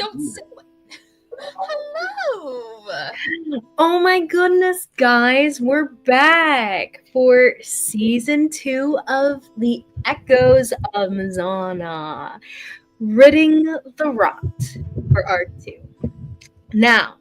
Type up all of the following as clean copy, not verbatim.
don't say what. Hello. Oh my goodness, guys, we're back for season 2 of The Echoes of Mazana, Ridding the Rot for Art 2. Now,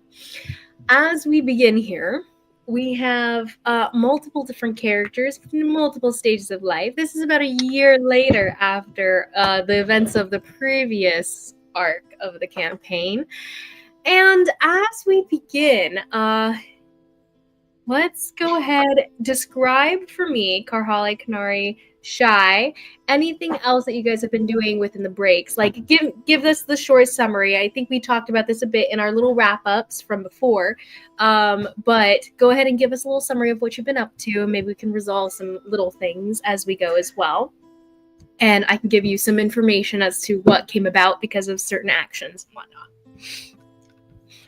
as we begin here, we have multiple different characters in multiple stages of life. This is about a year later after the events of the previous arc of the campaign. And as we begin, let's go ahead. Describe for me, Karhali, Kanari, Shy, anything else that you guys have been doing within the breaks. Like, give us the short summary. I think we talked about this a bit in our little wrap-ups from before. But go ahead and give us a little summary of what you've been up to. Maybe we can resolve some little things as we go as well. And I can give you some information as to what came about because of certain actions and whatnot.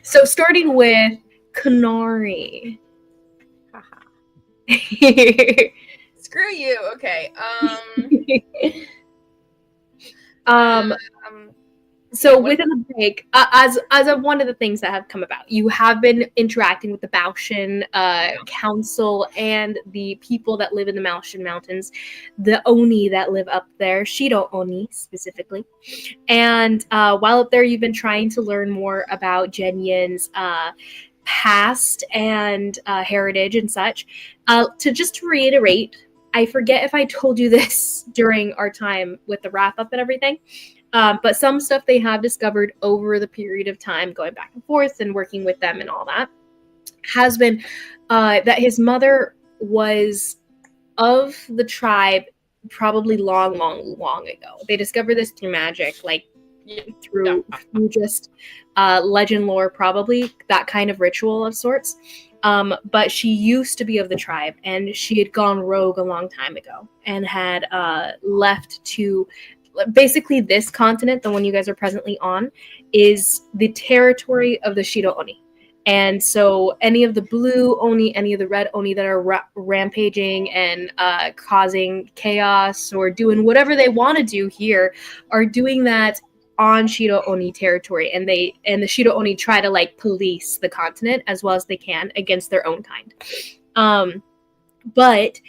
So starting with Kanari. Screw you. Okay. So within the break, as one of the things that have come about, you have been interacting with the Baoshan Council and the people that live in the Baoshan Mountains, the Oni that live up there, Shido Oni specifically. And while up there, you've been trying to learn more about Jenyin's past and heritage and such. To reiterate, I forget if I told you this during our time with the wrap-up and everything, but some stuff they have discovered over the period of time, going back and forth and working with them and all that, has been that his mother was of the tribe probably long ago. They discovered this through magic, like through just legend lore, probably that kind of ritual of sorts. But she used to be of the tribe, and she had gone rogue a long time ago and had left to basically this continent, the one you guys are presently on, is the territory of the Shido Oni. And so any of the blue Oni, any of the red Oni that are rampaging and causing chaos or doing whatever they want to do here are doing that on Shido Oni territory, and the Shido Oni try to like police the continent as well as they can against their own kind. But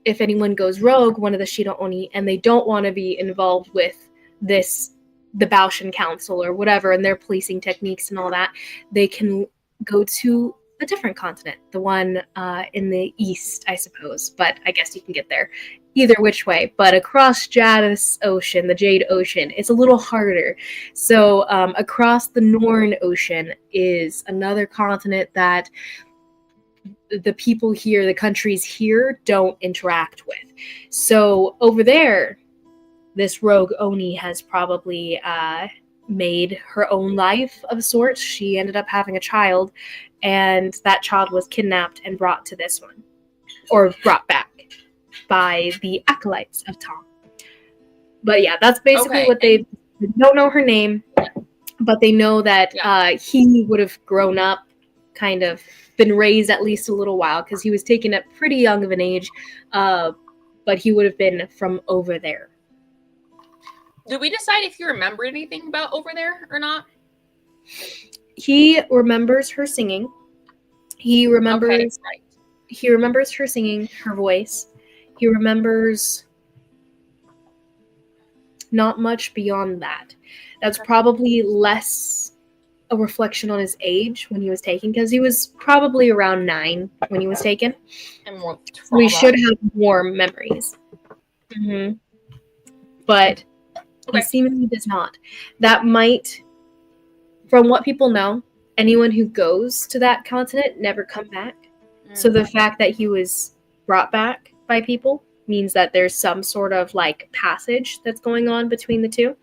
if anyone goes rogue, one of the Shido Oni, and they don't want to be involved with the Baoshan Council or whatever, and their policing techniques and all that, they can go to a different continent, the one in the east, I suppose. But I guess you can get there either which way. But across Jadis Ocean, the Jade Ocean, it's a little harder. So across the Norn Ocean is another continent that the people here, the countries here, don't interact with. So over there, this rogue Oni has probably made her own life of sorts. She ended up having a child, and that child was kidnapped and brought to this one, or brought back by the acolytes of Tom. But yeah, that's basically what they don't know her name, but they know that he would have grown up, kind of been raised at least a little while, because he was taken at pretty young of an age, but he would have been from over there. Did we decide if you remember anything about over there or not? He remembers her singing. He remembers He remembers her singing, her voice. He remembers not much beyond that. That's probably less a reflection on his age when he was taken, because he was probably around 9 when he was taken. And more we should have more memories. Mm-hmm. But he seemingly does not. That might, from what people know, anyone who goes to that continent never come back. Mm-hmm. So the fact that he was brought back by people means that there's some sort of like passage that's going on between the two,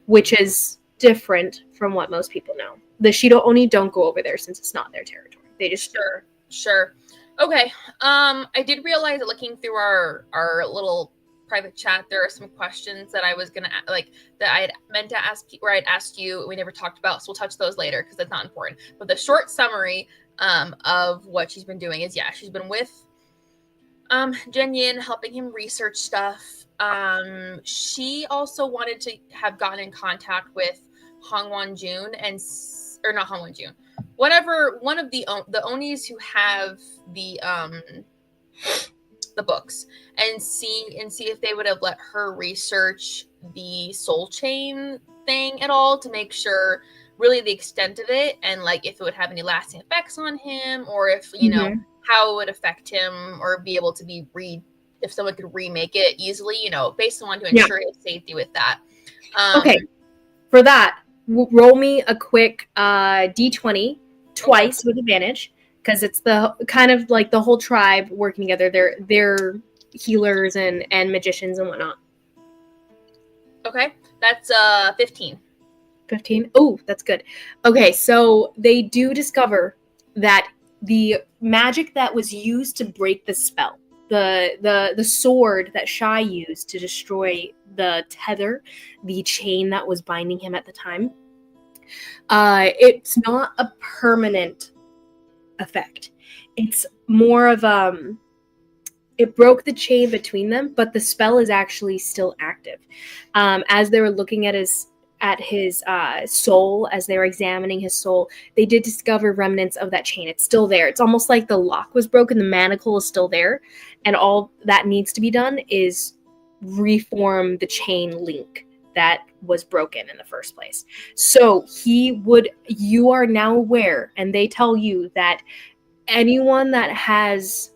which is different from what most people know. The Shido Oni don't go over there since it's not their territory. They just sure. Okay. I did realize that looking through our little private chat, there are some questions that I was gonna that I had meant to ask, or I'd asked you, we never talked about, so we'll touch those later because that's not important. But the short summary of what she's been doing is she's been with Jenyin, helping him research stuff. She also wanted to have gotten in contact with Hongwon-jun or not Hongwon-jun, whatever, one of the Onis who have the books, and see if they would have let her research the soul chain thing at all to make sure really the extent of it, and like if it would have any lasting effects on him, or if how it would affect him, or be able to be if someone could remake it easily, based on to ensure his safety with that. Okay, for that, roll me a quick d20 twice with advantage, because it's the kind of like the whole tribe working together. They're healers and magicians and whatnot. Okay, that's 15. 15. Oh, that's good. Okay, so they do discover that the magic that was used to break the spell, the sword that Shai used to destroy the tether, the chain that was binding him at the time, it's not a permanent effect. It's more of it broke the chain between them, but the spell is actually still active. As they were looking at his soul, as they were examining his soul, they did discover remnants of that chain. It's still there. It's almost like the lock was broken, the manacle is still there, and all that needs to be done is reform the chain link that was broken in the first place. So you are now aware, and they tell you that anyone that has,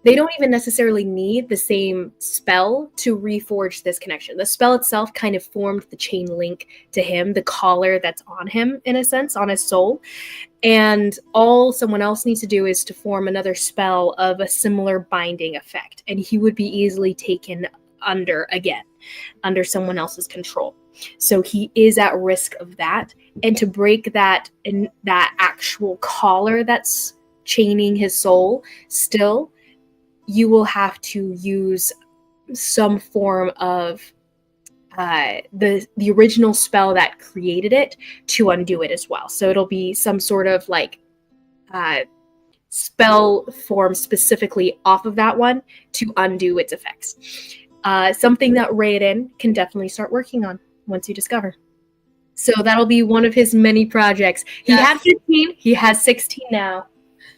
they don't even necessarily need the same spell to reforge this connection. The spell itself kind of formed the chain link to him, the collar that's on him, in a sense, on his soul. And all someone else needs to do is to form another spell of a similar binding effect. And he would be easily taken under someone else's control. So he is at risk of that. And to break that actual collar that's chaining his soul still, you will have to use some form of the original spell that created it to undo it as well. So it'll be some sort of like spell form specifically off of that one to undo its effects. Something that Raiden can definitely start working on once you discover. So that'll be one of his many projects. He had 15, he has 16 now.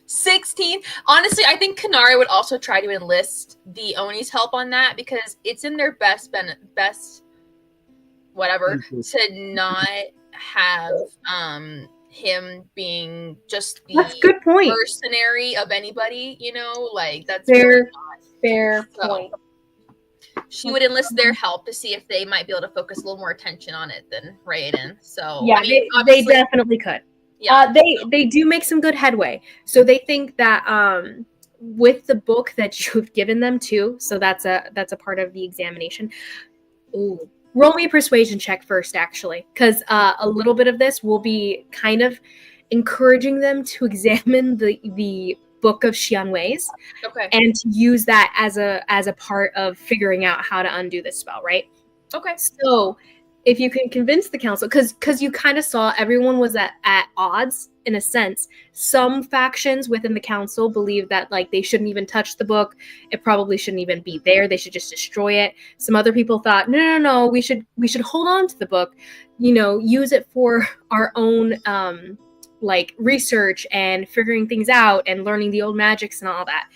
16. Honestly, I think Kanari would also try to enlist the Oni's help on that, because it's in their best whatever to not have him being just the good point. mercenary of anybody, like that's fair point. She would enlist their help to see if they might be able to focus a little more attention on it than Raiden. So yeah, I mean, they definitely could. Yeah, they do make some good headway. So they think that with the book that you've given them too, so that's a part of the examination. Ooh, roll me a persuasion check first, actually, because a little bit of this will be kind of encouraging them to examine the book of Xianwei's, and to use that as a part of figuring out how to undo this spell, right? Okay. So if you can convince the council, because you kind of saw everyone was at odds in a sense. Some factions within the council believe that like they shouldn't even touch the book. It probably shouldn't even be there. They should just destroy it. Some other people thought, no, we should hold on to the book, use it for our own like research and figuring things out and learning the old magics and all that.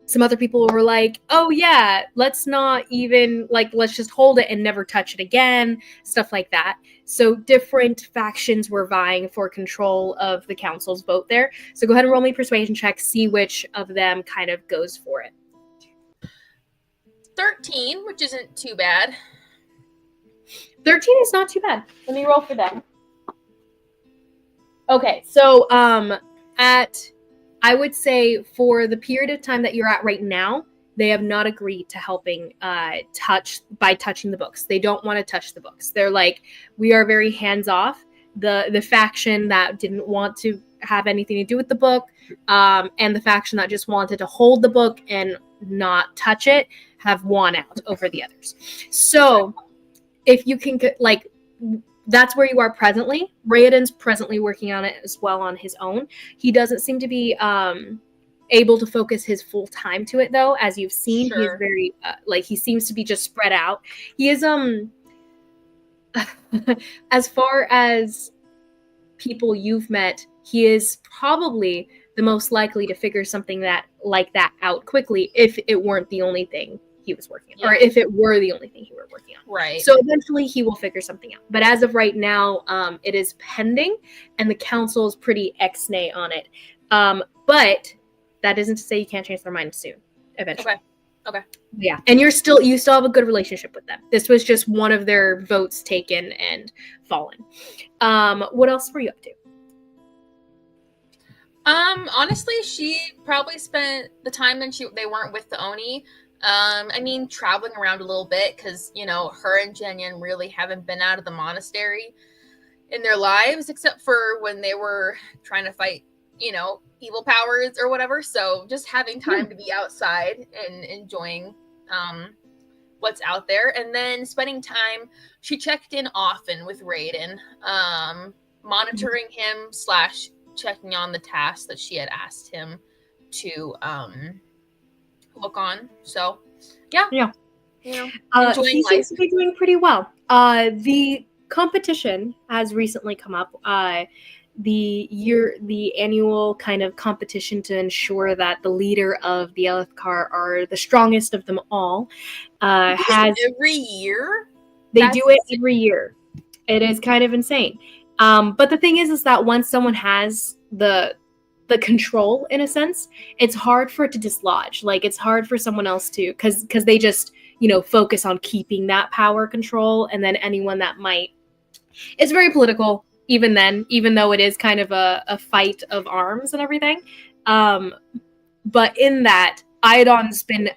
Some other people were like, oh yeah, let's not even, like, let's just hold it and never touch it again, stuff like that. So different factions were vying for control of the council's vote there. So go ahead and roll me persuasion check, see which of them kind of goes for it. 13, which isn't too bad. 13 is not too bad. Let me roll for them. Okay, so I would say for the period of time that you're at right now, they have not agreed to helping touching the books. They don't want to touch the books. They're like, we are very hands off. The faction that didn't want to have anything to do with the book, and the faction that just wanted to hold the book and not touch it, have won out over the others. So if you can, like, that's where you are presently. Raiden's presently working on it as well on his own. He doesn't seem to be able to focus his full time to it, though. As you've seen, he is Sure. very he seems to be just spread out. He is as far as people you've met, he is probably the most likely to figure something that like that out quickly if it weren't the only thing he was working on, or if it were the only thing he were working on. Right. So eventually he will figure something out. But as of right now, it is pending, and the council is pretty ex-nay on it. But that isn't to say you can't change their mind soon. Eventually. Okay. Yeah, and you still have a good relationship with them. This was just one of their votes taken and fallen. What else were you up to? Honestly, she probably spent the time when they weren't with the Oni. I mean, traveling around a little bit because, you know, her and Jenyan really haven't been out of the monastery in their lives except for when they were trying to fight, you know, evil powers or whatever. So just having time to be outside and enjoying what's out there. And then spending time, she checked in often with Raiden, monitoring him / checking on the tasks that she had asked him to look on. So yeah. You know, he seems to be doing pretty well. The competition has recently come up. The annual kind of competition to ensure that the leader of the Elithkar are the strongest of them all has every year. They do it every year. It is kind of insane. But the thing is that once someone has the control, in a sense, it's hard for it to dislodge. Like, it's hard for someone else to, because they just, you know, focus on keeping that power control, and then anyone that might, it's very political even then, even though it is kind of a fight of arms and everything. But in that, Iodon's been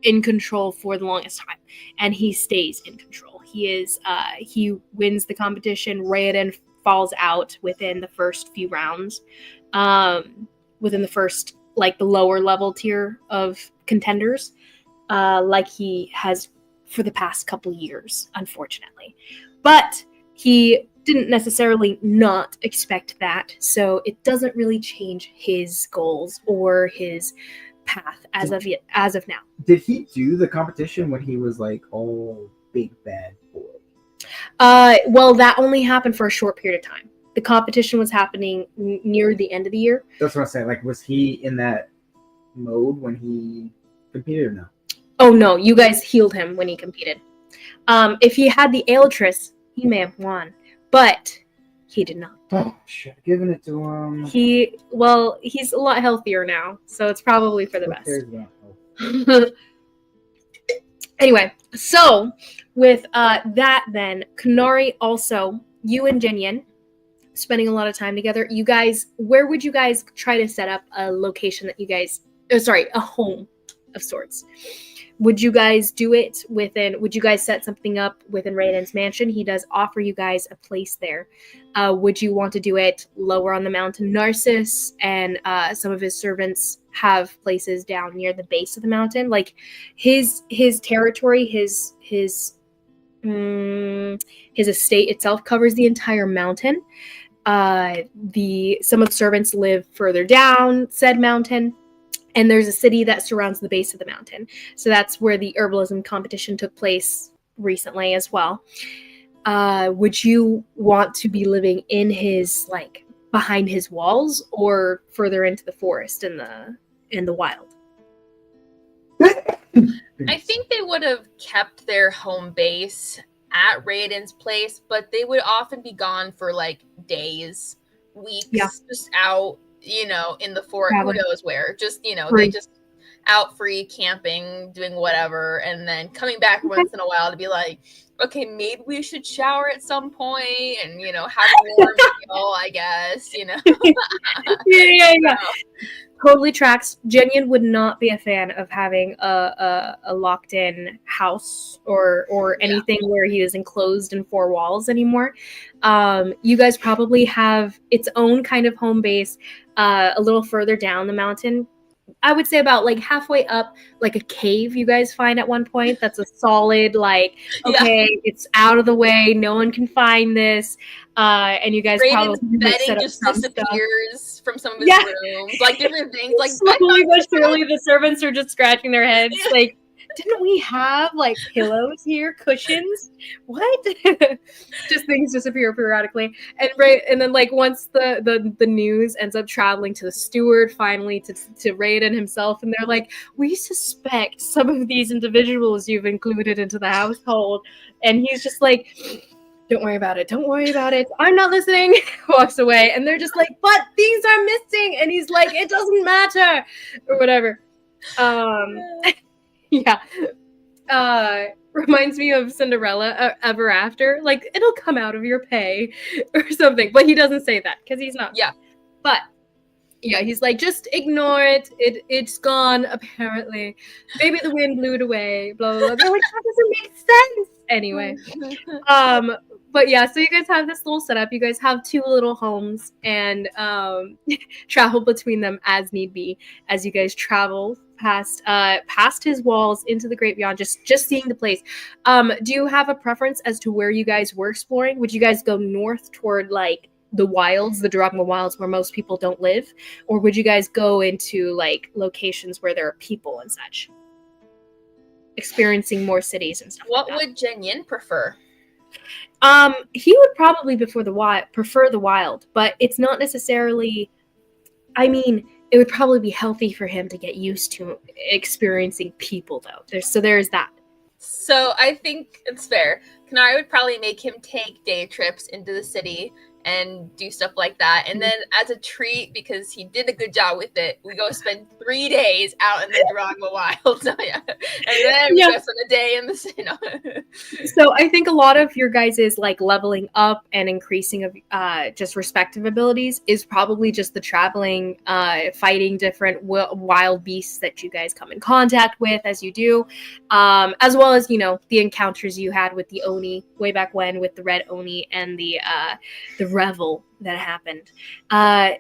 in control for the longest time, and he stays in control. He wins the competition. Raiden falls out within the first few rounds, within the first, like, the lower level tier of contenders, like he has for the past couple years, unfortunately. But he didn't necessarily not expect that, so it doesn't really change his goals or his path as of now. Did he do the competition when he was like all big bad boy? Well, that only happened for a short period of time. The competition was happening near the end of the year. That's what I'm saying. Like, was he in that mode when he competed or no? Oh no, you guys healed him when he competed. If he had the Aelitris, he may have won, but he did not. Oh, should have given it to him. He's a lot healthier now, so it's probably for the best. Anyway, so with that then, Kanari also, you and Jinyan, spending a lot of time together, you guys, where would you guys try to set up a location that you guys, a home of sorts? Would you guys do it would you guys set something up within Raiden's mansion? He does offer you guys a place there. Would you want to do it lower on the mountain? Narcissus and some of his servants have places down near the base of the mountain. Like, his territory, his estate itself covers the entire mountain. Some of the servants live further down said mountain. And there's a city that surrounds the base of the mountain. So that's where the herbalism competition took place recently as well. Would you want to be living in his, like, behind his walls, or further into the forest in the wild? I think they would have kept their home base at Raiden's place, but they would often be gone for like days, weeks, just out, you know, in the forest, who knows where, just, you know, they just out free camping, doing whatever, and then coming back once in a while to be like, okay, maybe we should shower at some point and, you know, have a warm meal, I guess, you know. Yeah. Totally tracks. Jenyan would not be a fan of having a locked-in house or anything where he is enclosed in four walls anymore. You guys probably have its own kind of home base a little further down the mountain, I would say about like halfway up, like a cave you guys find at one point. That's a solid, like, okay, it's out of the way. No one can find this. And you guys Brayden's probably like, set bedding up just some stuff. disappears from some of his Yeah. rooms, like different things. Like Slowly but surely, the servants are just scratching their heads. Like, didn't we have like pillows here, cushions? What? Just things disappear periodically, and then like once the news ends up traveling to the steward, finally to Raiden himself, and they're like, we suspect some of these individuals you've included into the household, and he's just like, don't worry about it. Don't worry about it. I'm not listening. Walks away, and they're just like, but things are missing, and he's like, it doesn't matter, or whatever. Yeah. Reminds me of Cinderella Ever After. Like, it'll come out of your pay or something. But he doesn't say that because he's not. Yeah. But yeah, he's like, just ignore it. It's gone, apparently. Maybe the wind blew it away. Blah, blah, blah. They're like, that doesn't make sense. Anyway. But yeah, so you guys have this little setup. You guys have 2 little homes and travel between them as need be as you guys travel past his walls into the great beyond, just seeing the place. Do you have a preference as to where you guys were exploring? Would you guys go north toward like the wilds, the Drogma wilds where most people don't live? Or would you guys go into like locations where there are people and such? Experiencing more cities and stuff. What would Jen Yin prefer? He would probably prefer the wild, but it's not necessarily, I mean, it would probably be healthy for him to get used to experiencing people, though. There's that. So I think it's fair. Kanari would probably make him take day trips into the city and do stuff like that. And then as a treat, because he did a good job with it, we go spend 3 days out in the Drogma Wild. So, yeah. And then we go spend a day in the city. So I think a lot of your guys' like leveling up and increasing of just respective abilities is probably just the traveling, fighting different wild beasts that you guys come in contact with as you do, as well as, you know, the encounters you had with the Oni way back when with the red Oni and the revel that happened.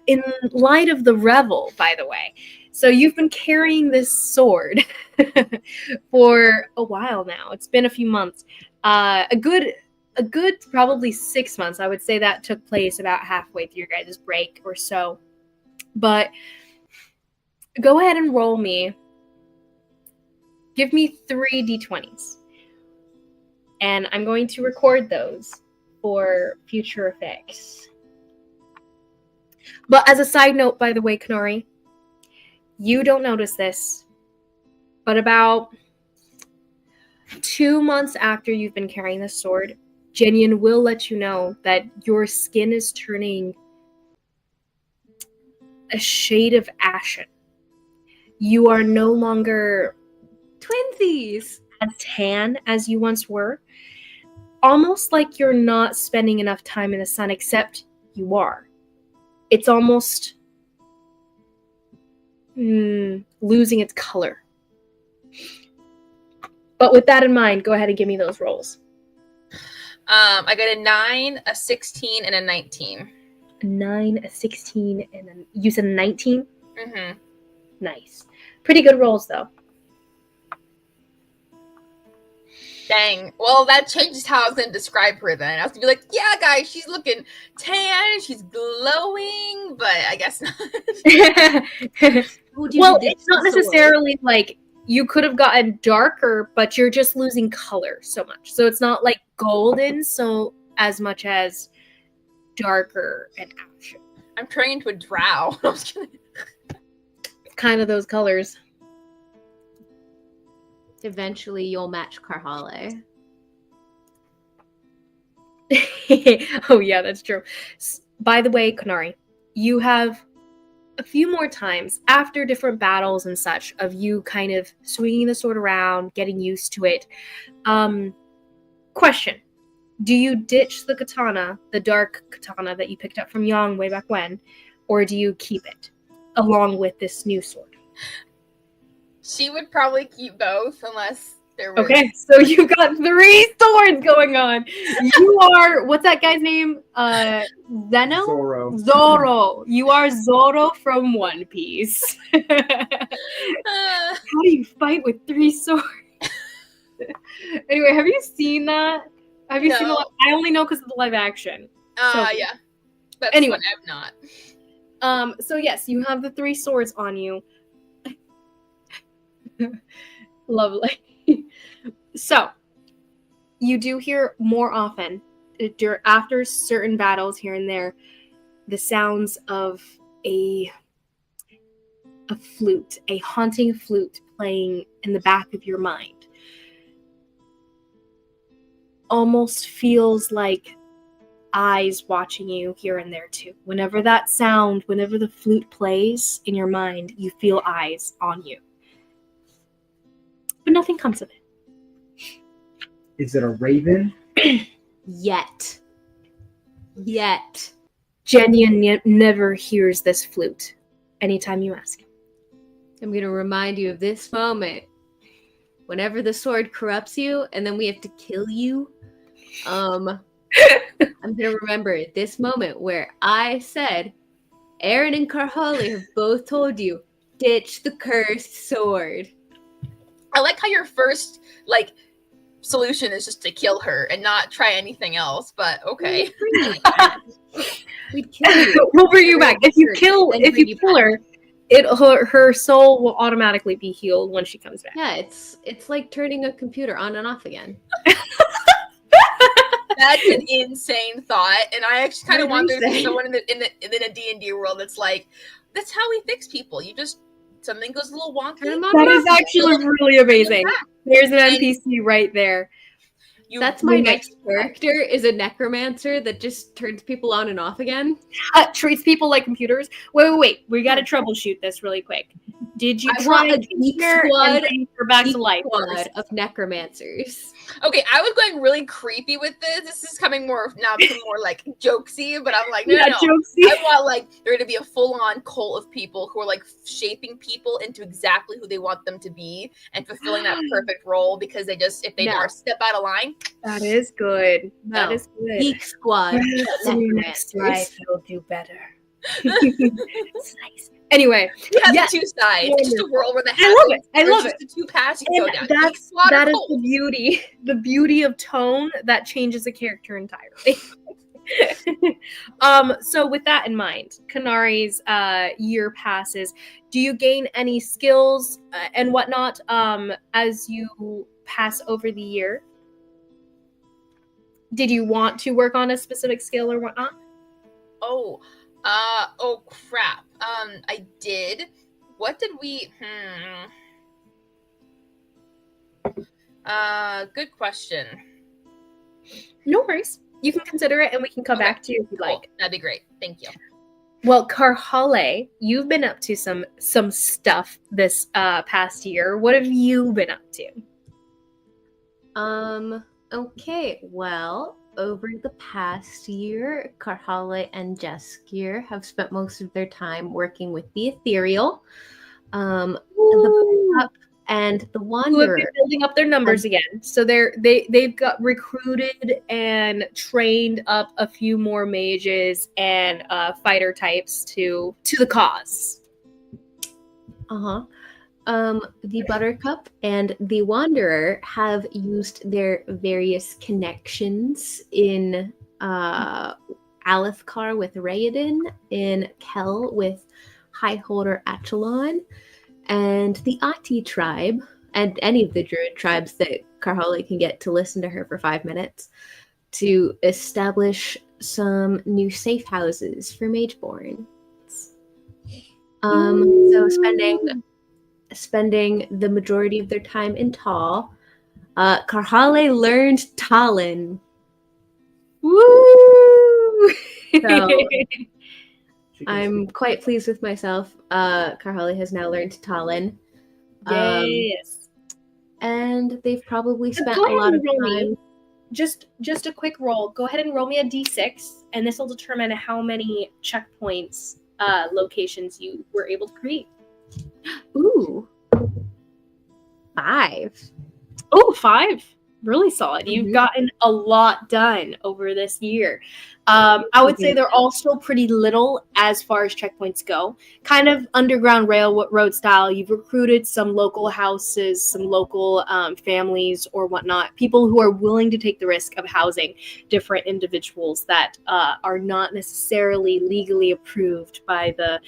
In light of the revel, by the way, so you've been carrying this sword for a while now. It's been a few months. A good probably 6 months. I would say that took place about halfway through your guys' break or so. But go ahead and roll me. Give me 3 d20s. And I'm going to record those for future effects. But as a side note, by the way, Kanari, you don't notice this, but about 2 months after you've been carrying this sword, Jinian will let you know that your skin is turning a shade of ashen. You are no longer twinsies as tan as you once were. Almost like you're not spending enough time in the sun, except you are. It's almost losing its color. But with that in mind, go ahead and give me those rolls. I got a 9, a 16, and a 19. A 9, a 16, and you said a 19? Mm-hmm. Nice. Pretty good rolls, though. Dang. Well, that changes how I was going to describe her then. I was going to be like, yeah, guys, she's looking tan, she's glowing, but I guess not. Well, it's not necessarily like you could have gotten darker, but you're just losing color so much. So it's not like golden so as much as darker and ashen. I'm turning into a drow. Kind of those colors. Eventually, you'll match Karhale. Oh, yeah, that's true. By the way, Kanari, you have a few more times after different battles and such of you kind of swinging the sword around, getting used to it. Question. Do you ditch the katana, the dark katana that you picked up from Yang way back when, or do you keep it along with this new sword? She would probably keep both unless There we Okay, so you've got 3 swords going on. You are, what's that guy's name? Zeno? Zoro. Zoro. You are Zoro from One Piece. How Uh, do you fight with 3 swords? Anyway, have you seen that? Have you seen the? No. I only know because of the live action. So- yeah. That's Anyway. what I've not. So yes, you have the 3 swords on you. Lovely. So, you do hear more often, after certain battles here and there, the sounds of a flute, a haunting flute playing in the back of your mind. Almost feels like eyes watching you here and there too. Whenever the flute plays in your mind, you feel eyes on you. But nothing comes of it. Is it a raven? Yet. Jenya never hears this flute anytime you ask him. I'm going to remind you of this moment. Whenever the sword corrupts you and then we have to kill you, I'm going to remember this moment where I said, Aaron and Karhali have both told you, ditch the cursed sword. I like how your first solution is just to kill her and not try anything else. But okay. We'd kill you. We'll bring you back. If you kill her, her soul will automatically be healed when she comes back. Yeah, it's like turning a computer on and off again. That's an insane thought, and I actually kind of What want do you there to be say? someone in a D&D world that's like, that's how we fix people. You just something goes a little wonky. Turn 'em on That and is off. actually really amazing. There's an NPC right there. That's my next character is a necromancer that just turns people on and off again. Treats people like computers. Wait. We got to troubleshoot this really quick. Did you I try want a deep her squad, and bring her back to life squad first? of necromancers. Okay, I was going really creepy with this. This is coming more like jokesy, but I'm like, no. jokesy. I want there to be a full-on cult of people who are shaping people into exactly who they want them to be and fulfilling that perfect role because if they are step out of line. That is good. That No. is good. Geek squad of Next life, necromancers. you'll do better. It's nice. Anyway, You have yes. two sides. It's just a world where I love it. The two paths you And go down. that is the beauty of tone that changes a character entirely. So with that in mind, Kanari's year passes. Do you gain any skills and whatnot as you pass over the year? Did you want to work on a specific skill or whatnot? Oh crap. I did. What did we? Good question. No worries. You can consider it, and we can come back to you if you'd like. That'd be great. Thank you. Well, Karhale, you've been up to some stuff this past year. What have you been up to? Okay, well, over the past year, Karhale and Jeskir have spent most of their time working with the Ethereal, the Buttercup, and the Who have been Wanderer. building up their numbers again. So they've got recruited and trained up a few more mages and fighter types to the cause. The Buttercup and the Wanderer have used their various connections in Alethkar with Raoden, in Kel with Highholder Achelon, and the Ati tribe, and any of the Druid tribes that Karhale can get to listen to her for 5 minutes, to establish some new safe houses for Mageborn. So spending the majority of their time in Tal, Karhale learned Talon. Woo! So I'm quite pleased with myself. Karhale has now learned Talon. Yes. And they've probably spent Go a ahead lot and of roll me. time. Just a quick roll. Go ahead and roll me a d6, and this will determine how many checkpoints locations you were able to create. Ooh. 5. Oh, 5. Really solid. You've Mhm. gotten a lot done over this year. I would say they're all still pretty little as far as checkpoints go. Kind of underground railroad style. You've recruited some local houses, some local families or whatnot, people who are willing to take the risk of housing different individuals that are not necessarily legally approved by the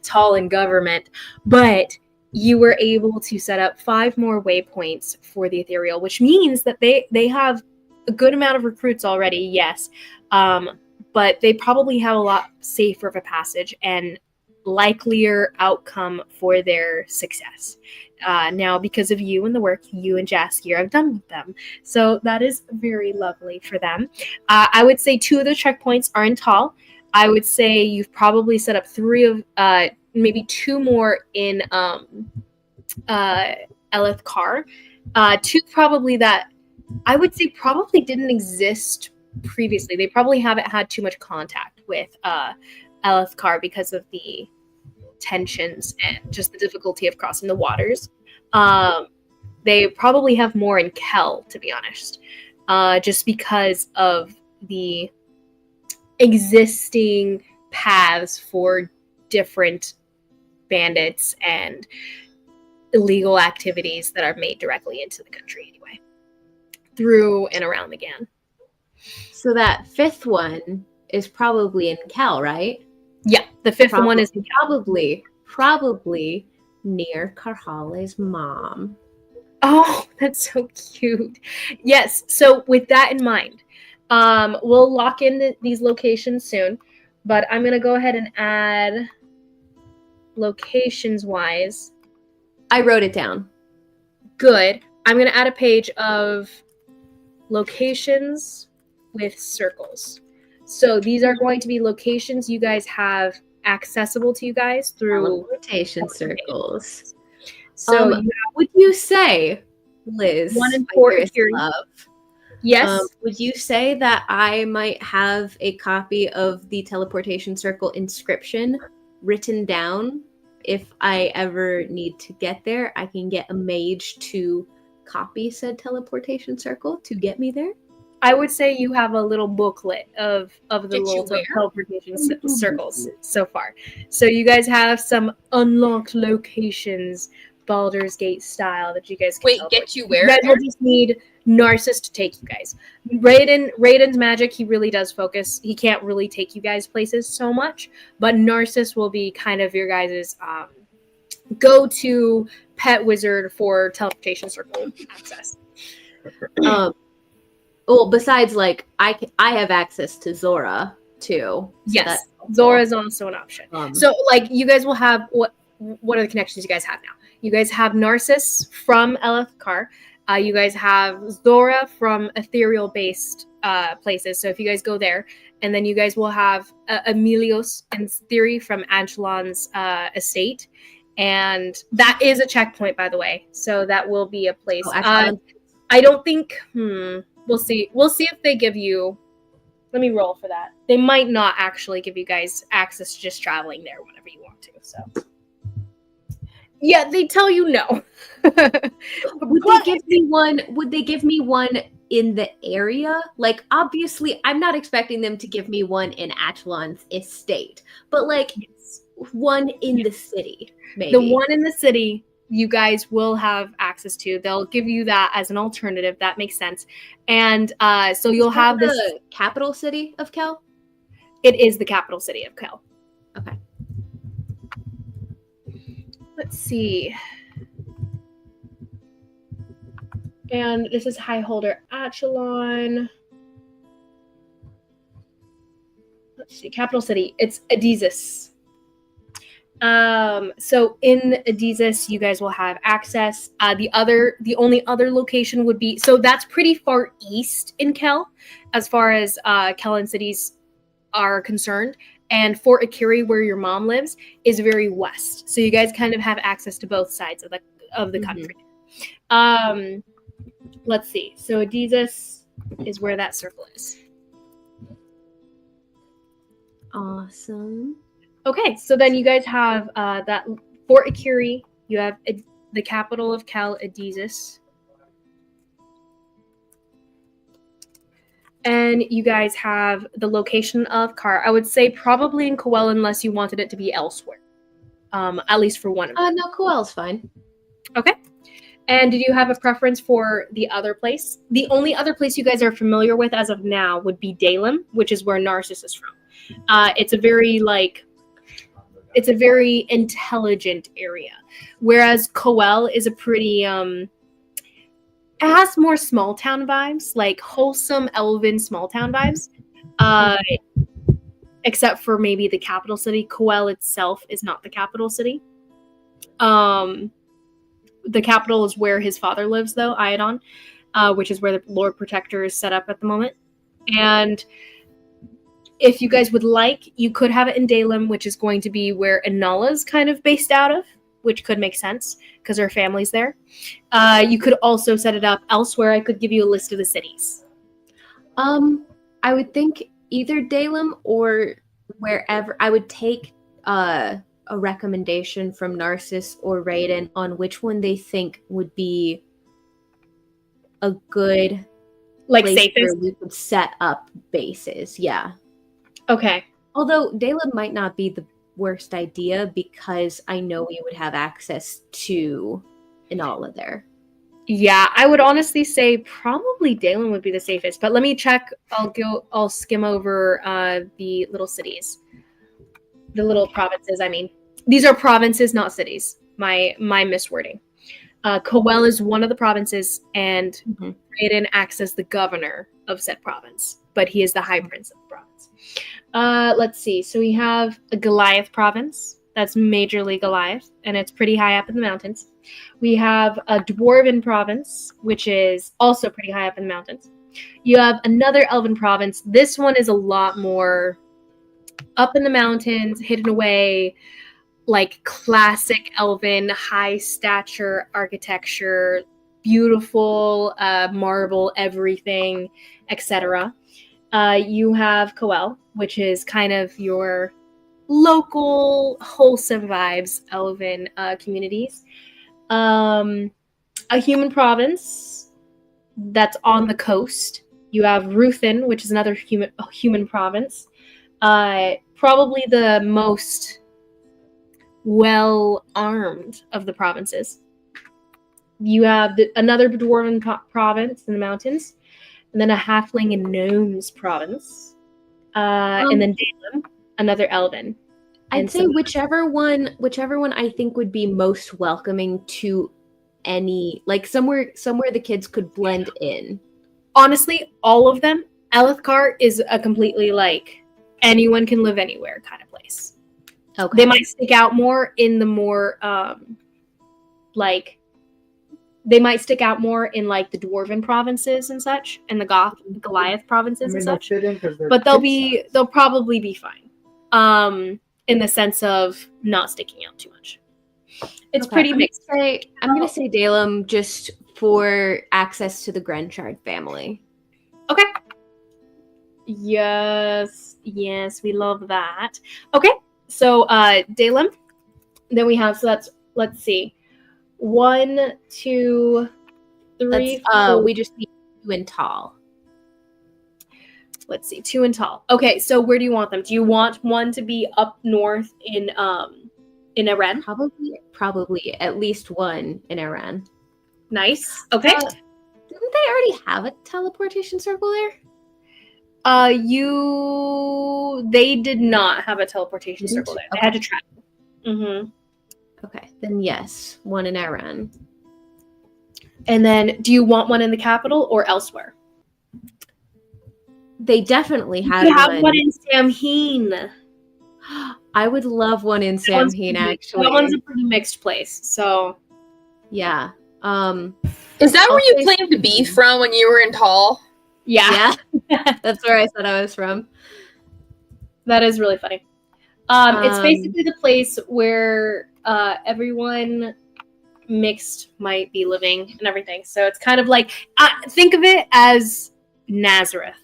Talon government, but you were able to set up 5 more waypoints for the ethereal, which means that they have a good amount of recruits already, yes, but they probably have a lot safer of a passage and likelier outcome for their success. Now, because of you and the work you and Jaskier have done with them, so that is very lovely for them. I would say 2 of the checkpoints are in Tal. I would say you've probably set up 3 of maybe 2 more in Eleth Car. 2 probably that I would say probably didn't exist previously. They probably haven't had too much contact with Eleth Car because of the tensions and just the difficulty of crossing the waters. They probably have more in Kel, to be honest, just because of the existing paths for different bandits and illegal activities that are made directly into the country anyway, through and around the GAN. So that 5th one is probably in Cal, right? Yeah, the 5th one is probably near Karhale's mom. Oh, that's so cute. Yes, so with that in mind, we'll lock in these locations soon, but I'm going to go ahead and add locations-wise. I wrote it down. Good. I'm going to add a page of locations with circles. So these are going to be locations you guys have accessible to you guys through rotation circles. So would you say, Liz, 1 in 4 love, yes, would you say that I might have a copy of the teleportation circle inscription written down? If I ever need to get there, I can get a mage to copy said teleportation circle to get me there. I would say you have a little booklet of the little teleportation circles so far. So you guys have some unlocked locations, Baldur's Gate style, that you guys can teleport. Get you where? You guys will just need Narcissus to take you guys. Raiden's magic, he really does focus. He can't really take you guys places so much, but Narcissus will be kind of your guys' go-to pet wizard for teleportation circle access. Well, besides, like, I have access to Zora too. Yes, Zora is also an option. So, like, you guys will have what are the connections you guys have now? You guys have Narcissus from Eleth Car. You guys have Zora from ethereal-based places. So if you guys go there, and then you guys will have Emilios in theory from Angelon's estate, and that is a checkpoint, by the way. So that will be a place. I don't think. We'll see. We'll see if they give you. Let me roll for that. They might not actually give you guys access to just traveling there whenever you want to. So, yeah, they tell you no. Would they give me one? Would they give me one in the area? Like, obviously, I'm not expecting them to give me one in Athlon's estate, but like one in the city, maybe. The one in the city you guys will have access to. They'll give you that as an alternative. That makes sense. And so you'll have this capital city of Kel? It is the capital city of Kel. Okay. Let's see. And this is Highholder Achelon. Let's see. Capital city. It's Adizis. So in Adizis, you guys will have access. The only other location would be, so that's pretty far east in Kel, as far as Kellan cities are concerned. And Fort Akiri, where your mom lives, is very west. So you guys kind of have access to both sides of the country. Let's see. So Adizis is where that circle is. Awesome. Okay, so then you guys have that Fort Akiri, you have the capital of Cal Adesis. And you guys have the location of Car. I would say probably in Coel unless you wanted it to be elsewhere. At least for one of them. No, Coel's fine. Okay. And did you have a preference for the other place? The only other place you guys are familiar with as of now would be Dalim, which is where Narcissus is from. It's a very intelligent area, whereas Coel is a pretty it has more small town vibes, like wholesome elven small town vibes. Except for maybe the capital city. Coel itself is not the capital city. The capital is where his father lives, though, Iadon, which is where the Lord Protector is set up at the moment. And if you guys would like, you could have it in Dalim, which is going to be where Inala's kind of based out of, which could make sense because her family's there. You could also set it up elsewhere. I could give you a list of the cities. I would think either Dalim or wherever. I would take a recommendation from Narcissus or Raiden on which one they think would be a good place Safest? where we could set up bases. Yeah. Okay. Although Dalim might not be the worst idea because I know we would have access to Inala there. Yeah, I would honestly say probably Dalim would be the safest, but let me check. I'll skim over the little cities. The little provinces, I mean. These are provinces, not cities. My miswording. Coel is one of the provinces, and Raiden acts as the governor of said province, but he is the high prince of the province. Let's see. So we have a Goliath province. That's majorly Goliath, and it's pretty high up in the mountains. We have a Dwarven province, which is also pretty high up in the mountains. You have another Elven province. This one is a lot more up in the mountains, hidden away, like classic Elven, high stature architecture, beautiful marble, everything, etc. You have Coel, which is kind of your local, wholesome vibes Elven communities. A human province that's on the coast. You have Ruthin, which is another human province. Probably the most well-armed of the provinces. You have another Dwarven province in the mountains, and then a Halfling and Gnomes province. And then Dalim, another Elven. I'd say whichever one I think would be most welcoming to any, like somewhere the kids could blend in. Honestly, all of them. Elithkar is a completely like anyone can live anywhere kind of place. Okay. They might stick out more in the more they might stick out more in like the Dwarven provinces and such, and the Goliath provinces and such. But they'll probably be fine. In the sense of not sticking out too much. It's pretty mixed. I'm gonna say Dalim just for access to the Grenchard family. Okay. Yes, we love that. Okay, so Dalim. Then we have let's see. 1, 2, 3, 4. We just need 2 in tall. Let's see, 2 in tall. Okay, so where do you want them? Do you want one to be up north in Iran? Probably at least one in Iran. Nice. Okay. Didn't they already have a teleportation circle there? They did not have a teleportation circle there. They had to travel. Mm-hmm. Okay, then yes, one in Iran. And then, do you want one in the capital or elsewhere? They definitely had one in Samhain. I would love one in Samhain, actually. That one's a pretty mixed place, so... Yeah. Is that where you planned to be from when you were in Tall? Yeah. That's where I said I was from. That is really funny. It's basically the place where everyone mixed might be living and everything. So it's kind of like, think of it as Nazareth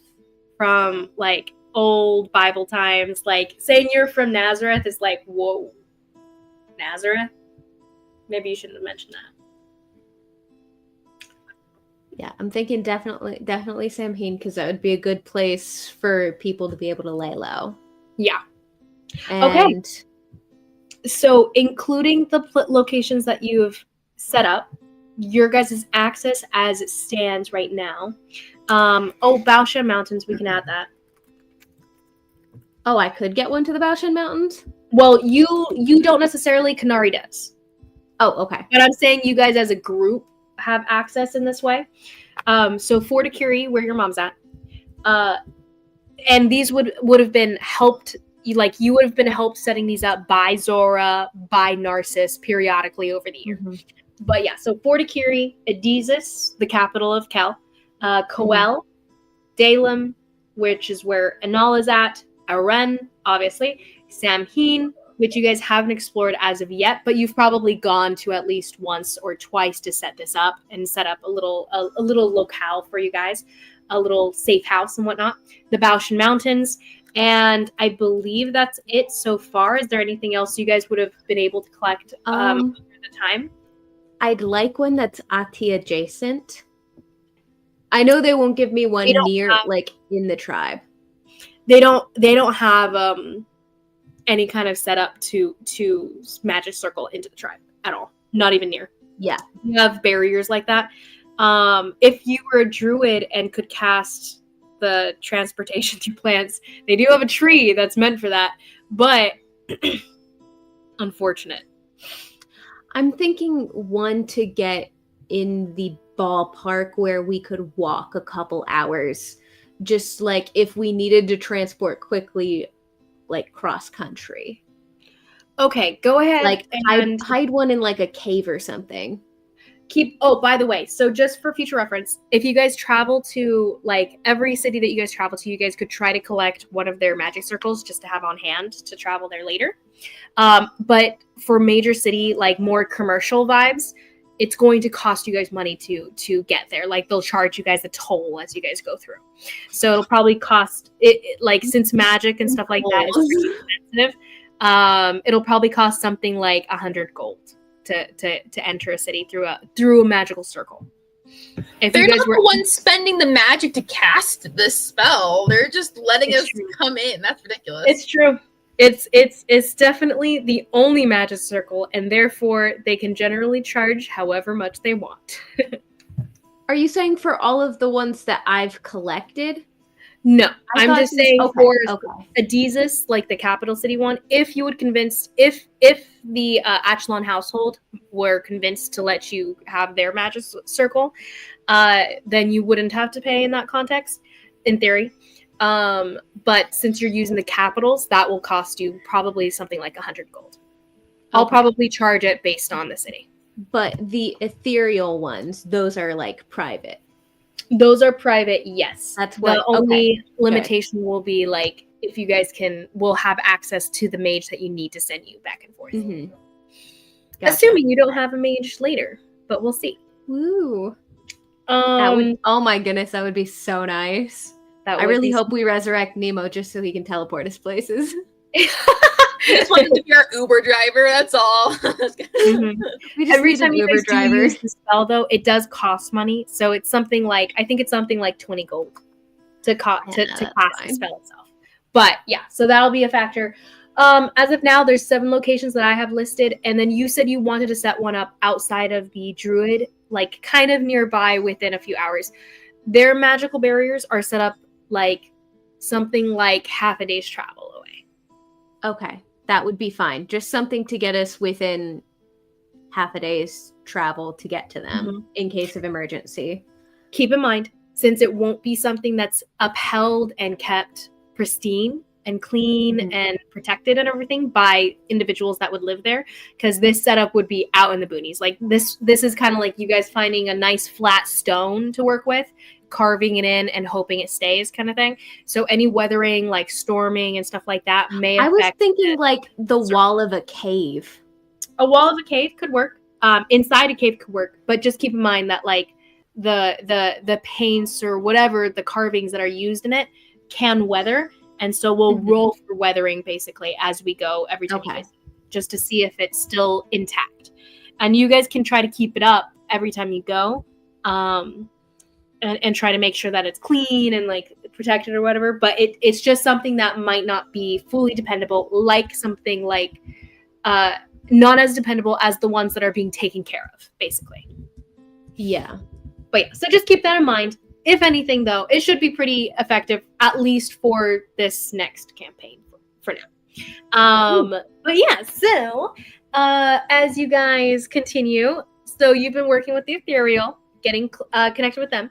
from like old Bible times. Like saying you're from Nazareth is like, whoa, Nazareth? Maybe you shouldn't have mentioned that. Yeah, I'm thinking definitely Samhain, because that would be a good place for people to be able to lay low. Yeah. And So including the locations that you've set up, your guys' access as it stands right now. Baoshan Mountains, we can add that. oh, I could get one to the Baoshan Mountains? Well, you don't necessarily, Kanari does. Oh, okay. But I'm saying you guys as a group have access in this way. So Forticuri, where your mom's at, and these would have been helped. Like you would have been helped setting these up by Zora, by Narcissus periodically over the year. Mm-hmm. But yeah, so Forticuri, Adizis, the capital of Kel, Coel, Dalem, which is where Anal is at, Aren, obviously, Samhain, which you guys haven't explored as of yet, but you've probably gone to at least once or twice to set this up and set up a little locale for you guys, a little safe house and whatnot. The Baoshan Mountains, and I believe that's it so far. Is there anything else you guys would have been able to collect over the time? I'd like one that's Ati adjacent. I know they won't give me one near, like, in the tribe. They don't have any kind of setup to magic circle into the tribe at all. Not even near. Yeah. You have barriers like that. If you were a druid and could cast the transportation through plants, they do have a tree that's meant for that, but unfortunate. I'm thinking one to get in the ballpark where we could walk a couple hours, just like if we needed to transport quickly, like cross country. Okay, go ahead. Like hide one in like a cave or something. By the way, so just for future reference, if you guys travel to like every city that you guys travel to, you guys could try to collect one of their magic circles just to have on hand to travel there later. But for major city, like more commercial vibes, it's going to cost you guys money to get there. Like they'll charge you guys a toll as you guys go through. So it'll probably cost it like, since magic and stuff like that is pretty expensive, it'll probably cost something like 100 gold to enter a city through a magical circle. If they're you guys not the ones spending the magic to cast this spell. They're just letting us come in. That's ridiculous. It's true. It's definitely the only magic circle, and therefore they can generally charge however much they want. Are you saying for all of the ones that I've collected? No, I'm just saying for okay. Adizis, like the capital city one, if you would convince, if the Achelon household were convinced to let you have their magic circle, then you wouldn't have to pay in that context, in theory. But since you're using the capitals, that will cost you probably something like 100 gold. I'll probably charge it based on the city. But the ethereal ones, those are like private. Those are private, yes. That's what the only limitation will be like if you guys will have access to the mage that you need to send you back and forth. Mm-hmm. Gotcha. Assuming you don't have a mage later, but we'll see. Woo. Oh my goodness, that would be so nice. I really hope we resurrect Mnemo just so he can teleport us places. We just want him to be our Uber driver, that's all. Every time you guys use the spell, though, it does cost money. So it's something like, I think it's something like 20 gold to cast the spell itself. But yeah, so that'll be a factor. As of now, there's 7 locations that I have listed. And then you said you wanted to set one up outside of the Druid, like kind of nearby within a few hours. Their magical barriers are set up like something like half a day's travel away. Okay. That would be fine. Just something to get us within half a day's travel to get to them in case of emergency. Keep in mind, since it won't be something that's upheld and kept pristine and clean and protected and everything by individuals that would live there, because this setup would be out in the boonies. Like this is kind of like you guys finding a nice flat stone to work with, carving it in and hoping it stays kind of thing. So any weathering, like storming and stuff like that may affect. I was thinking like the wall of a cave. A wall of a cave could work. Inside a cave could work, but just keep in mind that like the paints or whatever the carvings that are used in it can weather, and so we'll roll for weathering basically as we go every time you guys, just to see if it's still intact. And you guys can try to keep it up every time you go. and try to make sure that it's clean and like protected or whatever. But it's just something that might not be fully dependable, like something like not as dependable as the ones that are being taken care of, basically. Yeah. But yeah, so just keep that in mind. If anything, though, it should be pretty effective, at least for this next campaign for now. But yeah, so as you guys continue, so you've been working with the Ethereal, getting connected with them.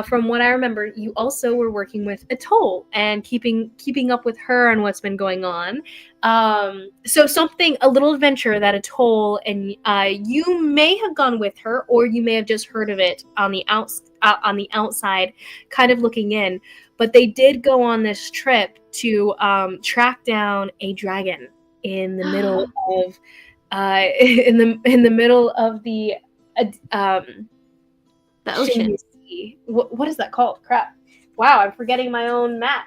From what I remember, you also were working with Atoll and keeping up with her and what's been going on. So a little adventure that Atoll and you may have gone with her, or you may have just heard of it on the outside, kind of looking in. But they did go on this trip to track down a dragon in the middle of in the middle of the ocean. What is that called? Crap! Wow, I'm forgetting my own map.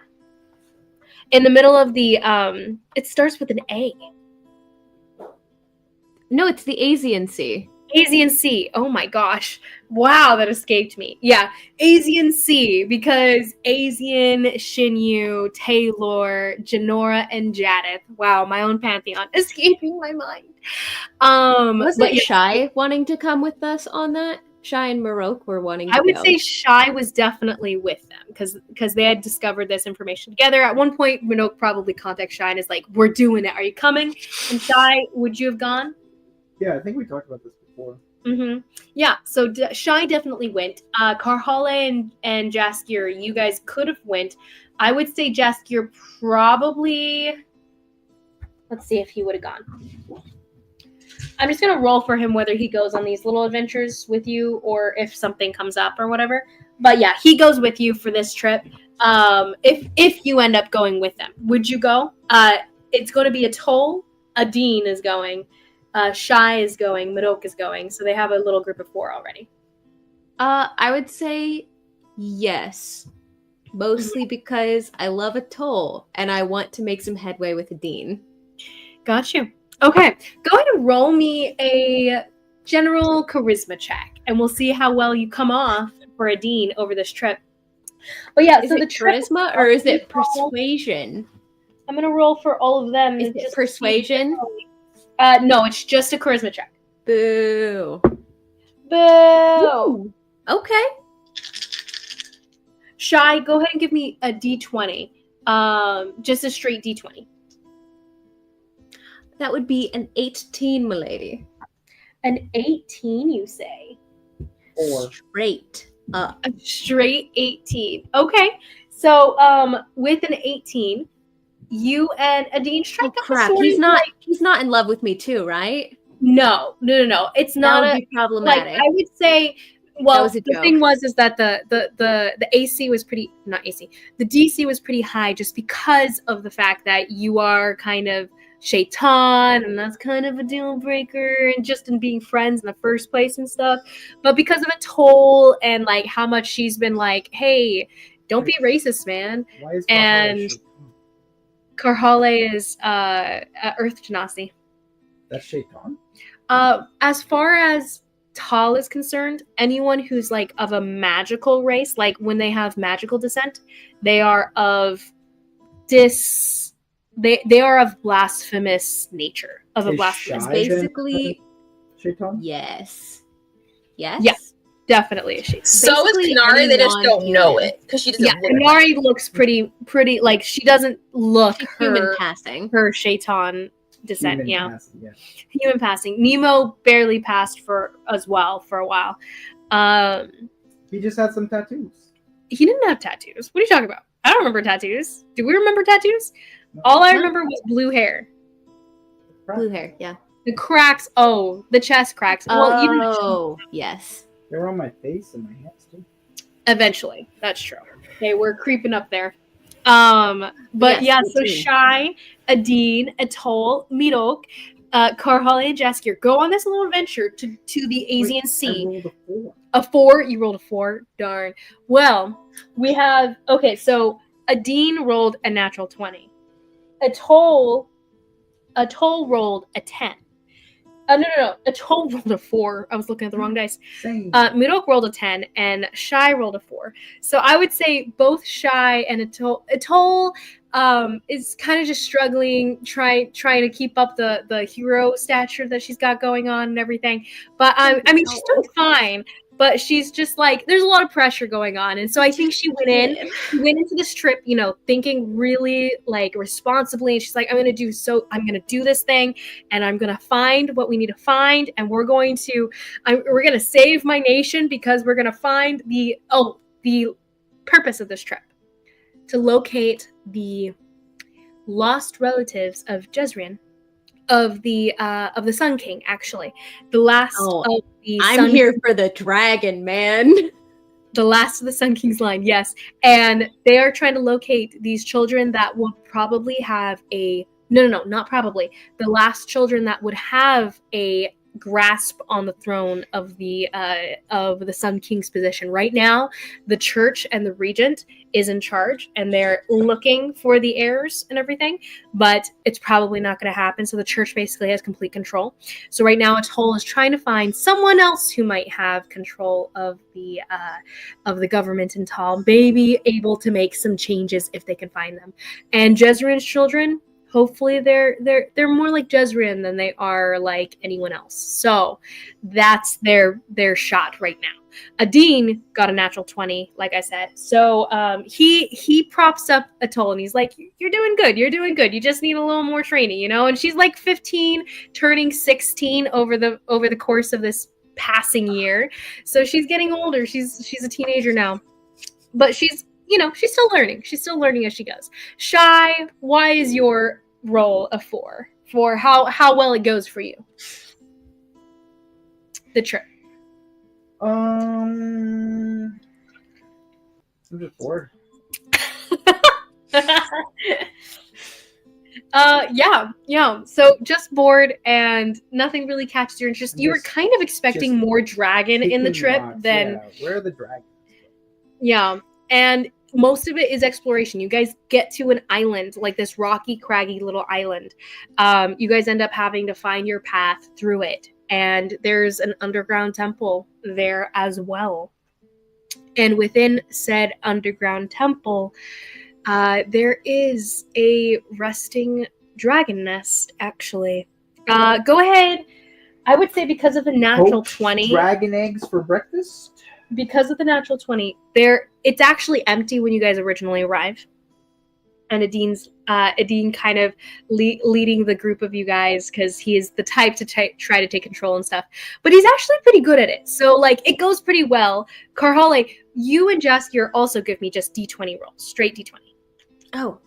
In the middle of the it starts with an A. No, it's the Asian Sea. Asian Sea. Oh my gosh. Wow, that escaped me. Yeah, Asian Sea, because Asian, Shinyu, Taylor, Janora, and Jadith. Wow, my own pantheon escaping my mind. Wasn't Shy wanting to come with us on that? Shy and Marok were wanting to I would go. say Shy was definitely with them because they had discovered this information together. At one point, Marok probably contacts Shy and is like, "We're doing it. Are you coming?" And Shy, would you have gone? Yeah, I think we talked about this before. Mm-hmm. Yeah, so Shy definitely went. Karhale and Jaskier, you guys could have went. I would say Jaskier probably... Let's see if he would have gone. I'm just going to roll for him whether he goes on these little adventures with you or if something comes up or whatever. But yeah, he goes with you for this trip. If you end up going with them. Would you go? It's going to be Atoll. Adine is going. Shy is going, Marok is going, so they have a little group of 4 already. I would say yes. Mostly because I love Atoll and I want to make some headway with Adine. Got you. Okay, go ahead and roll me a general charisma check, and we'll see how well you come off for Adine over this trip. But yeah, is so it the charisma or is it persuasion? I'm gonna roll for all of them. Is it persuasion? No, it's just a charisma check. Boo. Boo. Ooh. Okay. Shy, go ahead and give me a D20. Just a straight D20. That would be an 18, milady. An 18, you say? 4. Straight up. A straight 18. Okay. So, with an 18, you and Adine strike up crap. a sword. He's not in love with me too, right? No. It's not that would be problematic. Like, I would say, well, the joke. thing was that the AC was pretty, not AC, the DC was pretty high just because of the fact that you are kind of Shaitan, and that's kind of a deal breaker, and just in being friends in the first place and stuff. But because of Atoll and like how much she's been like, hey, don't be racist, man. Why is And Karhale is Earth Genasi. That's Shaitan? As far as Tal is concerned, anyone who's like of a magical race, like when they have magical descent, they are of they are of blasphemous nature. Of a blasphemous, basically. Shaitan? Yes. Yeah, definitely a Shaitan. So is Kanari. They just don't know it because she doesn't. Yeah, Kanari looks pretty. Like she doesn't look human passing. Her Shaitan descent. Human passing, yeah. Human passing. Nemo barely passed for a while. He just had some tattoos. He didn't have tattoos. What are you talking about? I don't remember tattoos. Do we remember tattoos? No. All I remember was blue hair. Blue hair, yeah. The cracks. Oh, the chest cracks. Well, yes. They were on my face and my hands too. Eventually, that's true. They were creeping up there. But yes, so Shy, Adine, Atoll, Marok, Karhale, and Jaskier go on this little adventure to the Asian Sea. I rolled a 4. A 4? You rolled a 4? Darn. Well, we have... Okay, so Adine rolled a natural 20. Atoll rolled a 10. No. Atoll rolled a 4. I was looking at the wrong dice. Same. Mudok rolled a 10, and Shy rolled a 4. So I would say both Shy and Atoll is kind of just struggling, trying to keep up the hero stature that she's got going on and everything. But I mean, she's doing fine. But she's just like, there's a lot of pressure going on. And so I think she went into this trip, you know, thinking really like responsibly. And she's like, I'm going to do this thing, and I'm going to find what we need to find. And we're going to save my nation, because we're going to find the purpose of this trip, to locate the lost relatives of Jezrien, of the Sun King, actually. The last of the I'm here for the dragon, man. The last of the Sun King's line, yes. And they are trying to locate these children that will probably have not probably. The last children that would have a grasp on the throne of the Sun King's position. Right now, the church and the regent is in charge, and they're looking for the heirs and everything, but it's probably not going to happen. So the church basically has complete control. So right now, Atoll is trying to find someone else who might have control of the government in Tal, maybe able to make some changes if they can find them. And Jezreel's children, hopefully they're more like Jezreel than they are like anyone else. So that's their shot right now. Adine got a natural 20, like I said. So he props up Atoll, and he's like, you're doing good. You just need a little more training, you know? And she's like 15, turning 16 over the course of this passing year. So she's getting older. She's a teenager now. But she's still learning. She's still learning as she goes. Shy, why is your roll a 4 for how well it goes for you? The trip. I'm just bored. Yeah. So just bored, and nothing really catches your interest. You were kind of expecting more dragon in the trip than. Yeah. Where are the dragons? Yeah, and most of it is exploration. You guys get to an island, like this rocky, craggy little island. You guys end up having to find your path through it. And there's an underground temple there as well. And within said underground temple, there is a resting dragon nest, actually. Go ahead. I would say because of the natural 20. Dragon eggs for breakfast? Because of the natural 20, it's actually empty when you guys originally arrive. And Adine kind of leading the group of you guys, because he is the type to try to take control and stuff. But he's actually pretty good at it. So, like, it goes pretty well. Karhale, you and Jaskier also give me just D20 rolls. Straight D20. Oh.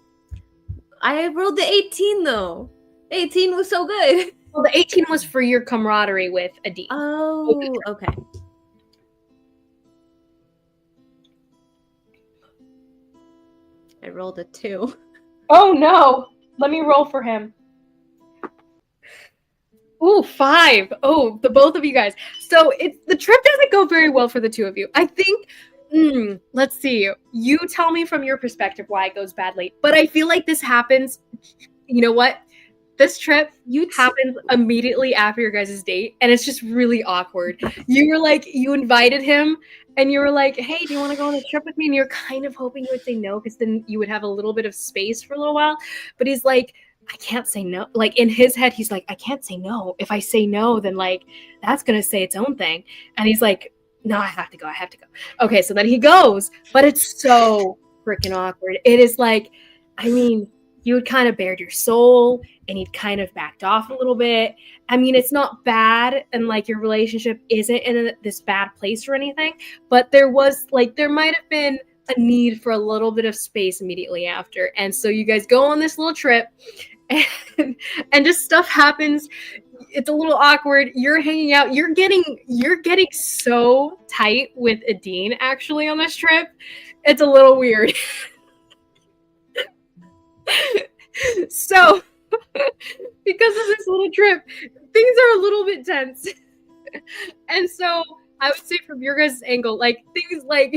I rolled the 18, though. 18 was so good. Well, the 18 was for your camaraderie with Adine. Oh, okay. I rolled a 2. Oh no! Let me roll for him. Ooh, 5. Oh, the both of you guys. So the trip doesn't go very well for the two of you. I think. Let's see. You tell me from your perspective why it goes badly. But I feel like this happens. You know what? This trip happens immediately after your guys' date, and it's just really awkward. You invited him, and you were like, hey, do you want to go on a trip with me? And you're kind of hoping he would say no, because then you would have a little bit of space for a little while. But he's like, I can't say no. Like, in his head, he's like, I can't say no. If I say no, then, like, that's going to say its own thing. And he's like, no, I have to go. Okay, so then he goes, but it's so freaking awkward. It is like, I mean, you had kind of bared your soul, and he'd kind of backed off a little bit. I mean, it's not bad, and like your relationship isn't in this bad place or anything, but there might have been a need for a little bit of space immediately after. And so you guys go on this little trip, and just stuff happens. It's a little awkward. You're hanging out. You're getting so tight with Adine actually on this trip. It's a little weird. So, because of this little trip, things are a little bit tense. And so, I would say from your guys' angle, like, things like,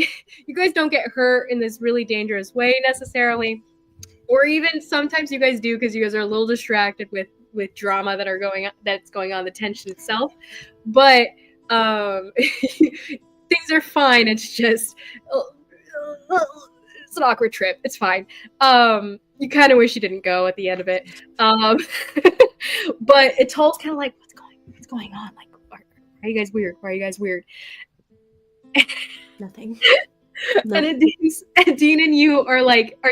you guys don't get hurt in this really dangerous way necessarily. Or even sometimes you guys do, because you guys are a little distracted with with drama that's going on, the tension itself. But things are fine. It's just it's an awkward trip. It's fine. You kind of wish you didn't go at the end of it. But Atoll's kind of like, what's going on? Like, why are you guys weird? Why are you guys weird? Nothing. And Adine and you are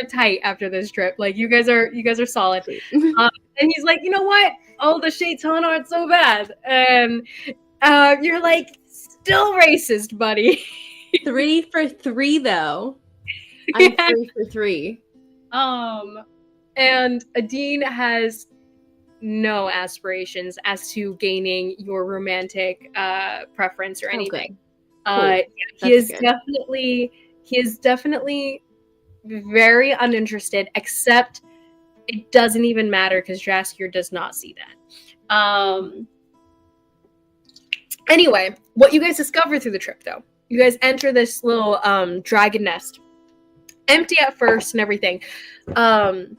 tight after this trip. Like you guys are solid. And he's like, you know what? All the Shaitan aren't so bad. And you're like, still racist, buddy. 3 for 3 though. I'm 3 for 3. And Adine has no aspirations as to gaining your romantic preference or anything. Cool. He is definitely very uninterested, except it doesn't even matter because Jaskier does not see that. Anyway, what you guys discover through the trip, though, you guys enter this little dragon nest, empty at first and everything, and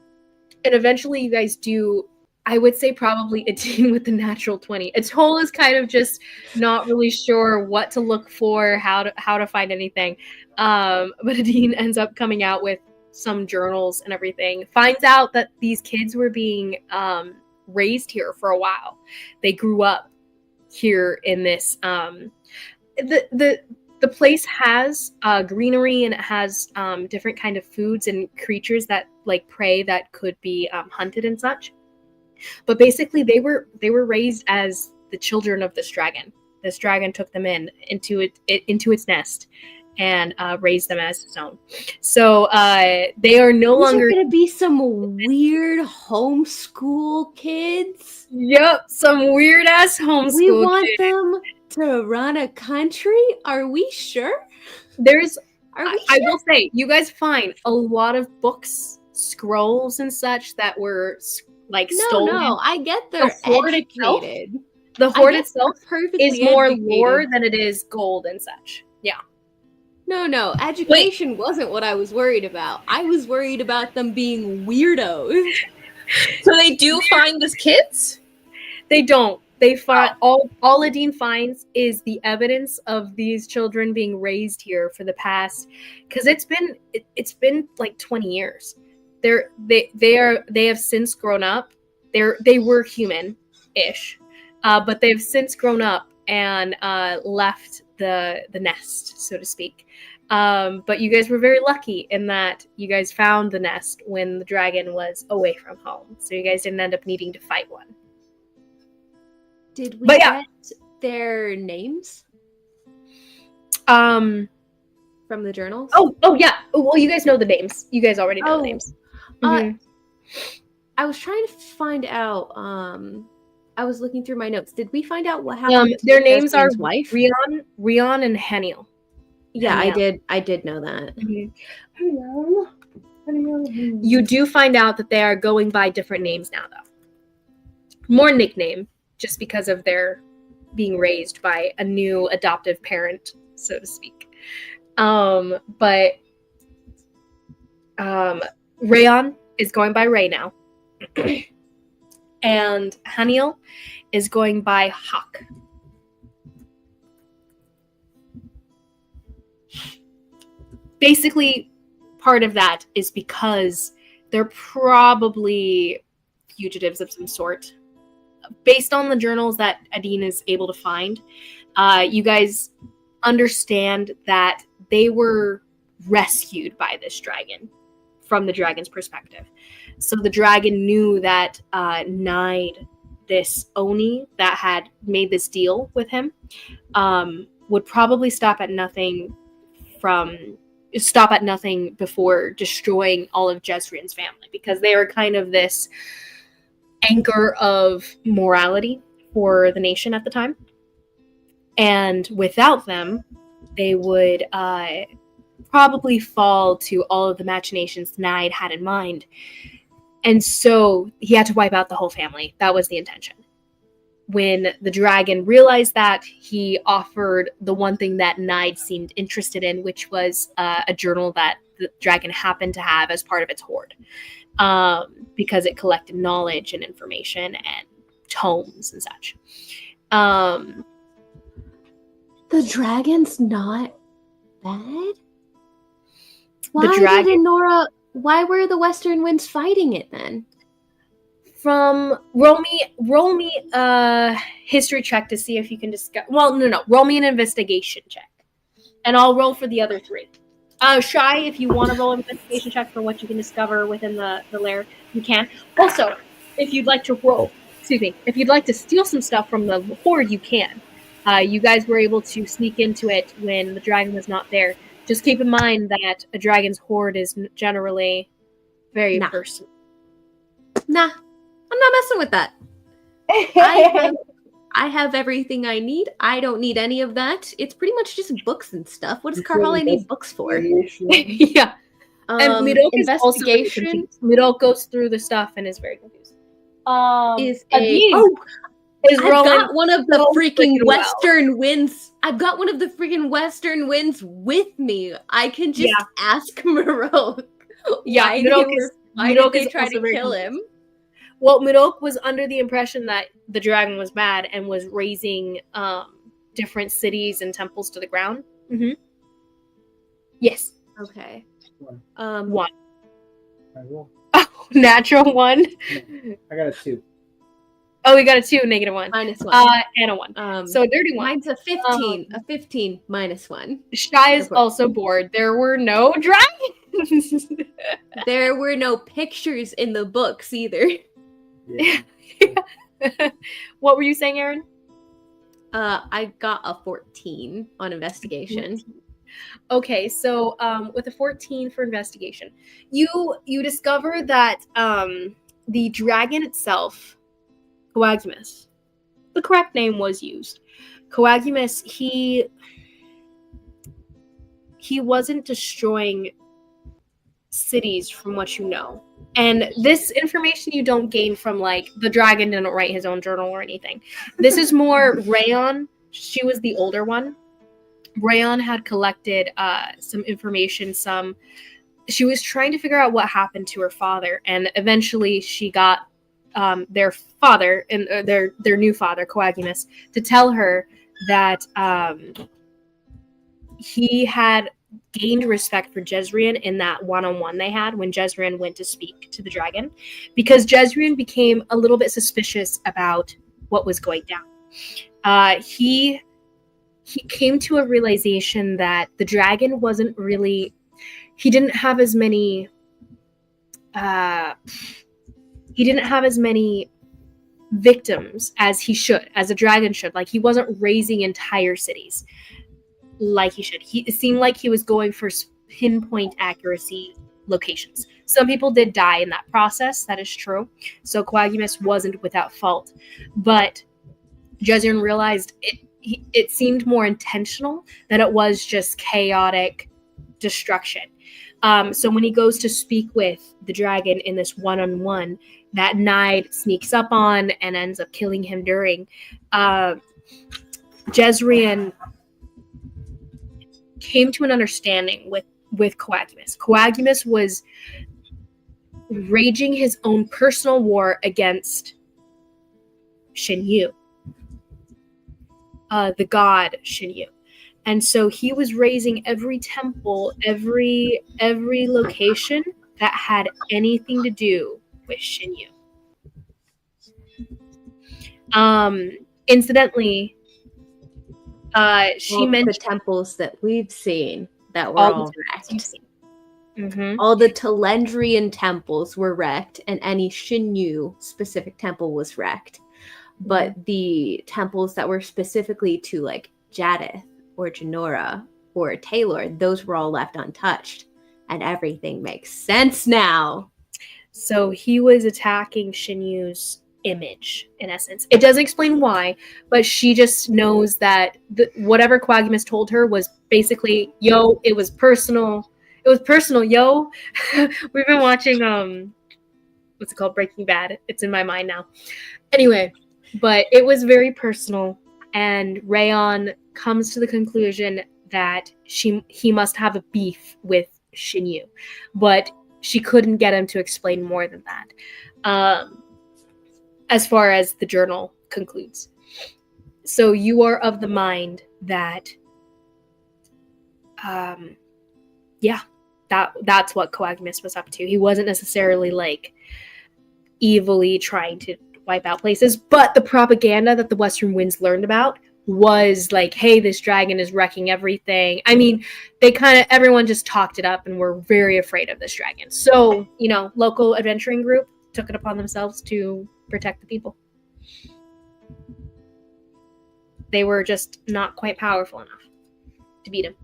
eventually you guys do. I would say probably Adine with the natural 20. Atoll is kind of just not really sure what to look for, how to find anything. But Adine ends up coming out with some journals and everything. Finds out that these kids were being raised here for a while. They grew up here in this. The place has greenery, and it has different kind of foods and creatures that like prey that could be hunted and such. But basically, they were raised as the children of this dragon. This dragon took them into its nest and raised them as his own. So they are no longer going to be some weird homeschool kids. Yep, some weird ass homeschool. We want them to run a country. Are we sure? I will say, you guys find a lot of books, scrolls, and such that were stolen. No, I get they're educated. The hoard itself perfectly is more educated. lore than it is gold and such. Yeah. No, education wasn't what I was worried about. I was worried about them being weirdos. So they do find these kids? They don't. They find all Adine finds is the evidence of these children being raised here for the past, because it's been like 20 years. They have since grown up. They were human-ish, but they've since grown up and left the nest, so to speak. But you guys were very lucky in that you guys found the nest when the dragon was away from home, so you guys didn't end up needing to fight one. Did we get their names? From the journals? Oh yeah. Well, you guys know the names. You guys already know the names. Mm-hmm. I was trying to find out. I was looking through my notes. Did we find out what happened? Their names are wife? Rion, and Heniel. Yeah, I did know that. Mm-hmm. You do find out that they are going by different names now, though. More nickname, just because of their being raised by a new adoptive parent, so to speak. But Rayon is going by Ray now. And Haniel is going by Hawk. Basically, part of that is because they're probably fugitives of some sort. Based on the journals that Adine is able to find, you guys understand that they were rescued by this dragon from the dragon's perspective. So the dragon knew that Nide, this Oni that had made this deal with him, would probably stop at nothing before destroying all of Jezreen's family, because they were kind of this anchor of morality for the nation at the time. And without them, they would probably fall to all of the machinations Nide had in mind. And so he had to wipe out the whole family. That was the intention. When the dragon realized that, he offered the one thing that Nide seemed interested in, which was a journal that the dragon happened to have as part of its hoard, because it collected knowledge and information, and tomes and such. The dragon's not bad? Why why were the Western Winds fighting it then? From roll me history check to see if you can discuss. Well, no. Roll me an investigation check, and I'll roll for the other three. Shy, if you want to roll an investigation check for what you can discover within the lair, you can. Also, if you'd like to if you'd like to steal some stuff from the horde, you can. You guys were able to sneak into it when the dragon was not there. Just keep in mind that a dragon's horde is generally very personal. Nah, I'm not messing with that. I have everything I need. I don't need any of that. It's pretty much just books and stuff. What does Carhale need books for? Yeah. And Midok investigation. Is also Midok goes through the stuff and is very confused. I've got one of the freaking Western Winds. I've got one of the freaking Western Winds with me. I can just ask Marok. Yeah, why did they try to kill him? Well, Midok was under the impression that the dragon was bad and was raising different cities and temples to the ground. Mm-hmm. Yes. Okay. One. I roll. Oh, natural one. No, I got a 2. Oh, we got a 2, -1. -1. And a 1. So a dirty 1. Mine's a 15. A 15 -1. Shy is also bored. There were no dragons. There were no pictures in the books either. Yeah. What were you saying, Aaron? I got a 14 on investigation. Okay, so with a 14 for investigation, you discover that the dragon itself, Coagumus, the correct name was used. Coagumus, he wasn't destroying cities from what you know. And this information you don't gain from, like, the dragon didn't write his own journal or anything. This is more Rayon. She was the older one. Rayon had collected some information. She was trying to figure out what happened to her father, and eventually she got their father and their new father, Coagumus, to tell her that he had gained respect for Jezrien in that one-on-one they had when Jezrien went to speak to the dragon, because Jezrien became a little bit suspicious about what was going down. He came to a realization that the dragon wasn't really, he didn't have as many victims as he should, as a dragon should. Like, he wasn't raising entire cities like he should. It seemed like he was going for pinpoint accuracy locations. Some people did die in that process, that is true. So Coagumus wasn't without fault. But Jezrien realized it seemed more intentional than it was just chaotic destruction. So when he goes to speak with the dragon in this one-on-one, that Nide sneaks up on and ends up killing him during. Jezrien came to an understanding with Coagumus. Coagumus was raging his own personal war against Shinyu, the god Shinyu. And so he was raising every temple, every location that had anything to do with Shinyu. Incidentally, she mentioned the temples that we've seen that were all wrecked. Mm-hmm. All the Telendrian temples were wrecked, and any Shinyu specific temple was wrecked. But the temples that were specifically to, like, Jadith or Janora or Taylor, those were all left untouched. And everything makes sense now. So he was attacking Shinyu's image, in essence. It doesn't explain why, but she just knows that whatever Coagumus told her was basically, yo, it was personal. It was personal, yo. We've been watching, what's it called? Breaking Bad. It's in my mind now. Anyway, but it was very personal, and Rayon comes to the conclusion that he must have a beef with Shinyu, but she couldn't get him to explain more than that. as far as the journal concludes. So you are of the mind that, that's what Coagmus was up to. He wasn't necessarily like evilly trying to wipe out places, but the propaganda that the Western Winds learned about was like, hey, this dragon is wrecking everything. I mean, everyone just talked it up and were very afraid of this dragon. So, local adventuring group took it upon themselves to protect the people. They were just not quite powerful enough to beat him.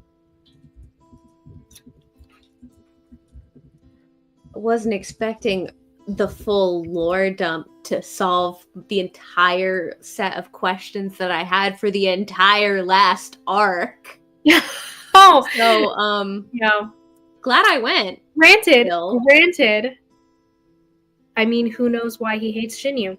I wasn't expecting the full lore dump to solve the entire set of questions that I had for the entire last arc. Oh, so glad I went. Granted. I mean, who knows why he hates Shinyu,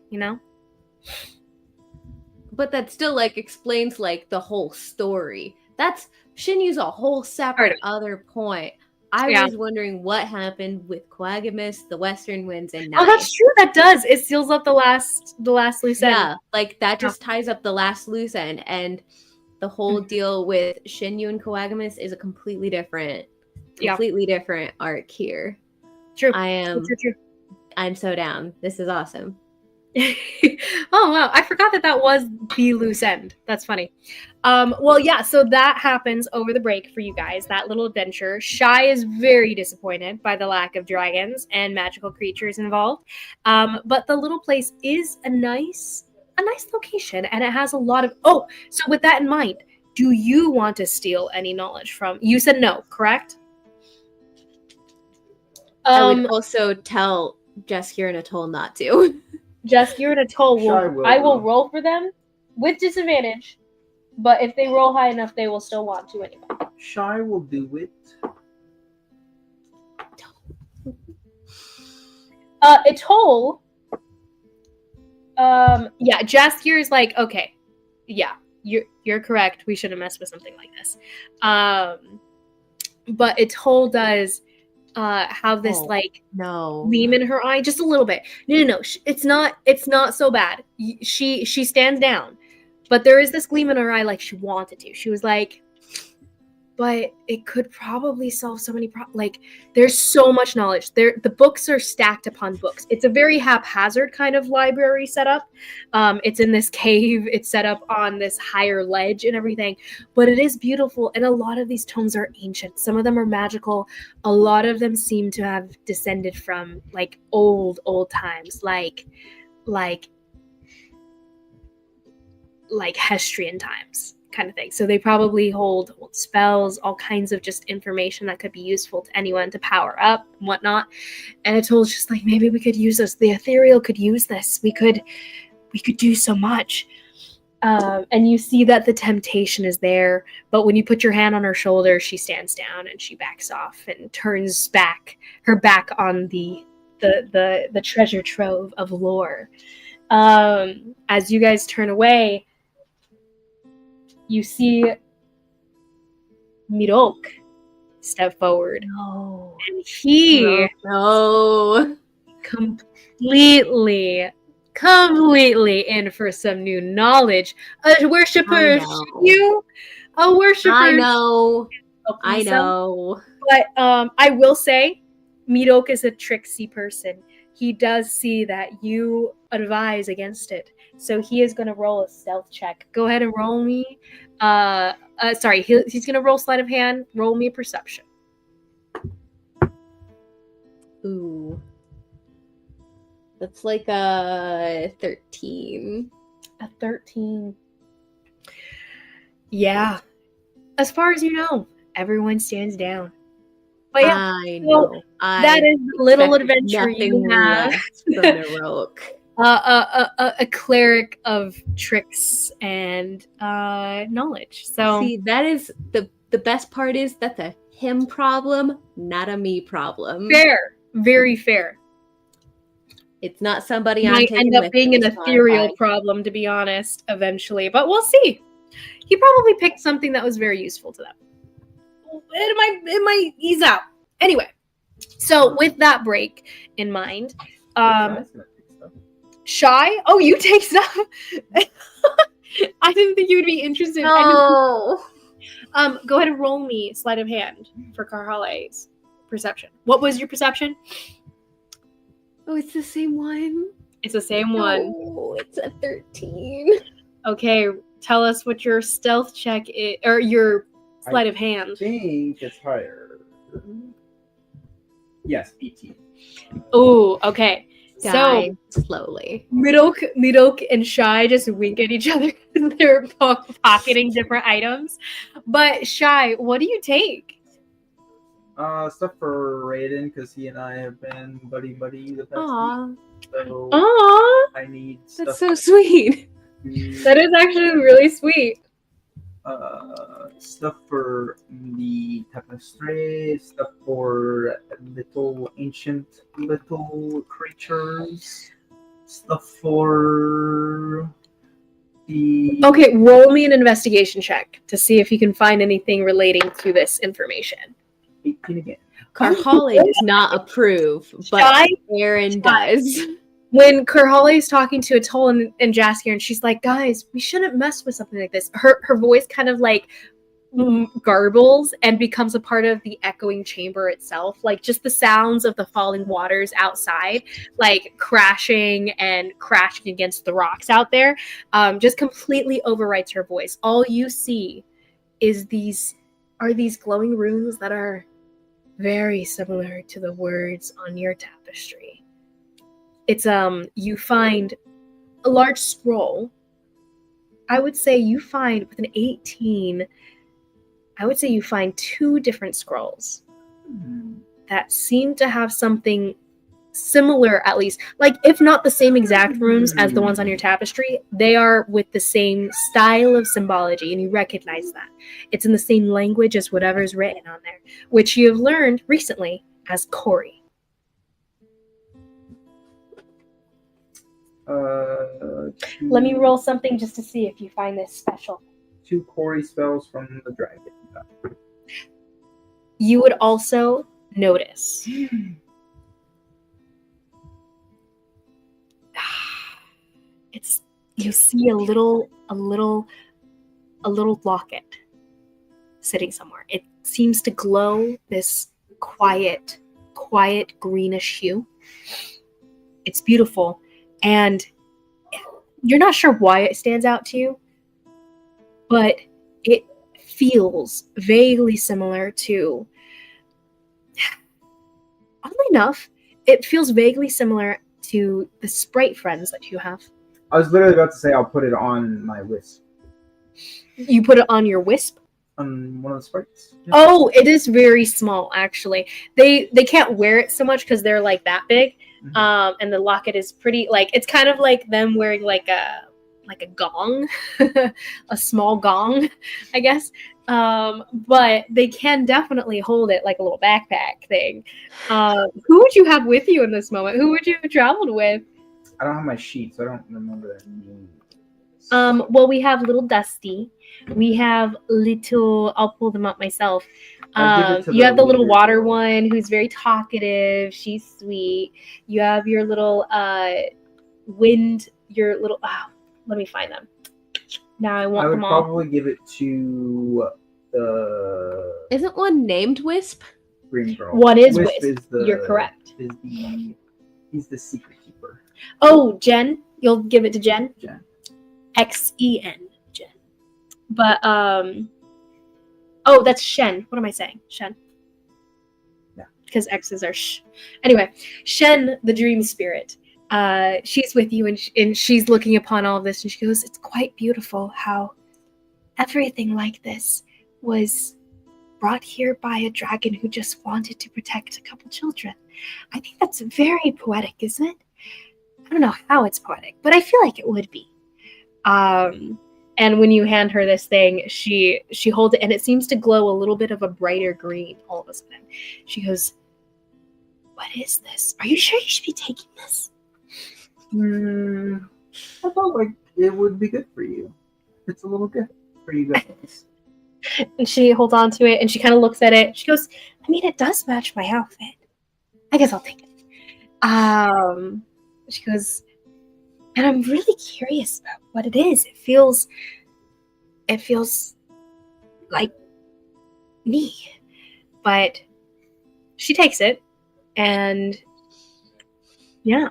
But that still like explains like the whole story. That's Shinyu's a whole separate other point. I was wondering what happened with Coagmus, the Western Winds, and Nine. Oh, that's true. That does. It seals up the last loose end. Yeah, like that just ties up the last loose end, and the whole deal with Shinyu and Coagmus is a completely different arc here. True. True. I'm so down. This is awesome. Oh wow, I forgot that was the loose end. That's funny. So that happens over the break for you guys, that little adventure. Shy is very disappointed by the lack of dragons and magical creatures involved, but the little place is a nice location, and it has a lot of so with that in mind, do you want to steal any knowledge from? You said no, correct? I would also tell Jeskier and Atoll not to. Jeskier and Atoll I will roll for them with disadvantage, but if they roll high enough, they will still want to anyway. Shy will do it. Atoll. Jaskier is like, okay, yeah, you're correct. We shouldn't mess with something like this. But Atoll does have this gleam in her eye, just a little bit. No, it's not so bad. She stands down, but there is this gleam in her eye, like she wanted to. She was like, but it could probably solve so many problems. Like, there's so much knowledge there. The books are stacked upon books. It's a very haphazard kind of library setup. It's in this cave. It's set up on this higher ledge and everything, but it is beautiful. And a lot of these tomes are ancient. Some of them are magical. A lot of them seem to have descended from like old times, like Hestrian times. Kind of thing. So they probably hold spells, all kinds of just information that could be useful to anyone to power up and whatnot. And Atoll's just like, maybe we could use this. The ethereal could use this. We could do so much. And you see that the temptation is there, but when you put your hand on her shoulder, she stands down and she backs off and turns her back on the treasure trove of lore. As you guys turn away, you see Mirok step forward. No. And he completely in for some new knowledge. A worshiper of you. A worshiper. I know. But I will say, Mirok is a tricksy person. He does see that you advise against it. So he is going to roll a stealth check. Go ahead and roll me. He's going to roll sleight of hand. Roll me a perception. Ooh. That's like a 13. A 13. Yeah. As far as you know, everyone stands down. But yeah, I know. That is the little adventure you have. From the Roke. A cleric of tricks and knowledge. So see, that is the best part is that's a him problem, not a me problem. Fair, very fair. It's not somebody I'm taking end up being an ethereal problem, to be honest, eventually. But we'll see. He probably picked something that was very useful to them. It might ease out. Anyway, so with that break in mind, Shy? Oh, you take stuff. I didn't think you would be interested. No. Go ahead and roll me sleight of hand for Carhale's perception. What was your perception? Oh, it's the same one. It's the same one. Oh, it's a 13. Okay, tell us what your stealth check is, or your sleight of hand. I think it's higher. Yes, 18. Oh, okay. Die slowly. Midok and Shy just wink at each other. They're pocketing different items. But Shy, what do you take? Stuff for Raiden, because he and I have been buddy the past Aww. week. So Aww, I need stuff. That's so sweet. that is actually really sweet. Stuff for the tapestry, stuff for little ancient little creatures, stuff for the. Okay, roll me an investigation check to see if you can find anything relating to this information. 18 again. Carhale does not approve, but Shy? Aaron does. When Carhale is talking to Atoll and Jaskier, and she's like, guys, we shouldn't mess with something like this. Her voice kind of like garbles and becomes a part of the echoing chamber itself. Like just the sounds of the falling waters outside, like crashing against the rocks out there, just completely overwrites her voice. All you see is these glowing runes that are very similar to the words on your tapestry. It's you find a large scroll. I would say you find with an 18, I would say you find 2 different scrolls that seem to have something similar, at least, like if not the same exact runes as the ones on your tapestry, they are with the same style of symbology, and you recognize that. It's in the same language as whatever's written on there, which you have learned recently as Kori. Let me roll something just to see if you find this special. 2 Kori spells from the dragon. You would also notice you see a little locket sitting somewhere. It seems to glow this quiet greenish hue. It's beautiful, and you're not sure why it stands out to you, but it feels vaguely similar to, oddly enough, it feels vaguely similar to the sprite friends that you have. I was literally about to say I'll put it on my wisp. You put it on your wisp? On one of the sprites. Yeah. Oh, it is very small, actually. They can't wear it so much because they're like that big. Mm-hmm. And the locket is pretty, like, it's kind of like them wearing like a gong, a small gong, I guess. But they can definitely hold it like a little backpack thing. Who would you have with you in this moment? Who would you have traveled with? I don't have my sheet, so I don't remember their names. Well, we have little Dusty. We have little, I'll pull them up myself. You have the little water one who's very talkative. She's sweet. You have your little wind, let me find them. Now I want them all. I would probably give it to the... Isn't one named Wisp? Green girl. One is Wisp. You're correct. He's the secret keeper. Oh, Jen. You'll give it to Jen? Jen. X-E-N. Jen. But, that's Shen. What am I saying? Shen. Yeah. Because X's are sh. Anyway, Shen, the dream spirit. She's with you, and she's looking upon all of this, and she goes, it's quite beautiful how everything like this was brought here by a dragon who just wanted to protect a couple children. I think that's very poetic, isn't it? I don't know how it's poetic, but I feel like it would be. And when you hand her this thing, she holds it, and it seems to glow a little bit of a brighter green all of a sudden. She goes, what is this? Are you sure you should be taking this? I felt like it would be good for you. It's a little good for you guys. And she holds on to it, and she kind of looks at it. She goes, I mean, it does match my outfit. I guess I'll take it. She goes, And I'm really curious about what it is. It feels like me. But she takes it, and yeah.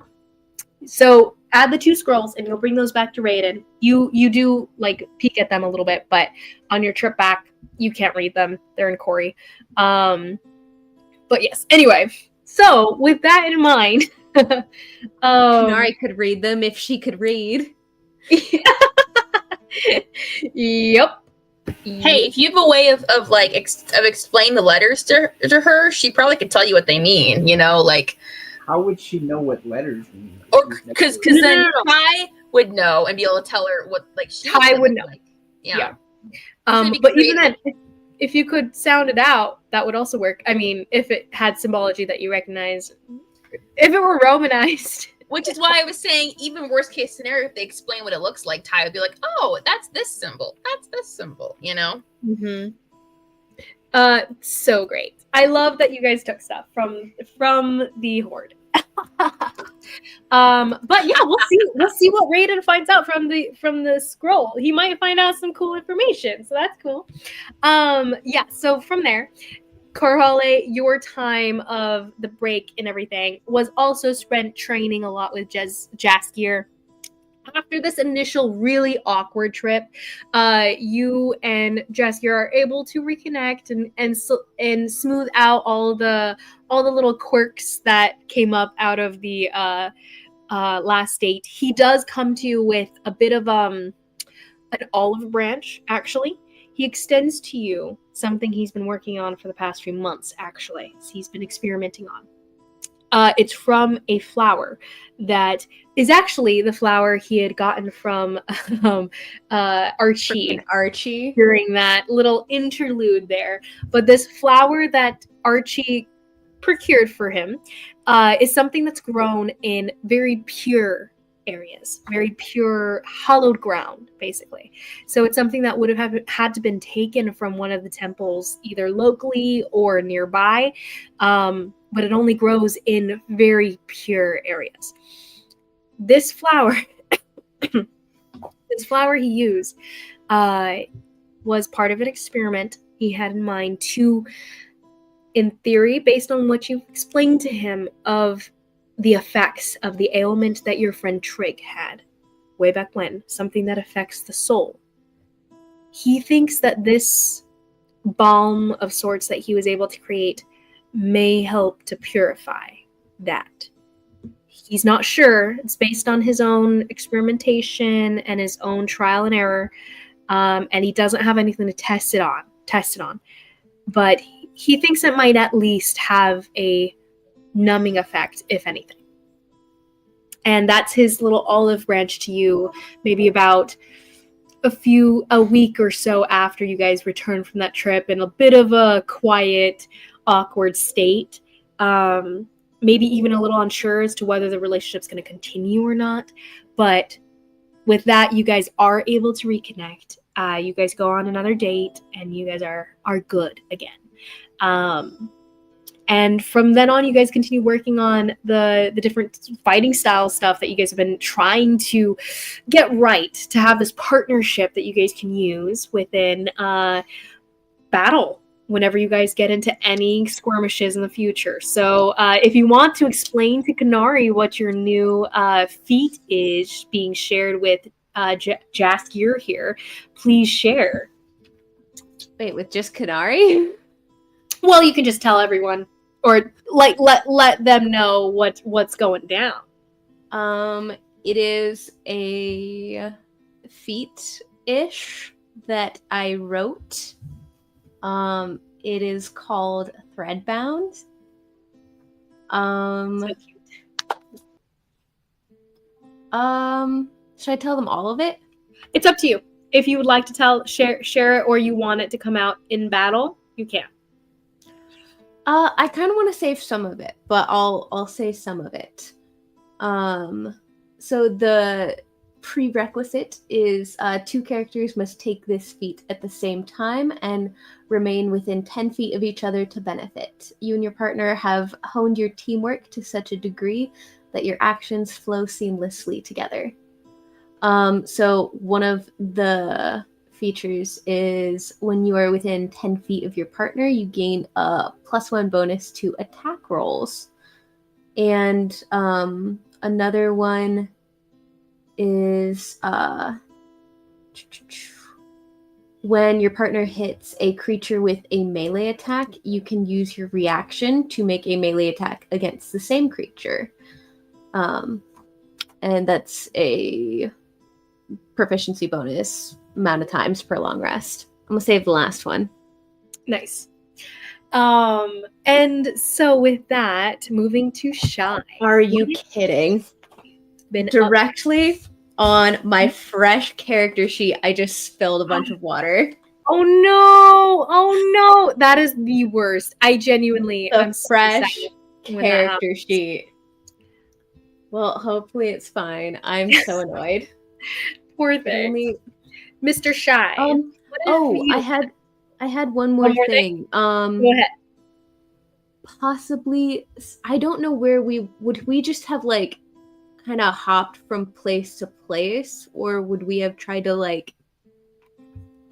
So add the 2 scrolls, and you'll bring those back to Raiden. You do like peek at them a little bit, but on your trip back, you can't read them. They're in Corey. But yes. Anyway, so with that in mind, Kanari could read them if she could read. Yep. Hey, if you have a way of explaining the letters to her, she probably could tell you what they mean. You know, like. How would she know what letters mean? Or because then No. Ty would know and be able to tell her what she Ty would know. Like. Yeah. But even then, if you could sound it out, that would also work. I mean, if it had symbology that you recognize, if it were Romanized. Which is why I was saying, even worst case scenario, if they explain what it looks like, Ty would be like, "Oh, that's this symbol. That's this symbol." You know. Mm-hmm. So great. I love that you guys took stuff from the horde. But yeah, we'll see what Raiden finds out from the scroll. He might find out some cool information, so that's cool. Yeah, so from there, Karhale, your time of the break and everything was also spent training a lot with Jaskier. After this initial really awkward trip, you and Jaskier are able to reconnect and smooth out all the little quirks that came up out of the last date. He does come to you with a bit of an olive branch, actually. He extends to you something he's been working on for the past few months, actually. He's been experimenting on. It's from a flower that is actually the flower he had gotten from Archie during that little interlude there. But this flower that Archie procured for him is something that's grown in very pure areas, very pure hollowed ground, basically. So it's something that would have had to been taken from one of the temples, either locally or nearby, but it only grows in very pure areas. This flower, he used, was part of an experiment he had in mind to, in theory, based on what you've explained to him, of the effects of the ailment that your friend Trig had way back when, something that affects the soul. He thinks that this balm of sorts that he was able to create may help to purify that. He's not sure. It's based on his own experimentation and his own trial and error, and he doesn't have anything to test it on. But he thinks it might at least have a numbing effect, if anything. And that's his little olive branch to you, maybe about a week or so after you guys return from that trip, in a bit of a quiet, awkward state. Maybe even a little unsure as to whether the relationship's going to continue or not. But with that, you guys are able to reconnect. You guys go on another date, and you guys are good again. And from then on, you guys continue working on the different fighting style stuff that you guys have been trying to get right, to have this partnership that you guys can use within battle whenever you guys get into any skirmishes in the future. So if you want to explain to Kanari what your new feat is being shared with Jaskier here, please share. Wait, with just Kanari? Well, you can just tell everyone, or like let them know what's going down. It is a feat-ish that I wrote. It is called Threadbound. So cute. Should I tell them all of it? It's up to you. If you would like to share it, or you want it to come out in battle, you can. I kind of want to save some of it, but I'll say some of it. So the prerequisite is 2 characters must take this feat at the same time and remain within 10 feet of each other to benefit. You and your partner have honed your teamwork to such a degree that your actions flow seamlessly together. So one of the features is when you are within 10 feet of your partner, you gain a +1 bonus to attack rolls. And another one is when your partner hits a creature with a melee attack, you can use your reaction to make a melee attack against the same creature. And that's a proficiency bonus amount of times per long rest. I'm gonna save the last one. Nice. And so with that, moving to Shy. Are you kidding? Been Directly on my fresh character sheet, I just spilled a bunch of water. Oh no! Oh no! That is the worst. I genuinely The am so fresh excited when that character happens. sheet. Well, hopefully it's fine. I'm so annoyed. Poor It thing. only- Mr. Shy. what Oh, have you- I had one more more thing. Go ahead. Possibly, I don't know where would we just have like kind of hopped from place to place, or would we have tried to like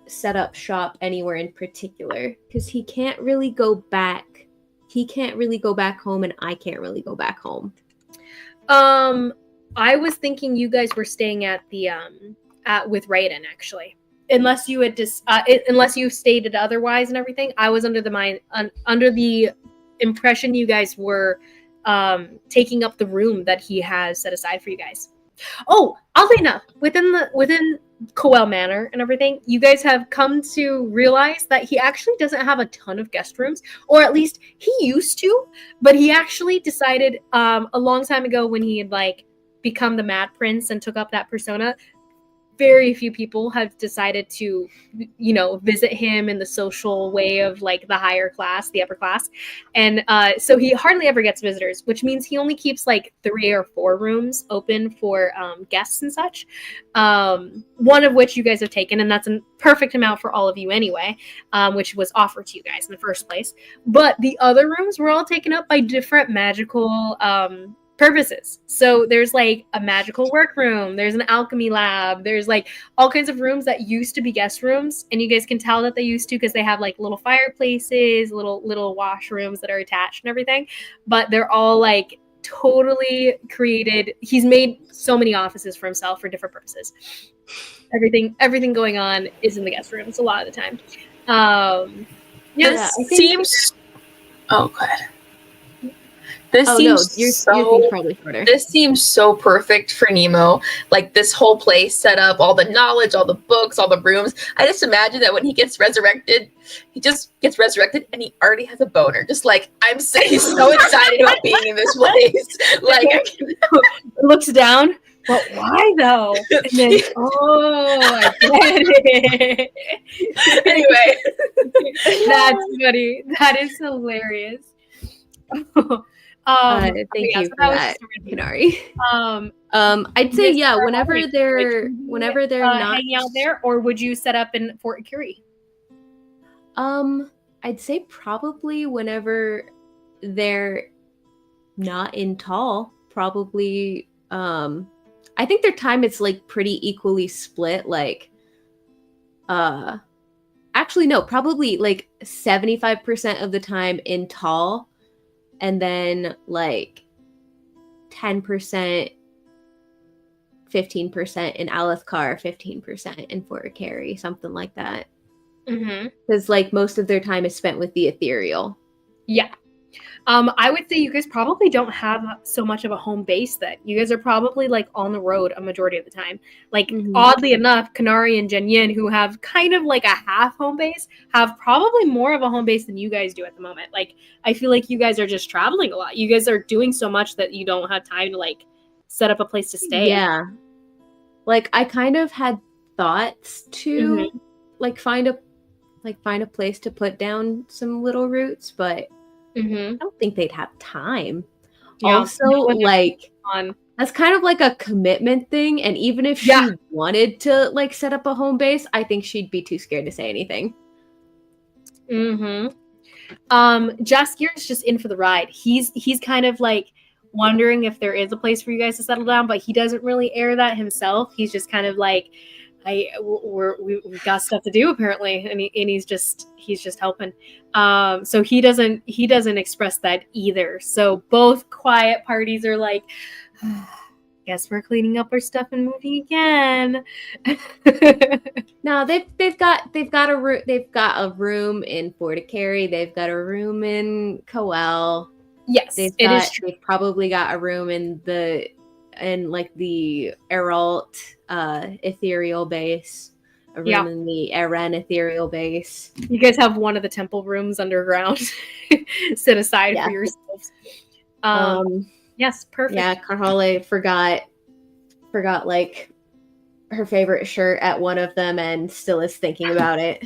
set up shop anywhere in particular? Because he can't really go back. He can't really go back home, and I can't really go back home. I was thinking you guys were staying at the with Raiden actually. Unless you had unless you stated otherwise and everything, I was under the impression you guys were taking up the room that he has set aside for you guys. Oh, oddly enough, within Coel Manor and everything, you guys have come to realize that he actually doesn't have a ton of guest rooms, or at least he used to, but he actually decided a long time ago when he had like become the Mad Prince and took up that persona. Very few people have decided to, visit him in the social way of like the higher class, the upper class. And so he hardly ever gets visitors, which means he only keeps like 3 or 4 rooms open for guests and such. One of which you guys have taken, and that's a perfect amount for all of you anyway, which was offered to you guys in the first place. But the other rooms were all taken up by different magical purposes. So there's like a magical workroom, there's an alchemy lab, there's like all kinds of rooms that used to be guest rooms, and you guys can tell that they used to because they have like little fireplaces, little washrooms that are attached and everything, but they're all like totally created. He's made so many offices for himself for different purposes. Everything going on is in the guest rooms a lot of the time. This seems oh god. This seems so perfect for Mnemo. Like this whole place set up, all the knowledge, all the books, all the rooms. I just imagine that when he gets resurrected, he just gets resurrected and he already has a boner. Just like he's so excited about being in this place. Like looks down. But why though? And then, I get it. Anyway, that's funny. That is hilarious. Thank you for that, Kanari. I'd say whenever they're not hanging out there, or would you set up in Fort Curie? I'd say probably whenever they're not in Tall. Probably. I think their time is like pretty equally split. Like, actually no, probably like 75% of the time in Tall. And then like 10%, 15% in Alethkar, 15% in Fort Carry, something like that. Because like most of their time is spent with the ethereal. Yeah. I would say you guys probably don't have so much of a home base that you guys are probably like on the road a majority of the time. Like oddly enough, Kanari and Jenyin, who have kind of like a half home base, have probably more of a home base than you guys do at the moment. Like I feel like you guys are just traveling a lot. You guys are doing so much that you don't have time to like set up a place to stay. Yeah. Like I kind of had thoughts to like find a place to put down some little roots, but I don't think they'd have time. Yeah, also, like that's kind of like a commitment thing, and even if she wanted to like set up a home base, I think she'd be too scared to say anything. Jaskier's just in for the ride. He's kind of like wondering if there is a place for you guys to settle down, but he doesn't really air that himself. He's just kind of like, we've got stuff to do apparently, and he's just helping. So he doesn't express that either. So both quiet parties are like, guess we're cleaning up our stuff and moving again. No, they've got a room in Forticary. They've got a room in Coel. Yes, They've probably got a room in the Eralt ethereal base, a room in the Eren ethereal base. You guys have one of the temple rooms underground set aside for yourselves. Yes, perfect. Yeah, Carhale forgot like her favorite shirt at one of them and still is thinking about it.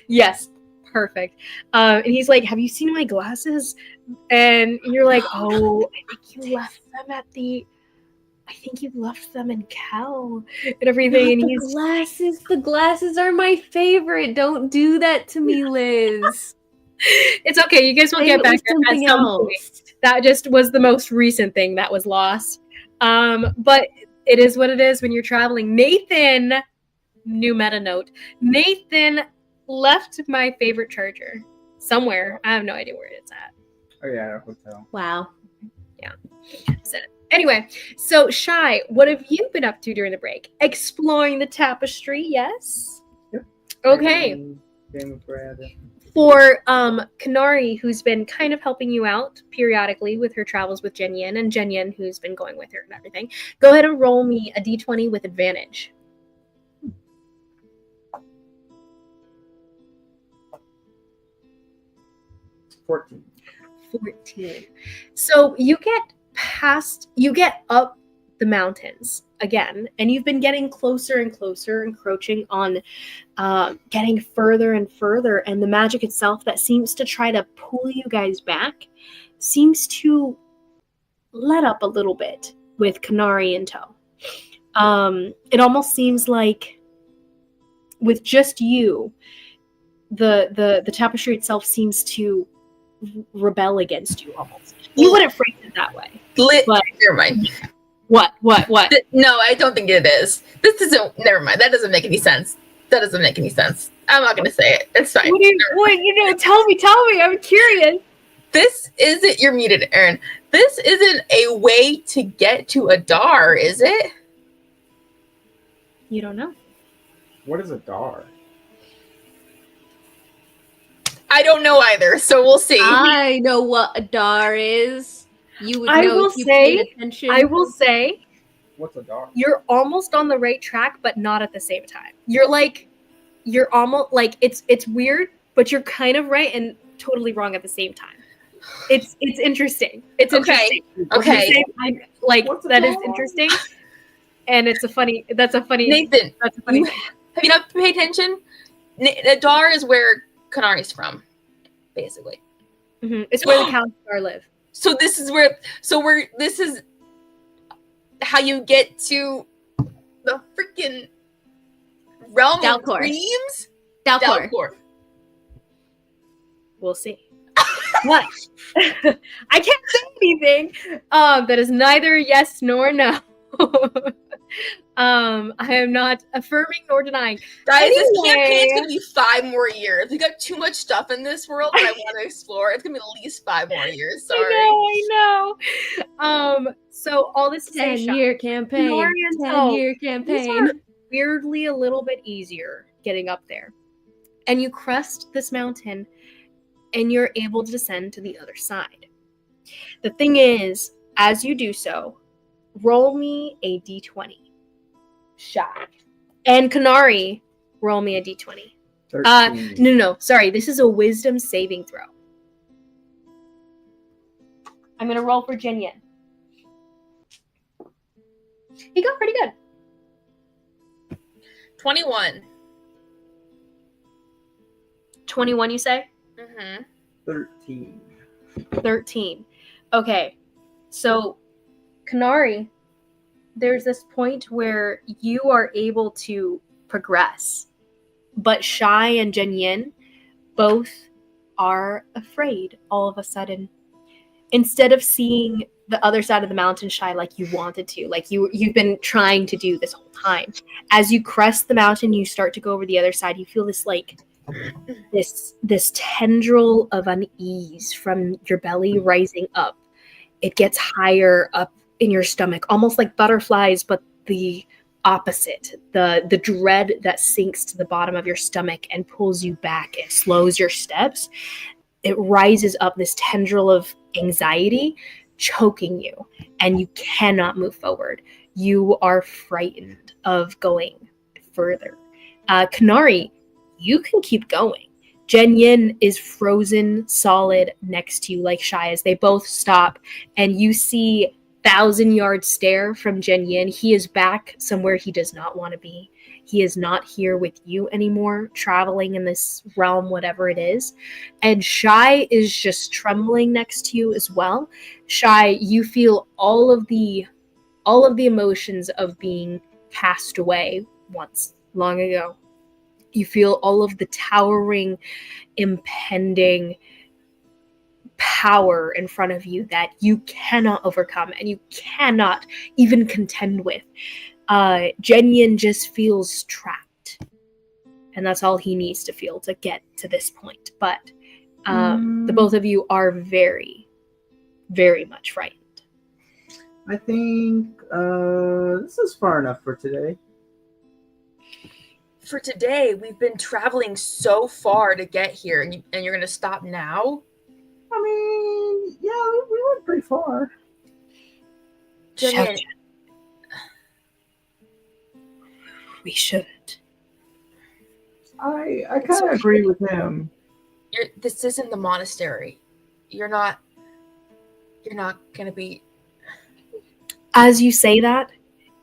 Yes, perfect. And he's like, have you seen my glasses? And you're like, oh, I think you left them in Cal and everything. And the glasses are my favorite. Don't do that to me, Liz. It's okay. You guys will get back at some point. That just was the most recent thing that was lost. But it is what it is when you're traveling. Nathan, new meta note. Nathan left my favorite charger somewhere. I have no idea where it's at. Oh yeah, hotel. Wow. Yeah. Anyway, so Shy, what have you been up to during the break? Exploring the tapestry, yes? Yep. Okay. Game of Brad. For Kanari, who's been kind of helping you out periodically with her travels with Jenyen, and Jenyen, who's been going with her and everything, go ahead and roll me a d20 with advantage. 14. So you get up the mountains again, and you've been getting closer and closer, encroaching on getting further and further, and the magic itself that seems to try to pull you guys back seems to let up a little bit with Kanari in tow. It almost seems like with just you, the tapestry itself seems to rebel against you almost. You wouldn't phrase it that way. But never mind. What? No, I don't think it is. This isn't. Never mind. That doesn't make any sense. I'm not going to say it. It's fine. Tell me. I'm curious. This isn't. You're muted, Aaron. This isn't a way to get to Adar, is it? You don't know. What is Adar? I don't know either, so we'll see. I know what Adar is. You would I know will if you say- paid attention. I will say What's Adar? you're almost on the right track, but not at the same time. You're almost like it's weird, but you're kind of right and totally wrong at the same time. It's interesting. It's Okay. interesting. Okay. What's That is Adar? interesting. And that's a funny Nathan, that's a funny have you not paid attention? Adar is where Kanari's from, basically. It's where the Kalstar live. So this is how you get to the freaking realm Dalcor. of dreams? Dalcor. We'll see. What? I can't say anything. That is neither yes nor no. I am not affirming nor denying. Guys, this Anyway. campaign's gonna be 5 more years. We got too much stuff in this world that I want to explore. It's gonna be at least 5 more years. Sorry. I know. So all this to say, 10-year campaign. Norian 10-year These campaign. are weirdly a little bit easier getting up there. And you crest this mountain and you're able to descend to the other side. The thing is, as you do so, roll me a d20. Shot. And Kanari, roll me a d20. 13. No. Sorry, this is a wisdom saving throw. I'm going to roll for Jinyan. He got pretty good. 21. 21, you say? Mm-hmm. 13. 13. Okay. So, Kanari, there's this point where you are able to progress. But Shai and Jinyin both are afraid all of a sudden. instead of seeing the other side of the mountain shy like you wanted to, like you've been trying to do this whole time, as you crest the mountain, you start to go over the other side. You feel this like this tendril of unease from your belly rising up. It gets higher up in your stomach, almost like butterflies, but the opposite. The dread that sinks to the bottom of your stomach and pulls you back and slows your steps. It rises up, this tendril of anxiety, choking you, and you cannot move forward. You are frightened of going further. Kanari, you can keep going. Jen Yin is frozen solid next to you like shy as they both stop, and you see 1,000-yard stare from Jen Yin. He is back somewhere he does not want to be. He is not here with you anymore, traveling in this realm, whatever it is. And Shy is just trembling next to you as well. Shy, you feel all of the emotions of being cast away once long ago. You feel all of the towering, impending power in front of you that you cannot overcome and you cannot even contend with. Jen Yin just feels trapped. And that's all he needs to feel to get to this point. But the both of you are very, very much frightened. I think this is far enough for today. For today, we've been traveling so far to get here, and you're going to stop now? I mean, yeah, we went pretty far. Jen, We shouldn't. I kind of agree with him. this isn't the monastery. You're not going to be... As you say that,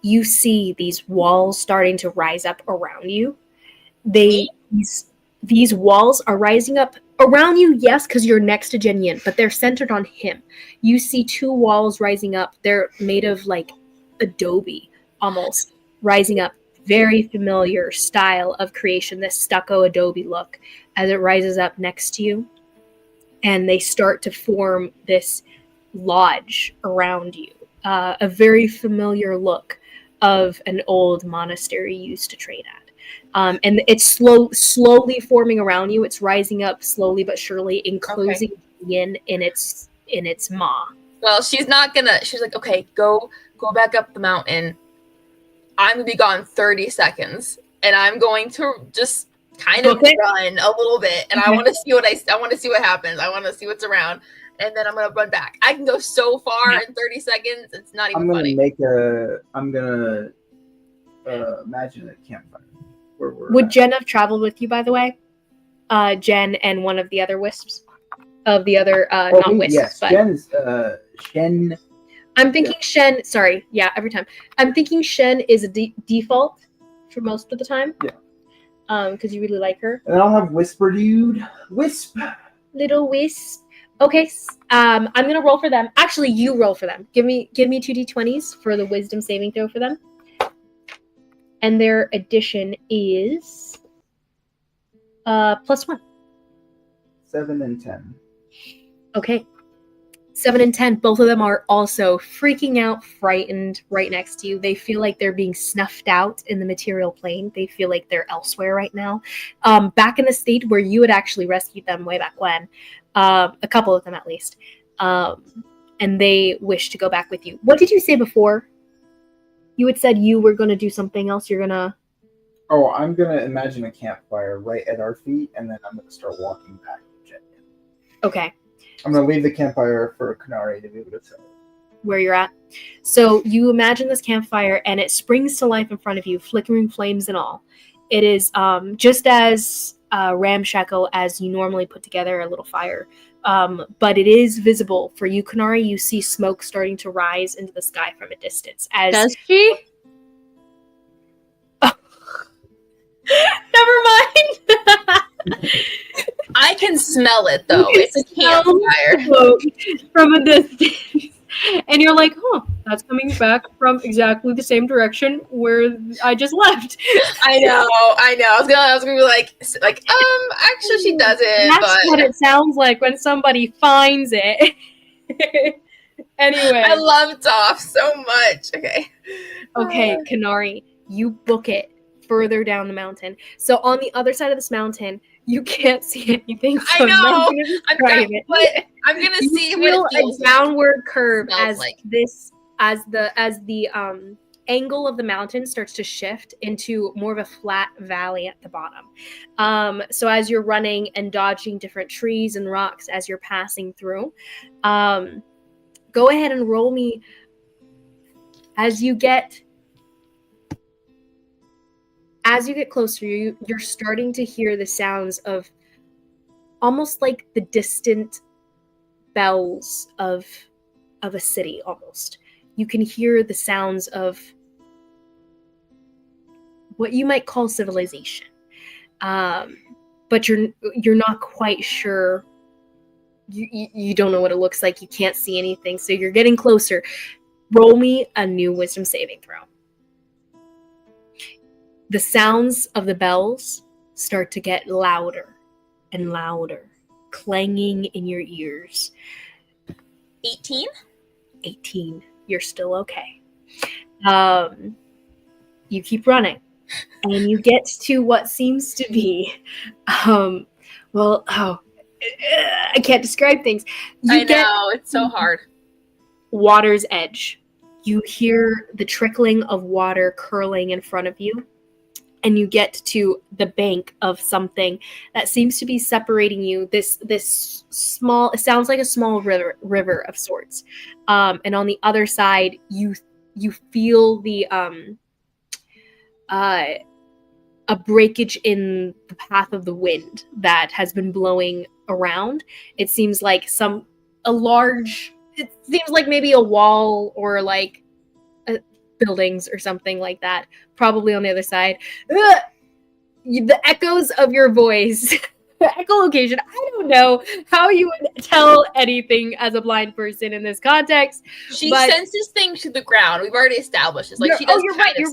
you see these walls starting to rise up around you. These walls are rising up around you, yes, because you're next to Jen Yin, but they're centered on him. You see two walls rising up. They're made of like adobe, almost, rising up. Very familiar style of creation, this stucco adobe look, as it rises up next to you. And they start to form this lodge around you. A very familiar look of an old monastery you used to train at. And it's slowly forming around you. It's rising up slowly but surely, enclosing Yin in its maw. Well, she's like, okay, go back up the mountain. I'm going to be gone 30 seconds, and I'm going to just kind of run a little bit, and I want to see what happens. I want to see what's around, and then I'm going to run back. I can go so far in 30 seconds, it's not even funny. I'm going to imagine a campfire. Would Jen have traveled with you, by the way? Jen and one of the other wisps? Of the other, not wisps, yes. but... Shen... I'm thinking Shen, sorry, yeah, every time. I'm thinking Shen is a default for most of the time. Yeah. Because you really like her. And I'll have Whisper Dude. Wisp. Little Wisp. Okay, I'm going to roll for them. Actually, you roll for them. Give me 2d20s for the wisdom saving throw for them. And their addition is +1. 7 and 10. Okay. 7 and 10, both of them are also freaking out, frightened right next to you. They feel like they're being snuffed out in the material plane. They feel like they're elsewhere right now. Back in the state where you had actually rescued them way back when, a couple of them at least, and they wish to go back with you. What did you say before? You had said you were going to do something else. You're going to... Oh, I'm going to imagine a campfire right at our feet, and then I'm going to start walking back to Jen. Okay. I'm going to leave the campfire for Kanari to be able to tell where you're at. So you imagine this campfire, and it springs to life in front of you, flickering flames and all. It is just as ramshackle as you normally put together a little fire. But it is visible. For you, Kanari, you see smoke starting to rise into the sky from a distance. Does she? Never mind. I can smell it, though. It's a campfire. From a distance. And you're like, that's coming back from exactly the same direction where I just left. I know. I was gonna be like, actually she doesn't. That's what it sounds like when somebody finds it. Anyway. I love Toph so much. Okay. Okay, Kanari, you book it further down the mountain. So on the other side of this mountain, you can't see anything. So I know. I'm gonna describe it. I'm gonna You see what feel it feels a downward curve Smells as like. the angle of the mountain starts to shift into more of a flat valley at the bottom. So as you're running and dodging different trees and rocks as you're passing through, go ahead and roll me as you get closer. You're starting to hear the sounds of almost like the distant bells of a city. Almost you can hear the sounds of what you might call civilization, but you're not quite sure. You don't know what it looks like. You can't see anything, so you're getting closer. Roll me a new wisdom saving throw. The sounds of the bells start to get louder and louder, clanging in your ears. 18? 18. You're still okay. You keep running, and you get to what seems to be, I can't describe things. I know, it's so hard. Water's edge. You hear the trickling of water curling in front of you, and you get to the bank of something that seems to be separating you. This small, it sounds like a small river of sorts. And on the other side, you feel the a breakage in the path of the wind that has been blowing around. It seems like it seems like maybe a wall or like buildings or something like that, probably on the other side. The echoes of your voice, echolocation. I don't know how you would tell anything as a blind person in this context. She senses things to the ground. We've already established this. Like she does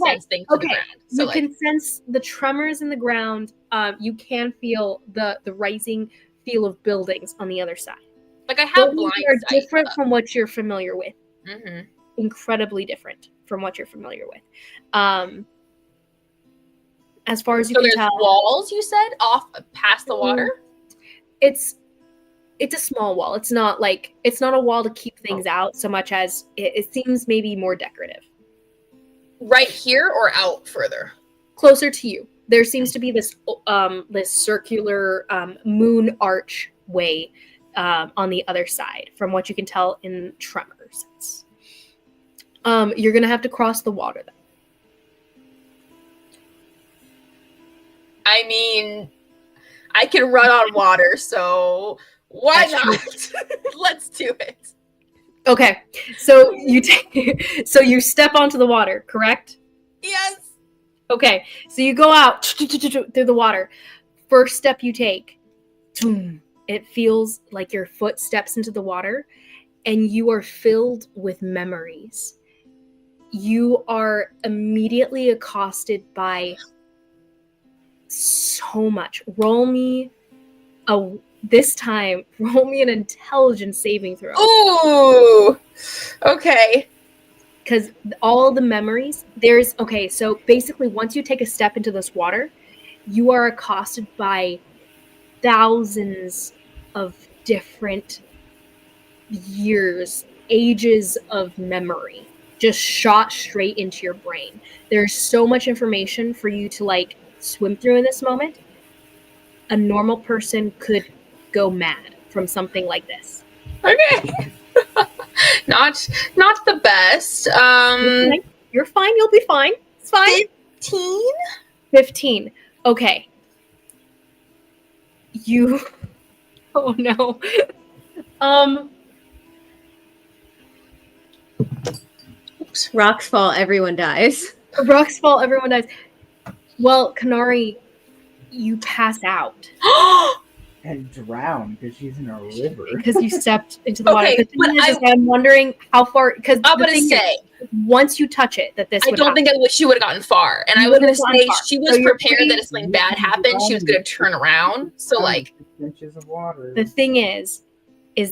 sense things to the ground. So you can sense the tremors in the ground. You can feel the rising feel of buildings on the other side. Like I have blind sight. They're different from what you're familiar with. Mm-hmm. Incredibly different from what you're familiar with. As far as you so can there's tell, walls. You said off past the water. It's a small wall. It's not a wall to keep things out so much as it seems maybe more decorative. Right here or out further? Closer to you. There seems to be this circular moon archway on the other side, from what you can tell in tremor sense. You're gonna have to cross the water then. I mean, I can run on water, so why not? Let's do it. Okay, so you step onto the water, correct? Yes. Okay, so you go out through the water. First step you take, it feels like your foot steps into the water, and you are filled with memories. You are immediately accosted by so much. Roll me an intelligence saving throw. Ooh. Okay. Because all the memories, so basically once you take a step into this water, you are accosted by thousands of different ages of memory just shot straight into your brain. There's so much information for you to swim through in this moment. A normal person could go mad from something like this. Okay. not the best. You're fine. You'll be fine. It's fine. 15. Okay. Oh no. Oops. Rocks fall, everyone dies. Rocks fall, everyone dies. Well, Kanari, you pass out. And drown because she's in a river. Because you stepped into the water. Okay, The thing is, I'm wondering how far. Because I'm gonna say once you touch it, that this. I don't think she would have gotten far, and I was gonna say she was prepared that if something bad happened, she was gonna turn around. So 6 inches of water. The thing is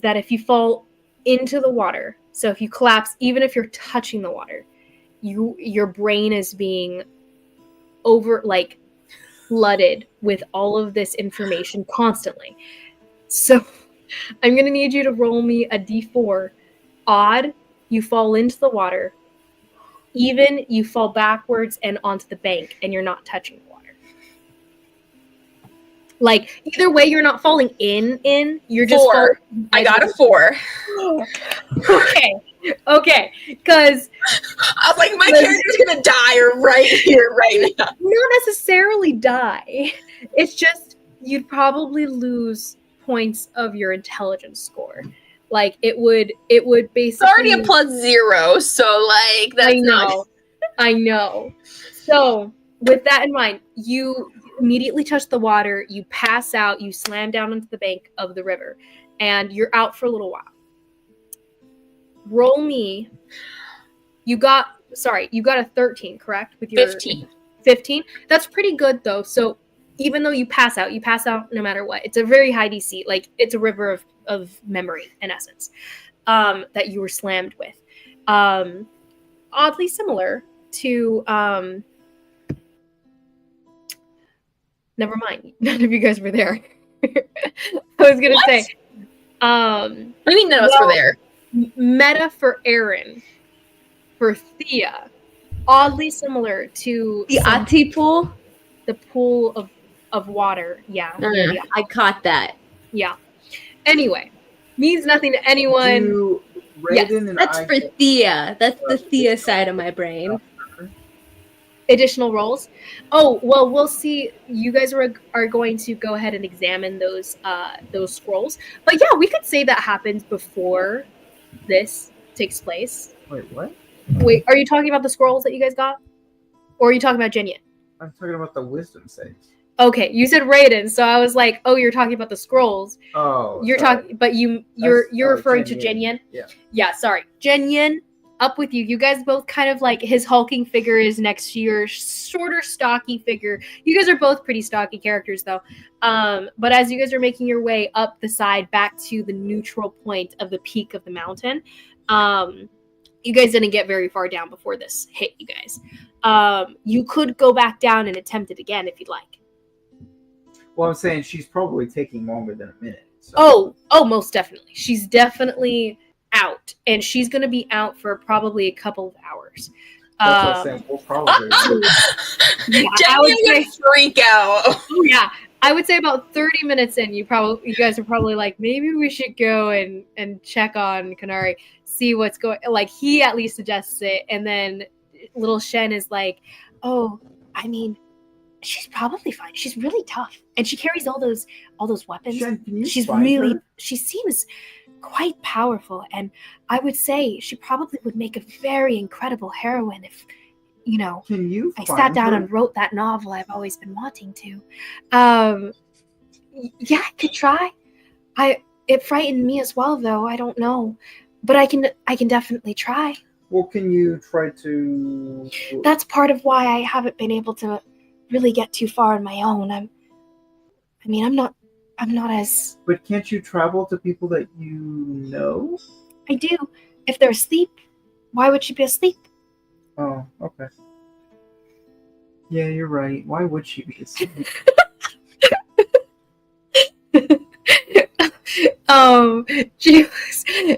that if you fall into the water. So if you collapse, even if you're touching the water, your brain is being flooded with all of this information constantly. So I'm gonna need you to roll me a d4. Odd, you fall into the water. Even, you fall backwards and onto the bank, and you're not touching the water. Like, either way, you're not falling in. You're just 4. I got a 4. Okay, because I was like, my character's gonna die right here, right now. not necessarily die. It's just you'd probably lose points of your intelligence score. Like it would basically. It's already a +0, so like that's I know. So with that in mind, you immediately touch the water, you pass out, you slam down into the bank of the river, and you're out for a little while. Roll me. You got a 13, correct? With your 15. 15? That's pretty good though. So even though you pass out no matter what. It's a very high DC. Like it's a river of memory in essence. That you were slammed with. Oddly similar to never mind. None of you guys were there. I was gonna say What do you mean none of us were there? Meta for Aaron, for Thea, oddly similar to The Ati pool? the pool of water. Yeah. I caught that. Yeah. Anyway, means nothing to anyone. Do Raiden and That's I for Thea. That's the Thea side of my brain. Additional rolls. Oh, well, we'll see. You guys are going to go ahead and examine those scrolls. But yeah, we could say that happens before this takes place. Wait, what? Wait, are you talking about the scrolls that you guys got? Or are you talking about Jenya? I'm talking about the wisdom saves. Okay, you said Raiden, so I was like, oh, you're talking about the scrolls. Oh, You're sorry. talking, but you're referring to Jenyen. Yeah. Yeah, sorry, Jenyen. Up with you. You guys both kind of like his hulking figure is next to your shorter, stocky figure. You guys are both pretty stocky characters, though. But as you guys are making your way up the side back to the neutral point of the peak of the mountain, you guys didn't get very far down before this hit you guys. You could go back down and attempt it again if you'd like. Well, I'm saying she's probably taking longer than a minute. So. Oh, most definitely. She's definitely out, and she's going to be out for probably a couple of hours. That's what I'm saying. We'll probably. I would say freak out. Yeah, I would say about 30 minutes in, you guys are probably like, maybe we should go and check on Kanari, see what's going. Like he at least suggests it, and then little Shen is like, oh, I mean, she's probably fine. She's really tough, and she carries all those weapons. Shen, can you She's find really. her? She seems quite powerful, and I would say she probably would make a very incredible heroine if, you know, Can you? I find sat down her? and wrote that novel I've always been wanting to. Yeah, I could try. It frightened me as well, though. I don't know, but I can definitely try. Well, can you try to? That's part of why I haven't been able to really get too far on my own. I'm not as. But can't you travel to people that you know? I do. If they're asleep, why would she be asleep? Oh, okay. Yeah, you're right. Why would she be asleep?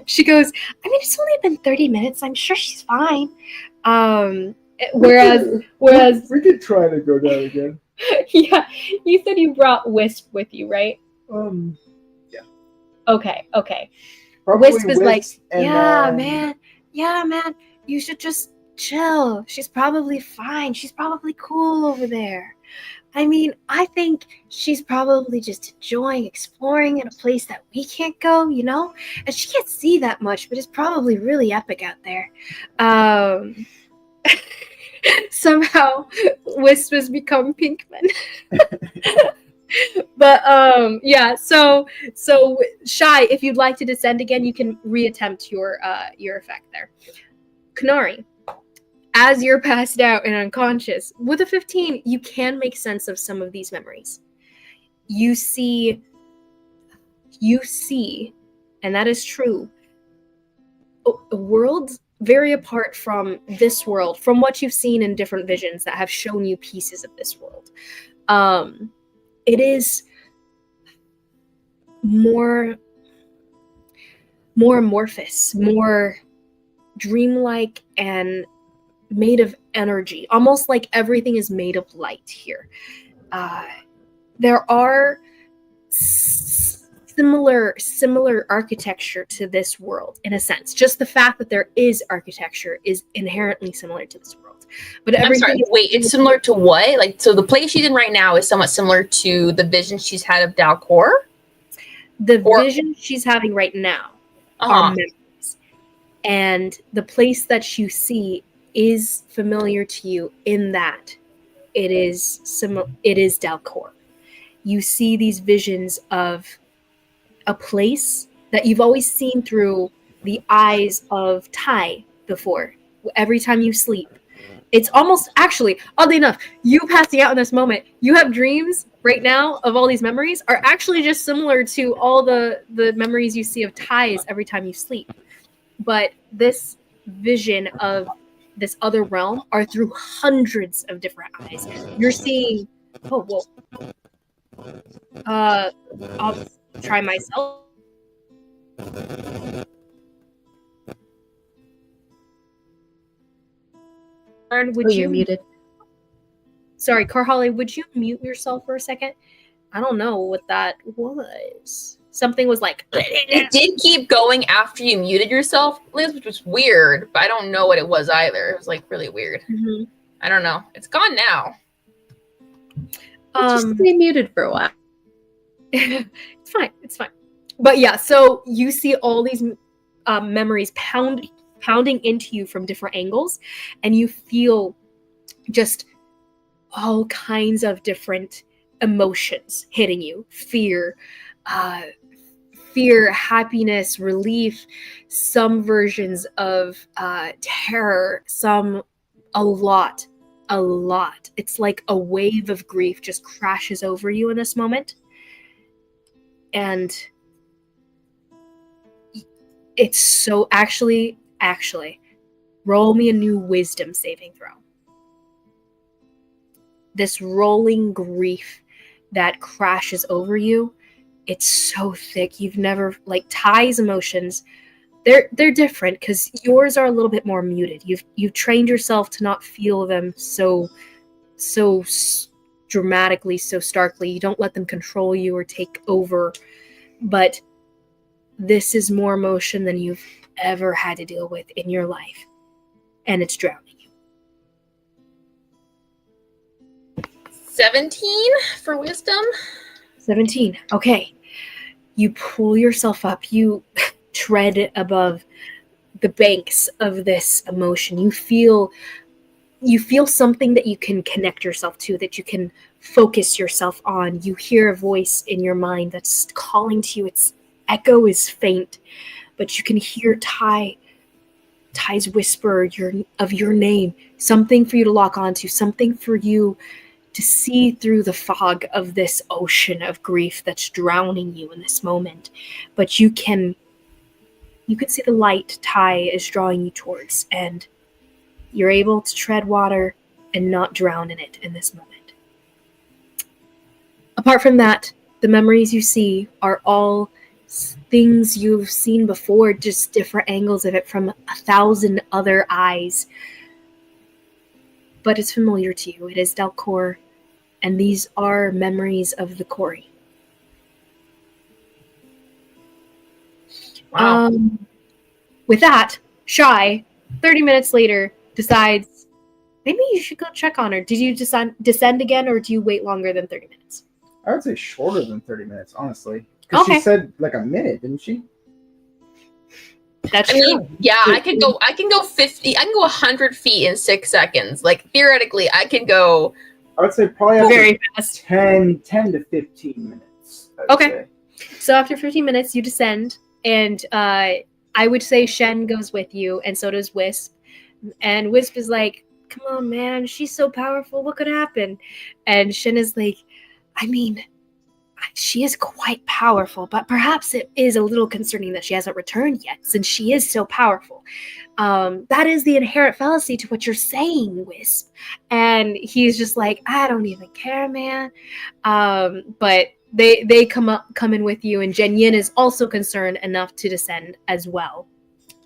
She goes, I mean, it's only been 30 minutes. I'm sure she's fine. Whereas we could try to go down again. Yeah, you said you brought Wisp with you, right? Yeah. Okay. Probably Wisp is like, and, yeah, man, you should just chill. She's probably fine. She's probably cool over there. I mean, I think she's probably just enjoying exploring in a place that we can't go, you know? And she can't see that much, but it's probably really epic out there. Somehow, Wisp has become Pinkman. But yeah, so Shy, if you'd like to descend again, you can reattempt your effect there. Kanari, as you're passed out and unconscious, with a 15, you can make sense of some of these memories. You see, and that is true, worlds very apart from this world, from what you've seen in different visions that have shown you pieces of this world. It is more amorphous, more dreamlike, and made of energy, almost like everything is made of light here. There are similar architecture to this world in a sense. Just the fact that there is architecture is inherently similar to this world. But everything. I'm sorry, wait, it's similar to what? Like, so the place she's in right now is somewhat similar to the vision she's had of Dalcor? The vision she's having right now are memories. And the place that you see is familiar to you in that it is Dalcor. You see these visions of a place that you've always seen through the eyes of Tai before. Every time you sleep, it's almost, actually, oddly enough, you passing out in this moment, you have dreams right now of all these memories are actually just similar to all the memories you see of Tai's every time you sleep. But this vision of this other realm are through hundreds of different eyes. You're seeing, oh, whoa. I'll try myself. Would you're muted. Sorry, Carholly, would you mute yourself for a second? I don't know what that was. Something was like... It did keep going after you muted yourself, Liz, which was weird, but I don't know what it was either. It was like really weird. Mm-hmm. I don't know. It's gone now. Just stay muted for a while. It's fine. But yeah, so you see all these memories pounding into you from different angles, and you feel just all kinds of different emotions hitting you. Fear, happiness, relief, some versions of terror, a lot. It's like a wave of grief just crashes over you in this moment. And it's so actually, roll me a new wisdom saving throw. This rolling grief that crashes over you, it's so thick. You've never, like, Ty's emotions, they're different because yours are a little bit more muted. You've trained yourself to not feel them so dramatically, so starkly. You don't let them control you or take over. But this is more emotion than you've ever had to deal with in your life. And it's drowning you. 17 for wisdom. 17. Okay. You pull yourself up. You tread above the banks of this emotion. You feel something that you can connect yourself to, that you can focus yourself on. You hear a voice in your mind that's calling to you. Its echo is faint, but you can hear Ty's whisper of your name, something for you to lock onto, something for you to see through the fog of this ocean of grief that's drowning you in this moment. But you can see the light Ty is drawing you towards, and you're able to tread water and not drown in it in this moment. Apart from that, the memories you see are all things you've seen before, just different angles of it from 1,000 other eyes. But it's familiar to you. It is Dalcor, and these are memories of the quarry. Wow. With that, Shy, 30 minutes later, decides maybe you should go check on her. Did you descend again, or do you wait longer than 30 minutes? I would say shorter than 30 minutes, honestly. Because Okay. she said like a minute, didn't she? That's I true. mean, yeah, I can go 50, I can go 100 feet in 6 seconds. Like, theoretically, I can go. I would say probably after Very fast. 10 to 15 minutes. Okay. Say. So after 15 minutes, you descend, and I would say Shen goes with you, and so does Wisp. And Wisp is like, come on, man, she's so powerful. What could happen? And Shen is like, I mean, She is quite powerful, but perhaps it is a little concerning that she hasn't returned yet, since she is so powerful. That is the inherent fallacy to what you're saying, Wisp. And he's just like, I don't even care, man. But they come in with you, and Jen Yin is also concerned enough to descend as well.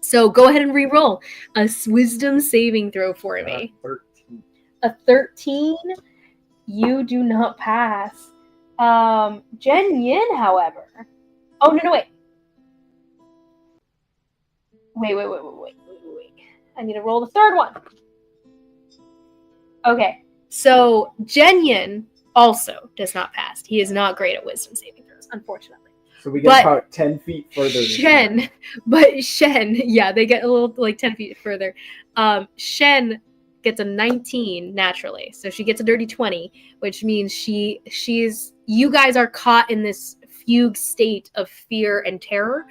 So go ahead and re-roll a wisdom saving throw for me. 13. A 13. You do not pass. Jen Yin, however. Oh, no, wait. Wait. I need to roll the third one. Okay. So Jen Yin also does not pass. He is not great at wisdom saving throws, unfortunately. So we get about 10 feet further. Shen, yeah, they get a little like 10 feet further. Shen gets a 19 naturally, so she gets a dirty 20, which means she's. You guys are caught in this fugue state of fear and terror.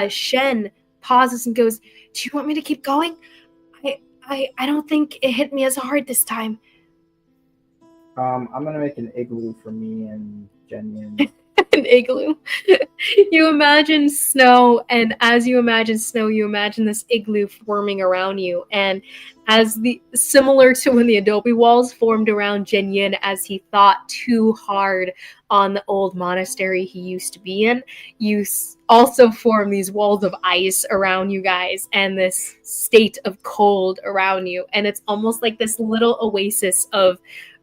Shen pauses and goes, "Do you want me to keep going? I don't think it hit me as hard this time." I'm gonna make an igloo for me and Jen Yin. An igloo. You imagine snow, and as you imagine snow, you imagine this igloo forming around you. And similar to when the adobe walls formed around Jen Yin as he thought too hard on the old monastery he used to be in, you also form these walls of ice around you guys and this state of cold around you. And it's almost like this little oasis of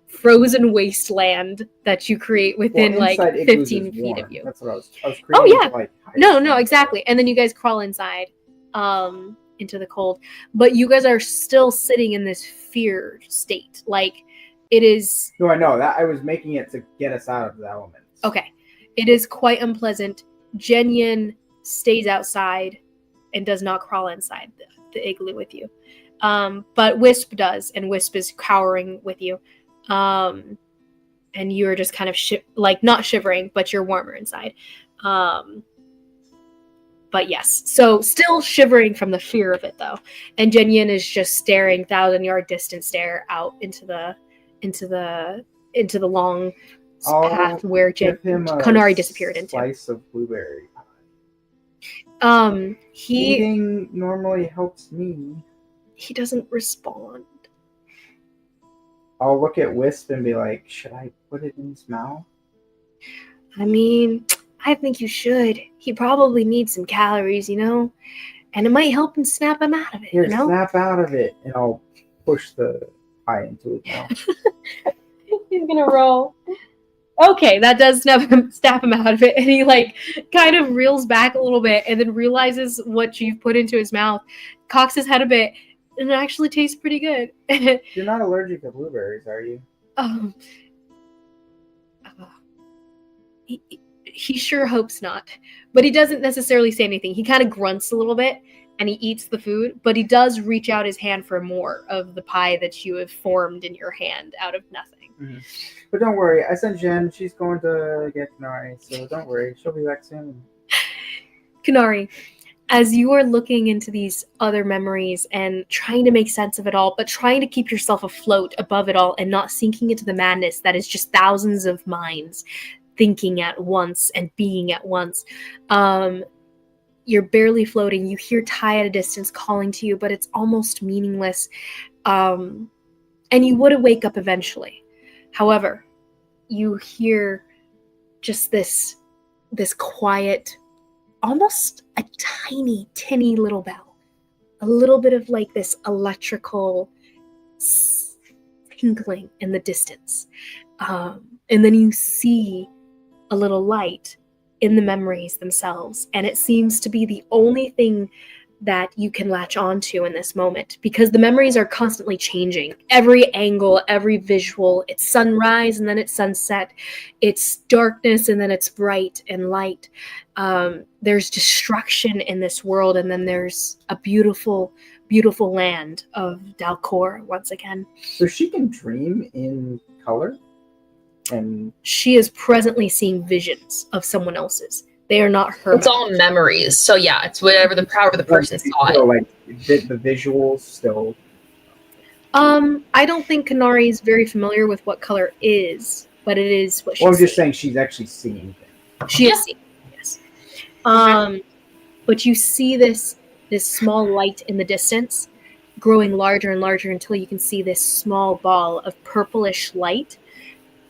frozen wasteland that you create within like 15 feet of you. That's what I was creating. Oh yeah. Like, no, exactly. And then you guys crawl inside into the cold. But you guys are still sitting in this fear state. Like it is. No, I know that I was making it to get us out of the elements. Okay. It is quite unpleasant. Jen Yin stays outside and does not crawl inside the igloo with you. But Wisp does, and Wisp is cowering with you. And you're just kind of not shivering, but you're warmer inside. But yes, so still shivering from the fear of it though. And Jen Yin is just staring 1,000-yard distance stare out into the long path where Konari disappeared into. Slice of blueberry pie. Eating normally helps me. He doesn't respond. I'll look at Wisp and be like, should I put it in his mouth? I mean, I think you should. He probably needs some calories, and it might help him snap him out of it. Here, snap out of it, and I'll push the pie into his mouth. He's gonna roll. Okay, that does snap him out of it, and he kind of reels back a little bit, and then realizes what you've put into his mouth, cocks his head a bit. And it actually tastes pretty good. You're not allergic to blueberries, are you? He sure hopes not. But he doesn't necessarily say anything. He kind of grunts a little bit, and he eats the food. But he does reach out his hand for more of the pie that you have formed in your hand out of nothing. Mm-hmm. But don't worry. I sent Jen. She's going to get Kanari. So don't worry. She'll be back soon. Kanari, as you are looking into these other memories and trying to make sense of it all, but trying to keep yourself afloat above it all and not sinking into the madness that is just thousands of minds thinking at once and being at once, you're barely floating. You hear Ty at a distance calling to you, but it's almost meaningless. And you would wake up eventually. However, you hear just this quiet, almost a tiny, tinny little bell. A little bit of this electrical tinkling in the distance. And then you see a little light in the memories themselves. And it seems to be the only thing that you can latch onto in this moment, because the memories are constantly changing. Every angle, every visual, it's sunrise and then it's sunset. It's darkness and then it's bright and light. There's destruction in this world, and then there's a beautiful, beautiful land of Dalcor once again. So she can dream in color? And she is presently seeing visions of someone else's. They are not her. It's all memories. So yeah, it's whatever the person saw it. The visuals still. I don't think Kanari is very familiar with what color is. but it is what she's Or I'm just seeing. saying she's actually seeing things. She is seeing, yes. But you see this small light in the distance growing larger and larger until you can see this small ball of purplish light,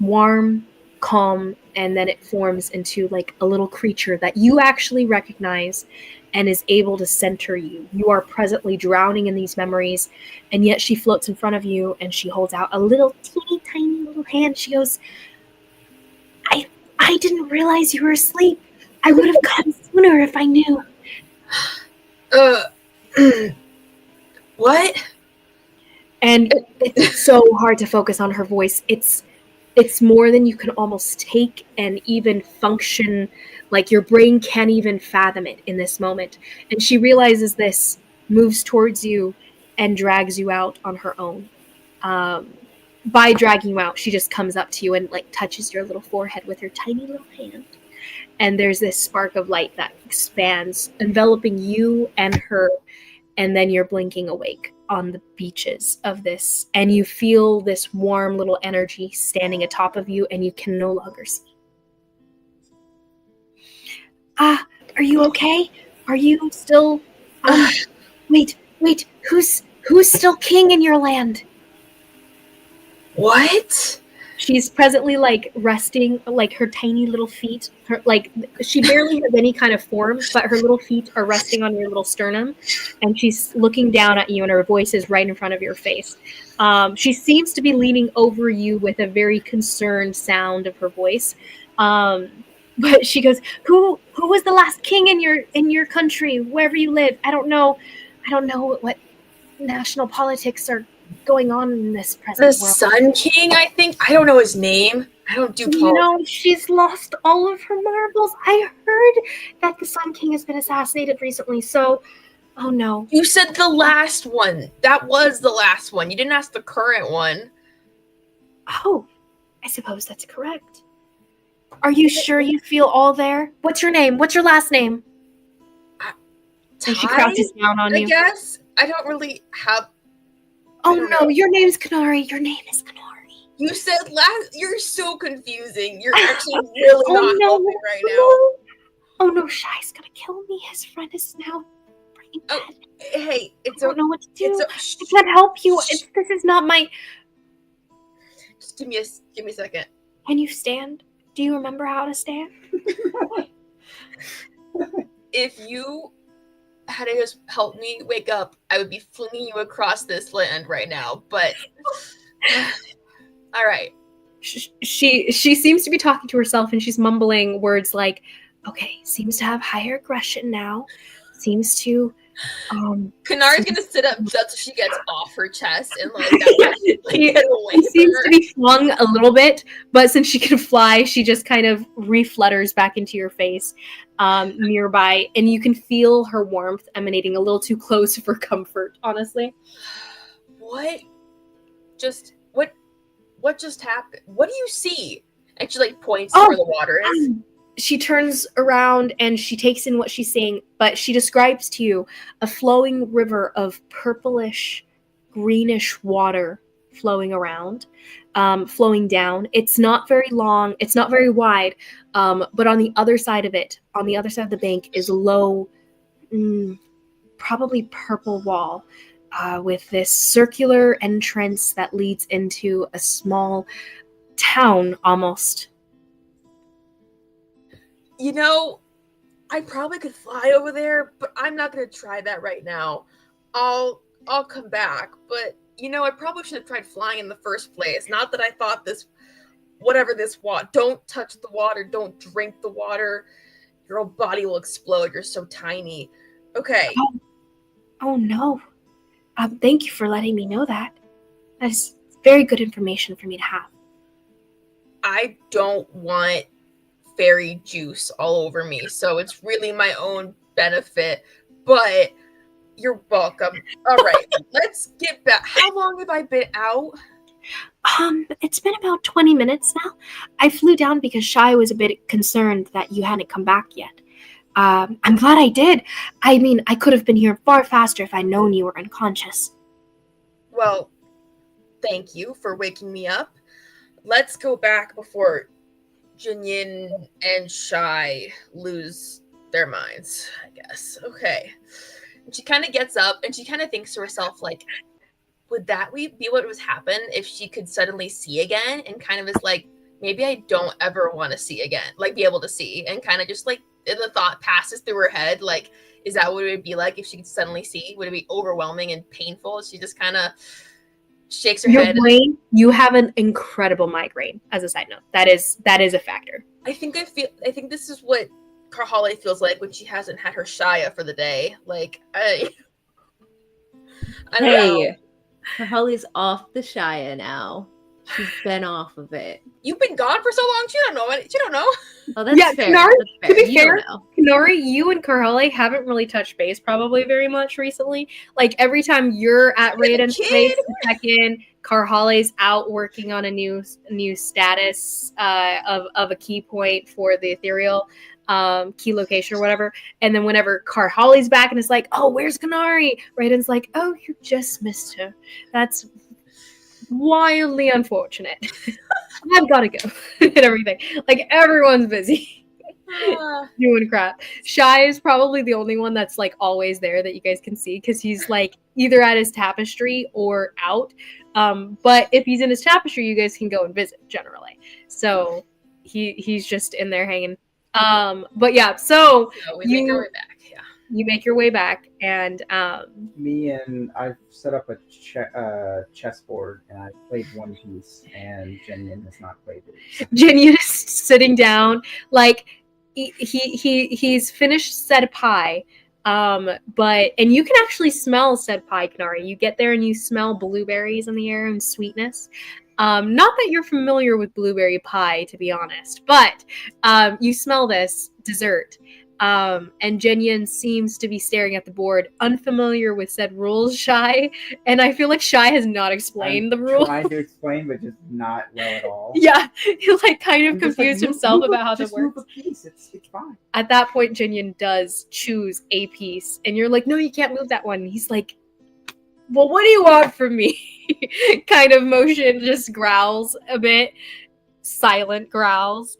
warm, calm, and then it forms into like a little creature that you actually recognize and is able to center you. You are presently drowning in these memories, and yet she floats in front of you and she holds out a little teeny tiny little hand. She goes, I didn't realize you were asleep. I would have come sooner if I knew. What? And it's so hard to focus on her voice. It's more than you can almost take and even function. Like your brain can't even fathom it in this moment. And she realizes this, moves towards you, and drags you out on her own. By dragging you out, she just comes up to you and like touches your little forehead with her tiny little hand. And there's this spark of light that expands, enveloping you and her, and then you're blinking awake on the beaches of this, and you feel this warm little energy standing atop of you, and you can no longer see. Are you okay? Are you still wait, who's still king in your land? What? She's presently like resting, like her tiny little feet, she barely has any kind of form, but her little feet are resting on your little sternum, and she's looking down at you, and her voice is right in front of your face. She seems to be leaning over you with a very concerned sound of her voice. But she goes, "Who was the last king in your country, wherever you live? I don't know what national politics are going on in this present The world." Sun King, I think. I don't know his name. I don't do politics. She's lost all of her marbles. I heard that the Sun King has been assassinated recently, so oh no. You said the last one. That was the last one. You didn't ask the current one. Oh, I suppose that's correct. Are you sure you feel all there? What's your name? What's your last name? And she crouches down on you. I guess. I don't really have... Oh no, your name's Kanari. Your name is Kanari. You said last... You're so confusing. You're actually really not helping right now. Oh no, Shy's gonna kill me. His friend is now brain dead. Hey, I don't know what to do. I can't help you. This is not my... Just give me a second. Can you stand? Do you remember how to stand? If you had to just help me wake up, I would be flinging you across this land right now, but... All right. She seems to be talking to herself, and she's mumbling words like, okay, seems to have higher aggression now. Seems to... Kanari's gonna sit up just so she gets off her chest and get away. She seems to be flung a little bit, but since she can fly, she just kind of reflutters back into your face nearby, and you can feel her warmth emanating a little too close for comfort, honestly. What just happened? What do you see? And she like points where the water is. She turns around and she takes in what she's seeing, but she describes to you a flowing river of purplish, greenish water flowing around, flowing down. It's not very long, it's not very wide, but on the other side of it, on the other side of the bank, is a low, probably purple wall with this circular entrance that leads into a small town almost. You know, I probably could fly over there, but I'm not going to try that right now. I'll come back, but you know, I probably should have tried flying in the first place. Not that I thought don't touch the water, don't drink the water. Your whole body will explode. You're so tiny. Okay. Oh no. Thank you for letting me know that. That is very good information for me to have. I don't want fairy juice all over me, so it's really my own benefit, but you're welcome. All right, let's get back. How long have I been out? It's been about 20 minutes now. I flew down because Shy was a bit concerned that you hadn't come back yet. I'm glad I did. I mean, I could have been here far faster if I'd known you were unconscious. Well, thank you for waking me up. let's go back before Jinyin and Shy lose their minds, I guess. Okay. And she kind of gets up and she kind of thinks to herself, like, would that be what would happen if she could suddenly see again? And kind of is like, maybe I don't ever want to see again, like be able to see. And kind of just like the thought passes through her head, like, is that what it would be like if she could suddenly see? Would it be overwhelming and painful? She just kind of shakes her Your head. brain, you have an incredible migraine, as a side note. That is a factor. I think this is what Karhale feels like when she hasn't had her Shia for the day. Like, I don't know. Holly's off the Shia now. She's been off of it. You've been gone for so long. She don't know it. She don't know. Oh, that's Yeah, fair. Kanari, That's fair. to be You fair, don't know. Kanori, you and Karhale haven't really touched base probably very much recently. Like every time you're at You're the Raiden's kid. place to check in, Karhale's out working on a new status of a key point for the ethereal key location or whatever. And then whenever Karhale's back and it's like, oh, where's Kanari? Raiden's like, oh, you just missed her. That's wildly unfortunate. I've got to go and everything. Like everyone's busy doing crap. Shy is probably the only one that's like always there that you guys can see because he's like either at his tapestry or out. But if he's in his tapestry, you guys can go and visit generally. So he's just in there hanging. But yeah, so we make our way back. Yeah. You make your way back, and I've set up a chessboard, and I played one piece, and Jenyon has not played it. Jinyan is sitting down, like he's finished said pie, but you can actually smell said pie, Kanari. You get there and you smell blueberries in the air and sweetness. Not that you're familiar with blueberry pie, to be honest, but you smell this dessert. And Jinyan seems to be staring at the board, unfamiliar with said rules, Shy. And I feel like Shy has not explained the rules. Trying to explain, but just not well at all. Yeah, he like kind of I'm confused like, himself about how this works. Move a piece. It's fine. At that point, Jinyan does choose a piece, and you're like, no, you can't move that one. He's like, well, what do you want from me? Kind of motion, just growls a bit, silent growls.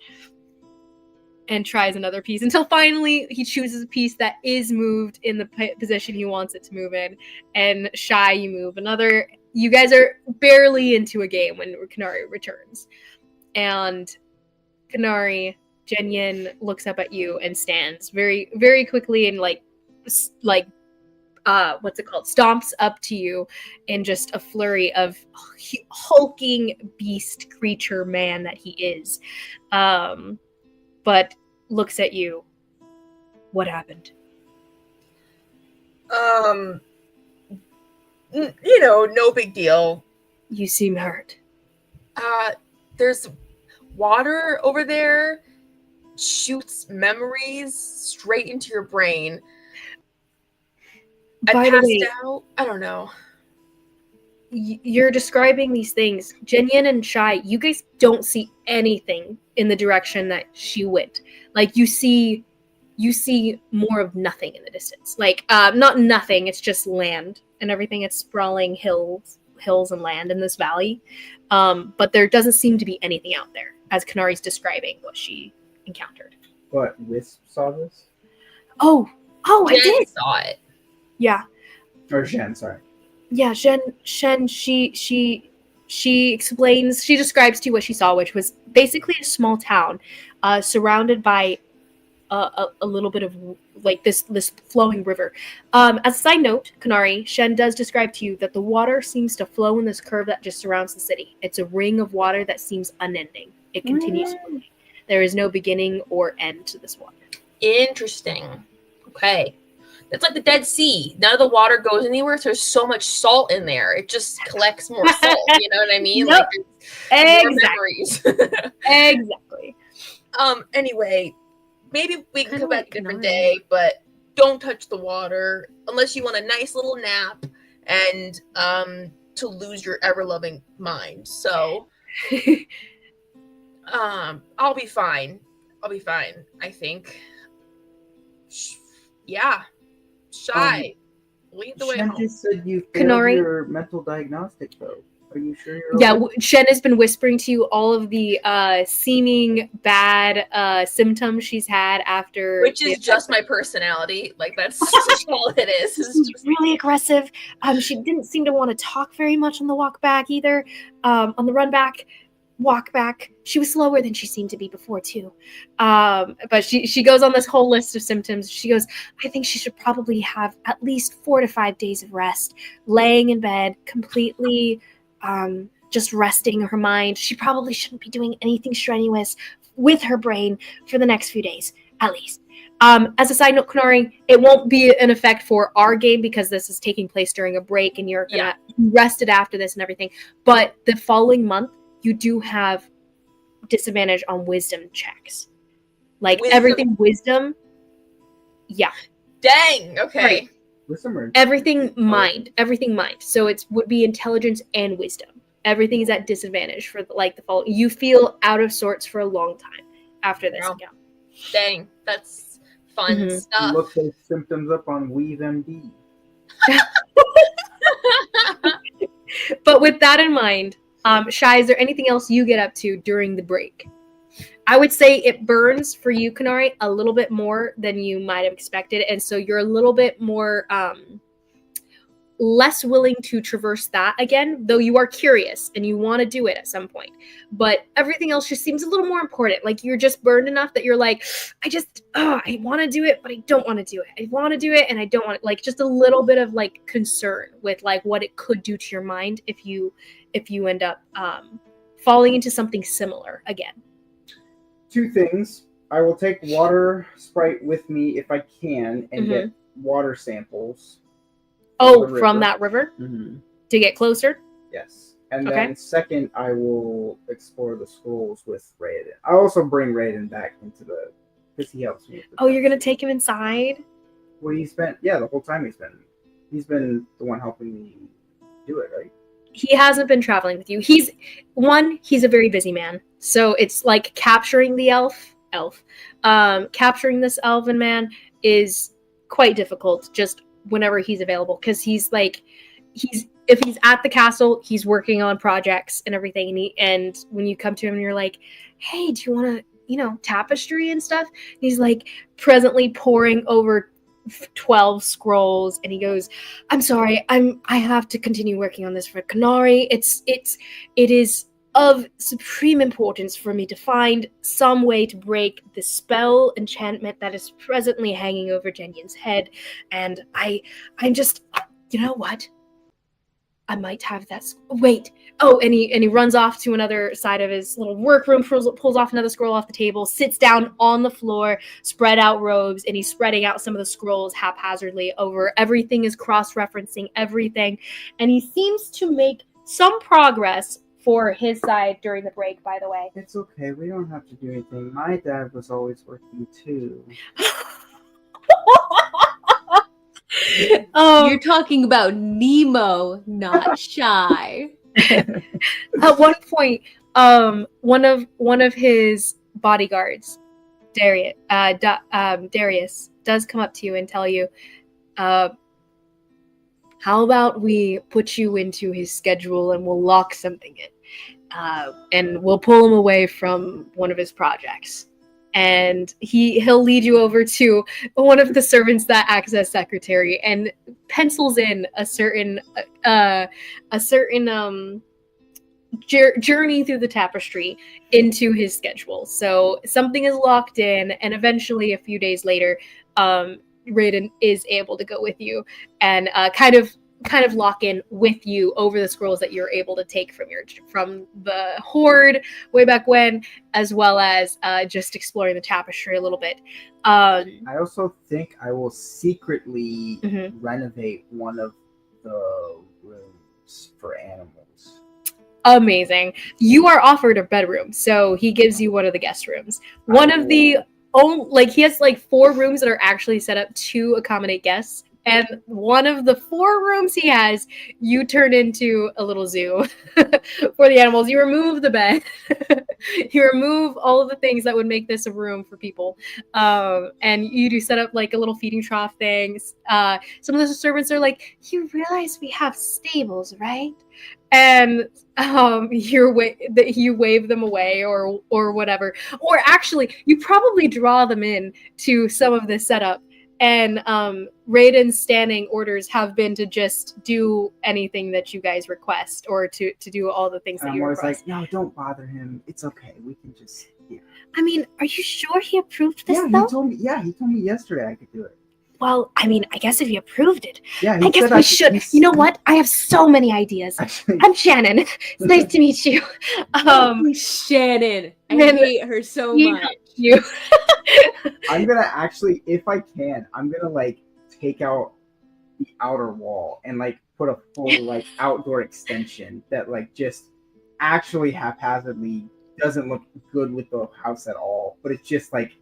And tries another piece until finally he chooses a piece that is moved in the position he wants it to move in. And Shy, you move another. You guys are barely into a game when Kanari returns. And Kanari, Jinyan looks up at you and stands very, very quickly and like what's it called? Stomps up to you in just a flurry of hulking beast creature man that he is. But looks at you. What happened? No big deal. You seem hurt. There's water over there, shoots memories straight into your brain. I passed out. I don't know. You're describing these things. Jinyan and Shy, you guys don't see anything in the direction that she went. Like you see more of nothing in the distance. Like not nothing, it's just land and everything. It's sprawling hills and land in this valley. But there doesn't seem to be anything out there, as Kanari's describing what she encountered. But Wisp saw this? Oh, I Jen did. saw it. Yeah. Or Shen, sorry. Yeah, Shen, she explains, she describes to you what she saw, which was basically a small town, surrounded by a little bit of like this flowing river. As a side note, Kanari, Shen does describe to you that the water seems to flow in this curve that just surrounds the city. It's a ring of water that seems unending. It continues flowing. There is no beginning or end to this water. Interesting. Okay. It's like the Dead Sea. None of the water goes anywhere, so there's so much salt in there. It just collects more salt. You know what I mean? Yep. Like more memories. Exactly. Anyway, maybe we can come back a different day, but don't touch the water unless you want a nice little nap and to lose your ever-loving mind. So I'll be fine. I think. Yeah. Shy. Lead the way Shen home. just said you failed your mental diagnostic, though. Are you sure you're Yeah, okay? Shen has been whispering to you all of the seeming bad symptoms she's had after. Which is just my personality. Like, that's all it is. It's She's just, really aggressive. She didn't seem to want to talk very much on the walk back either. On the walk back, she was slower than she seemed to be before too. But she goes on this whole list of symptoms. She goes, I think she should probably have at least 4 to 5 days of rest, laying in bed, completely just resting her mind. She probably shouldn't be doing anything strenuous with her brain for the next few days, at least. As a side note, Kanari, it won't be an effect for our game because this is taking place during a break and you're gonna be rested after this and everything. But the following month, you do have disadvantage on wisdom checks. Like everything wisdom. Yeah. dang. Okay. Right. Wisdom or Everything mind. So it would be intelligence and wisdom. Everything is at disadvantage for like the following. You feel out of sorts for a long time after this Wow. account. Dang. That's fun stuff. Look those symptoms up on WeaveMD. But with that in mind, Shai, is there anything else you get up to during the break? I would say it burns for you, Kanari, a little bit more than you might have expected. And so you're a little bit more less willing to traverse that again, though you are curious and you want to do it at some point. But everything else just seems a little more important. Like you're just burned enough that you're like, I want to do it, but I don't want to do it. I want to do it and I don't want it. Like just a little bit of like concern with like what it could do to your mind if you end up falling into something similar again. 2 things. I will take water Sprite with me if I can and get water samples. From that river? Mm-hmm. To get closer? Yes. And then second, I will explore the scrolls with Raiden. I also bring Raiden back into because he helps me. You're going to take him inside? Well, the whole time he's been the one helping me do it, right? He hasn't been traveling with you. He's a very busy man. So it's like capturing the capturing this elven man is quite difficult just whenever he's available. Because if he's at the castle, he's working on projects and everything. And when you come to him and you're like, hey, do you want to, tapestry and stuff? And he's like presently poring over 12 scrolls and he goes, I'm sorry, I have to continue working on this for Kanari. It is of supreme importance for me to find some way to break the spell enchantment that is presently hanging over Jenyen's head, and I'm just, you know what, I might have that. Wait. And he runs off to another side of his little workroom, pulls off another scroll off the table, sits down on the floor, spread out robes, and he's spreading out some of the scrolls haphazardly over. Everything is cross-referencing everything, and he seems to make some progress for his side during the break, by the way. It's okay. We don't have to do anything. My dad was always working too. You're talking about Mnemo, not Shy. At one point, one of his bodyguards, Darius, does come up to you and tell you, how about we put you into his schedule and we'll lock something in, and we'll pull him away from one of his projects. And he'll lead you over to one of the servants that acts as secretary and pencils in a certain journey through the tapestry into his schedule. So something is locked in, and eventually a few days later, Raiden is able to go with you and kind of lock in with you over the scrolls that you're able to take from the horde way back when, as well as just exploring the tapestry a little bit. I also think I will secretly renovate one of the rooms for animals. Amazing. You are offered a bedroom, so he gives you one of the guest rooms. He has 4 rooms that are actually set up to accommodate guests. And one of the 4 rooms he has, you turn into a little zoo for the animals. You remove the bed. You remove all of the things that would make this a room for people. And you do set up like a little feeding trough things. Some of the servants are like, you realize we have stables, right? and you wave them away or whatever. Or actually, you probably draw them in to some of this setup. And Raiden's standing orders have been to just do anything that you guys request, or to do all the things that you request. I'm always like, no, don't bother him. It's okay. We can just. Yeah. I mean, are you sure he approved this? Yeah, though? he told me yesterday I could do it. Well, I mean, I guess if he approved it, yeah, I guess we should. You know what? I have so many ideas. Actually, I'm Shannon. It's nice to meet you. Shannon. I hate her so much. You. I'm gonna actually, if I can, I'm gonna like take out the outer wall and like put a full like outdoor extension that like just actually haphazardly doesn't look good with the house at all. But it's just like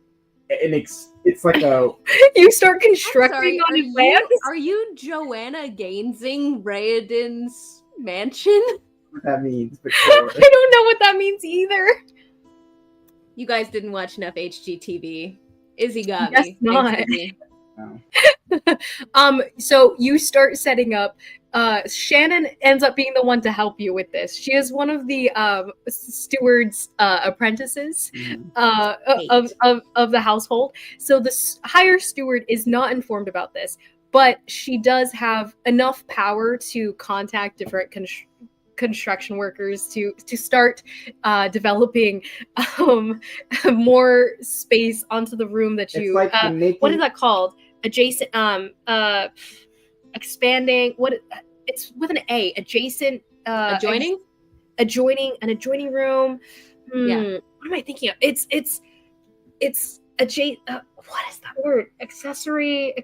it's like a. You start constructing on his land. Are you Joanna Gainsing Raoden's mansion? What that means, but sure. I don't know what that means either. You guys didn't watch enough HGTV. Izzy got Guess me. not. No. So you start setting up. Shannon ends up being the one to help you with this. She is one of the steward's apprentices of the household. So the higher steward is not informed about this, but she does have enough power to contact different construction workers to start developing more space onto the room that you. Like what is that called? Adjacent. Expanding. What? It's with an A. Adjacent. Adjoining. An adjoining room. Yeah. What am I thinking of? It's adjacent. What is that word? Accessory.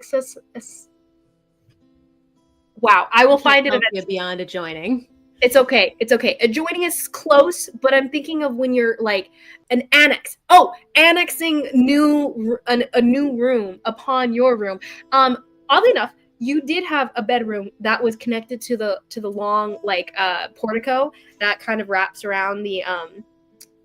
Wow, I will find it beyond adjoining. It's okay. Adjoining is close, but I'm thinking of when you're like an annex. Oh, annexing a new room upon your room. Oddly enough, you did have a bedroom that was connected to the long like portico that kind of wraps around the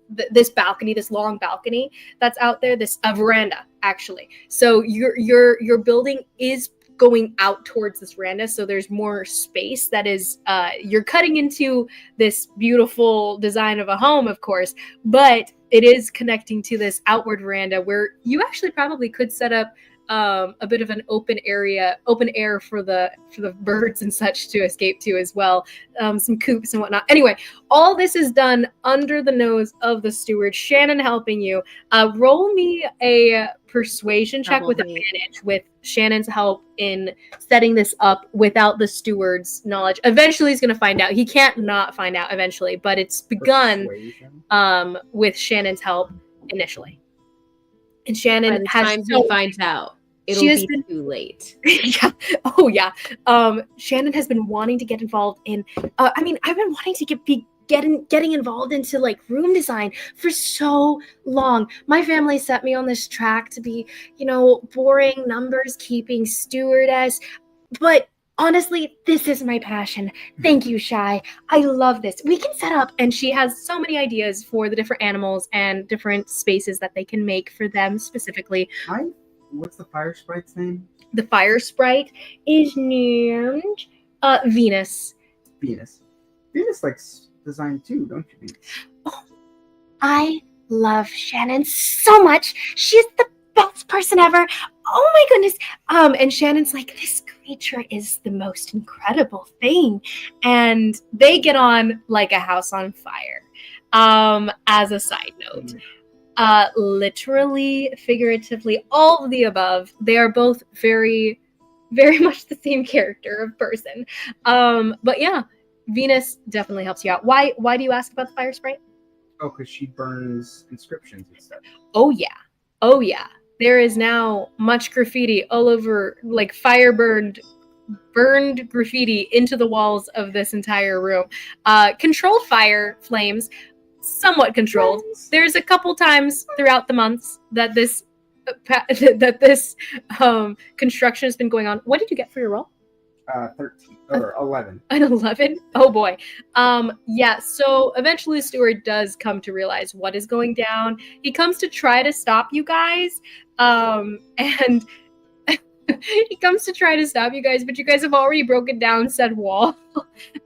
this balcony, this long balcony that's out there. This veranda actually. So your building is going out towards this veranda, so there's more space that is you're cutting into this beautiful design of a home, of course, but it is connecting to this outward veranda where you actually probably could set up a bit of an open air for the birds and such to escape to as well, some coops and whatnot. Anyway, all this is done under the nose of the steward. Shannon helping you. Roll me a persuasion check with advantage with Shannon's help in setting this up without the steward's knowledge. Eventually he's going to find out. He can't not find out eventually, but it's begun with Shannon's help initially. And Shannon by the time he finds out, it'll be too late. Yeah. Oh yeah. Shannon has been wanting to get involved in. I've been wanting to be getting involved into like room design for so long. My family set me on this track to be, boring numbers keeping stewardess, but honestly, this is my passion. Thank you, Shy. I love this. We can set up, and she has so many ideas for the different animals and different spaces that they can make for them specifically. What's the fire sprite's name? The fire sprite is named Venus. Venus likes design too, don't you? Oh, I love Shannon so much. She's the best person ever. Oh my goodness. And Shannon's like, this creature is the most incredible thing. And they get on like a house on fire. As a side note. Literally, figuratively, all of the above. They are both very, very much the same character of person. But yeah, Venus definitely helps you out. Why do you ask about the fire sprite? Oh, because she burns inscriptions and stuff. Oh yeah. There is now much graffiti all over, like burned graffiti into the walls of this entire room. Controlled fire flames, somewhat controlled. There's a couple times throughout the months that this construction has been going on. What did you get for your roll? 13 or 11. An 11? Oh boy. Yeah, so eventually the steward does come to realize what is going down. He comes to try to stop you guys. And he comes to try to stop you guys, but you guys have already broken down said wall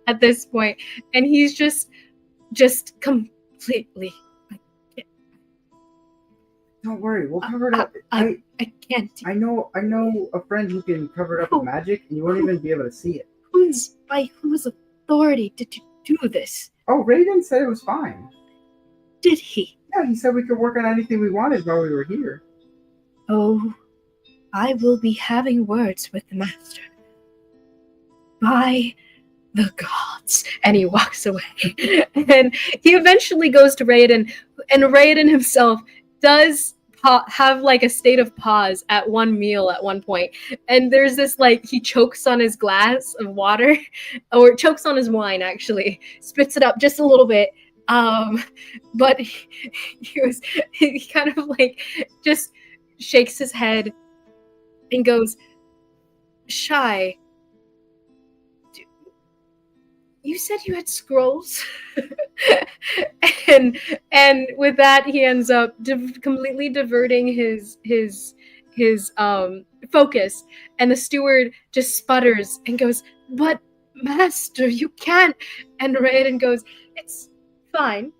at this point, and he's just completely. Don't worry, we'll cover it up. I can't. I know a friend who can cover it up with magic, and you won't even be able to see it. By whose authority did you do this? Oh, Raiden said it was fine. Did he? Yeah, he said we could work on anything we wanted while we were here. Oh, I will be having words with the master. By the gods. And he walks away. And he eventually goes to Raiden, and Raiden himself does have like a state of pause at one meal at one point, and there's this like he chokes on his glass of water, or chokes on his wine, actually spits it up just a little bit, but he kind of like just shakes his head and goes, Shy, you said you had scrolls? and with that he ends up completely diverting his focus, and the steward just sputters and goes, but master, you can't. And Raiden goes, it's fine,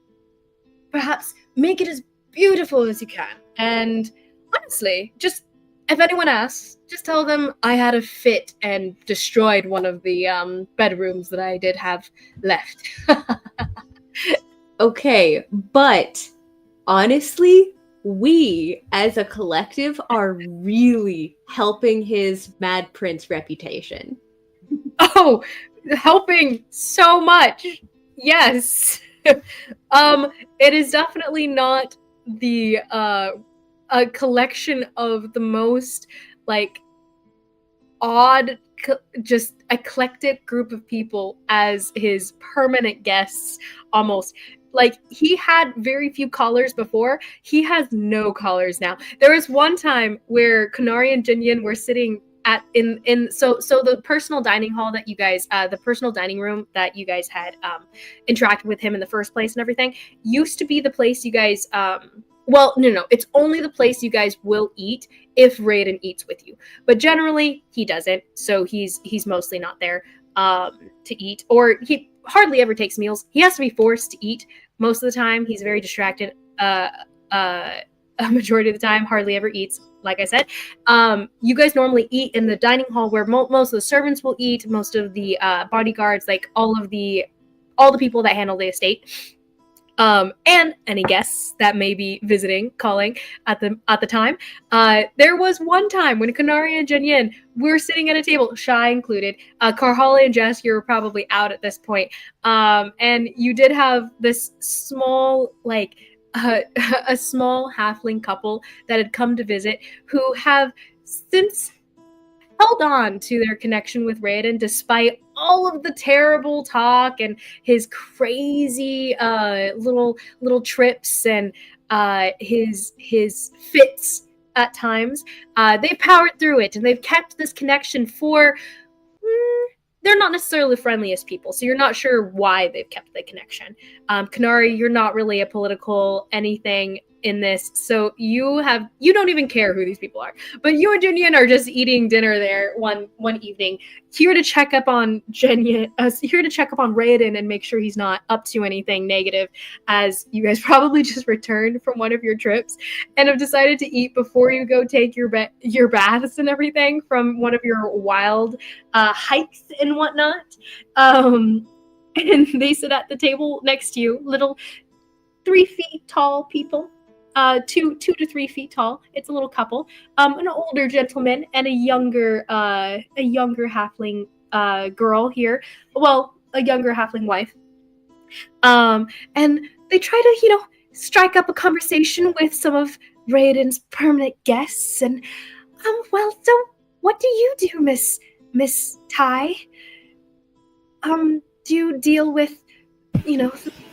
perhaps make it as beautiful as you can, and honestly, just if anyone asks, just tell them I had a fit and destroyed one of the bedrooms that I did have left. Okay, but honestly, we as a collective are really helping his Mad Prince reputation. Oh, helping so much. Yes. It is definitely not the a collection of the most like odd, just eclectic group of people as his permanent guests. Almost like he had very few callers before, he has no callers now. There was one time where Kanari and Jinyin were sitting at so the personal dining hall that you guys the personal dining room that you guys had interacted with him in the first place and everything used to be the place you guys well, no, it's only the place you guys will eat if Raiden eats with you. But generally, he doesn't, so he's mostly not there to eat, or he hardly ever takes meals. He has to be forced to eat most of the time. He's very distracted. A majority of the time, hardly ever eats. Like I said, you guys normally eat in the dining hall where most of the servants will eat, most of the bodyguards, like all the people that handle the estate. And any guests that may be visiting, calling at the time. There was one time when Kanari and Jinyin were sitting at a table, Shy included. Karhala and Jess, you're probably out at this point. And you did have this small, like, a small halfling couple that had come to visit who have since held on to their connection with Raiden despite all of the terrible talk and his crazy little trips and his fits at times. They've powered through it, and they've kept this connection for they're not necessarily the friendliest people, so you're not sure why they've kept the connection. Kanari, you're not really a political anything in this, so you don't even care who these people are. But you and Jinyin are just eating dinner there one evening, here to check up on Raiden and make sure he's not up to anything negative, as you guys probably just returned from one of your trips and have decided to eat before you go take your baths and everything from one of your wild hikes and whatnot. And they sit at the table next to you, little 3 feet tall people. 2 to 3 feet tall. It's a little couple. An older gentleman and a younger halfling girl here. Well, a younger halfling wife. And they try to, strike up a conversation with some of Raiden's permanent guests. And well, so what do you do, Miss Tai? Do you deal with,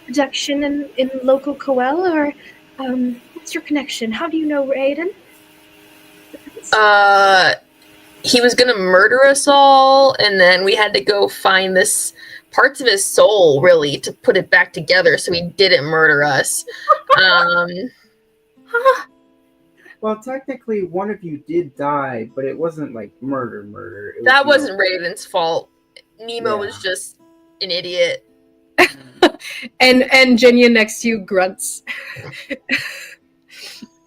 production in local Coel, or what's your connection? How do you know Raiden? He was gonna murder us all, and then we had to go find this parts of his soul, really, to put it back together so he didn't murder us. Well, technically, one of you did die, but it wasn't like murder. It That was, wasn't Raven's fault. Nemo was just an idiot. and Jenya next to you grunts.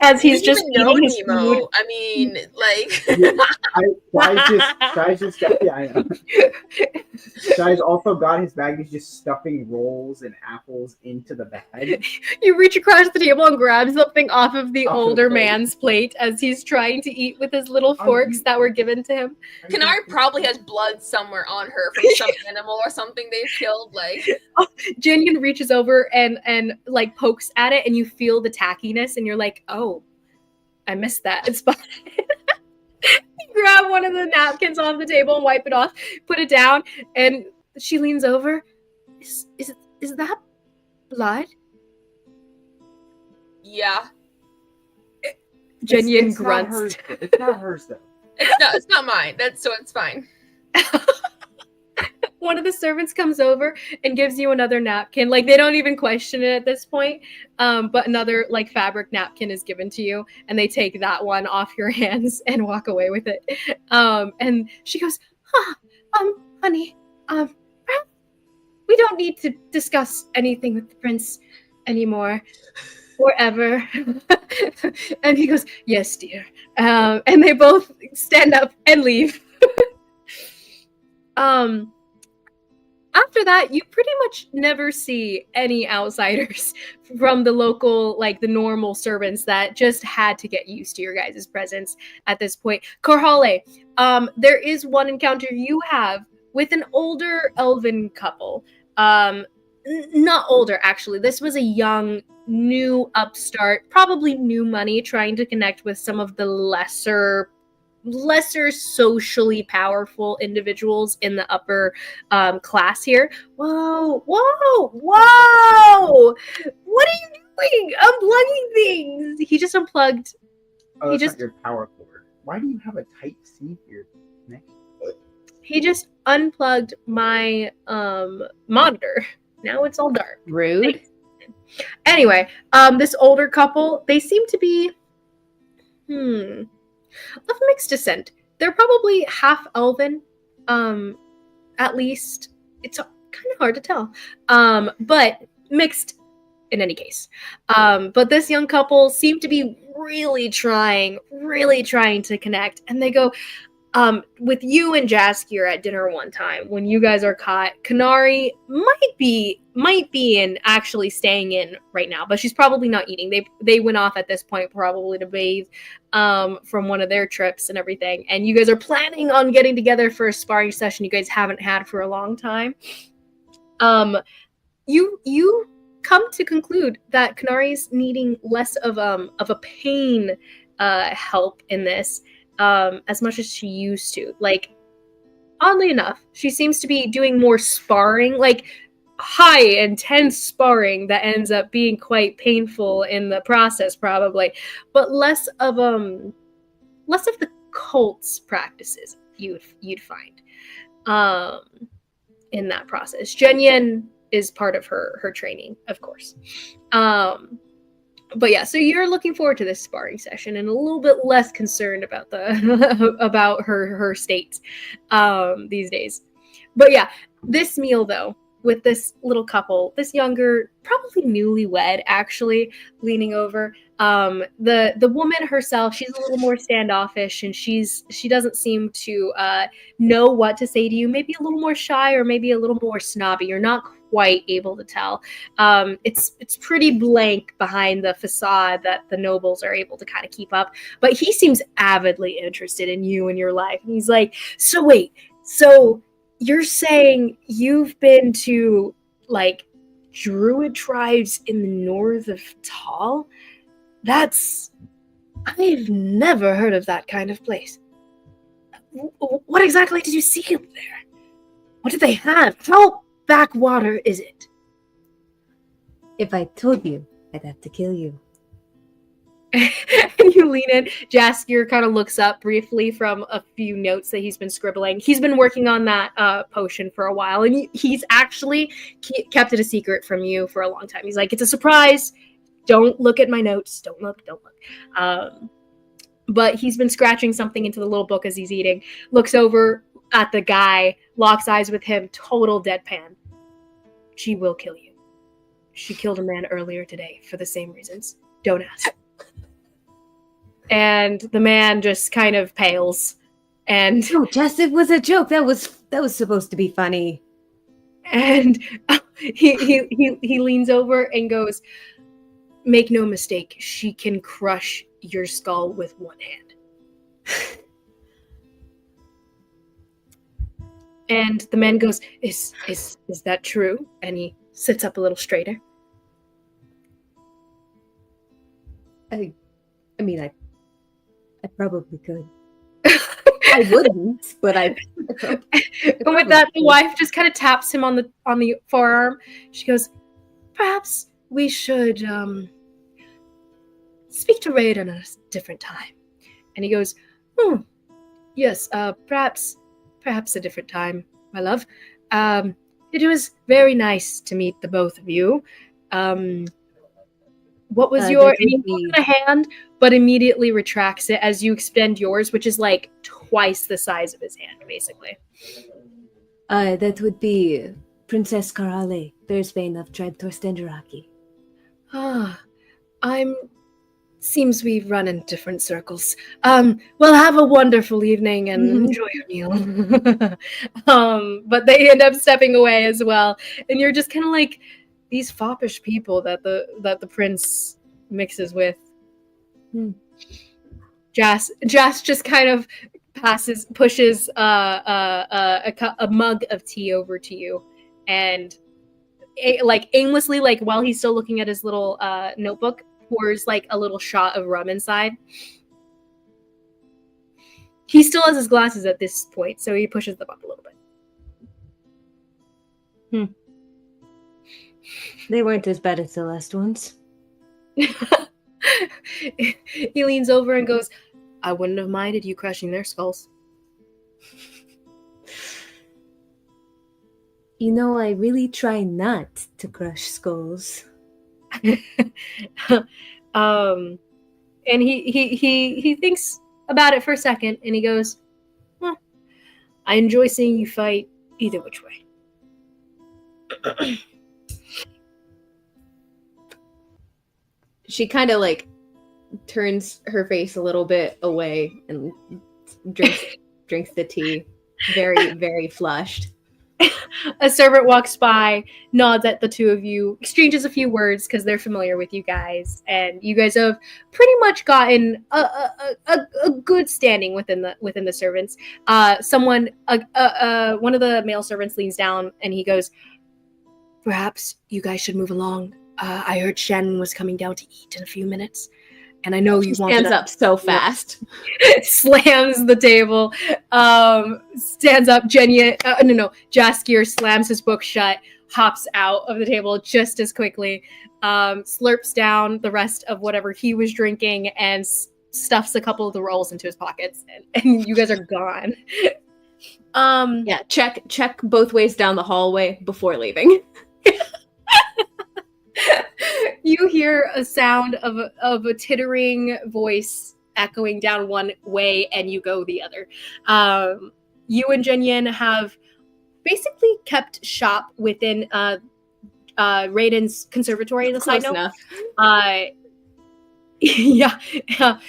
As he's just know eating his Nemo. food. I mean, like Shai's just got, yeah, I know. Shai's also got his bag. He's just stuffing rolls and apples into the bag. You reach across the table and grab something off of the Off the older plate. man's plate as he's trying to eat with his little forks that were given to him. Canary probably has blood somewhere on her from some animal or something they've killed. Like Jinian reaches over and like pokes at it, and you feel the tackiness, and you're like, oh, I missed that. It's fine. You grab one of the napkins off the table and wipe it off, put it down, and she leans over. Is that blood? yeah, Jinian It's not grunts. hers, it's not hers though. it's not mine. So it's fine. One of the servants comes over and gives you another napkin. Like, they don't even question it at this point. But another like fabric napkin is given to you, and they take that one off your hands and walk away with it. And she goes, honey, we don't need to discuss anything with the prince anymore or ever. And he goes, yes, dear. And they both stand up and leave. After that, you pretty much never see any outsiders from the local, like the normal servants that just had to get used to your guys' presence at this point. Korhale, there is one encounter you have with an older elven couple. Not older, actually. This was a young, new upstart, probably new money, trying to connect with some of the lesser socially powerful individuals in the upper class here. Whoa! What are you doing? Unplugging things. He just unplugged. Oh, that's not your power cord. Why do you have a type C here next? He just unplugged my monitor. Now it's all dark. Rude. Anyway, this older couple, they seem to be of mixed descent. They're probably half elven, at least. It's kind of hard to tell, but mixed in any case. But this young couple seem to be really trying to connect, and they go, with you and Jaskier at dinner one time when you guys are caught. Canary might be in actually staying in right now, but she's probably not eating. They went off at this point probably to bathe from one of their trips and everything. And you guys are planning on getting together for a sparring session you guys haven't had for a long time. You come to conclude that Canary's needing less of a pain help in this. As much as she used to. Like, oddly enough, she seems to be doing more sparring, like high intense sparring that ends up being quite painful in the process, probably, but less of the cult's practices you'd find in that process. Jenyen is part of her training, of course. But yeah, so you're looking forward to this sparring session and a little bit less concerned about about her state these days. But yeah, this meal though, with this little couple, this younger, probably newlywed actually, leaning over. The woman herself, she's a little more standoffish, and she doesn't seem to know what to say to you. Maybe a little more shy, or maybe a little more snobby. You're not quite able to tell. It's pretty blank behind the facade that the nobles are able to kind of keep up. But he seems avidly interested in you and your life. And he's like, so wait, so you're saying you've been to like druid tribes in the north of Tal? I've never heard of that kind of place. What exactly did you see up there? What did they have? How backwater is it? If I told you, I'd have to kill you. And you lean in. Jaskier kind of looks up briefly from a few notes that he's been scribbling. He's been working on that potion for a while, and he's actually kept it a secret from you for a long time. He's like, it's a surprise. Don't look at my notes. Don't look. but he's been scratching something into the little book as he's eating. Looks over at the guy, locks eyes with him, total deadpan. She will kill you. She killed a man earlier today for the same reasons. Don't ask. And the man just kind of pales. And No, Jess, it was a joke. That was supposed to be funny. And he leans over and goes, make no mistake, she can crush your skull with one hand. And the man goes, is that true? And he sits up a little straighter. I mean, I probably could. I wouldn't, but I. And with that, the wife just kind of taps him on the forearm. She goes, perhaps we should speak to Raid at a different time. And he goes, yes, perhaps a different time, my love. It was very nice to meet the both of you. What was your... And he holds a hand, but immediately retracts it as you extend yours, which is like twice the size of his hand, basically. That would be Princess Karale, Bearsbane of Tribe Torstenderaki. Seems we've run in different circles. Well, have a wonderful evening and enjoy your meal. But they end up stepping away as well. And you're just kind of like these foppish people that the prince mixes with. Jas just kind of pushes a mug of tea over to you, and like aimlessly, like while he's still looking at his little notebook, pours like a little shot of rum inside. He still has his glasses at this point, so he pushes them up a little bit. They weren't as bad as the last ones. He leans over and goes, I wouldn't have minded you crushing their skulls. You know, I really try not to crush skulls. And he thinks about it for a second, and he goes, well, I enjoy seeing you fight either which way. She kind of like turns her face a little bit away and drinks the tea, very, very flushed. A servant walks by, nods at the two of you, exchanges a few words because they're familiar with you guys, and you guys have pretty much gotten a good standing within the servants. One of the male servants leans down and he goes, perhaps you guys should move along. I heard Shannon was coming down to eat in a few minutes. And I know you want to... Stands up so fast. Slams the table. Stands up. Jaskier slams his book shut, hops out of the table just as quickly, slurps down the rest of whatever he was drinking, and stuffs a couple of the rolls into his pockets. And you guys are gone. Yeah, check both ways down the hallway before leaving. You hear a sound of a tittering voice echoing down one way, and you go the other. You and Jenyen have basically kept shop within Raiden's conservatory. The Close side note. enough. Yeah,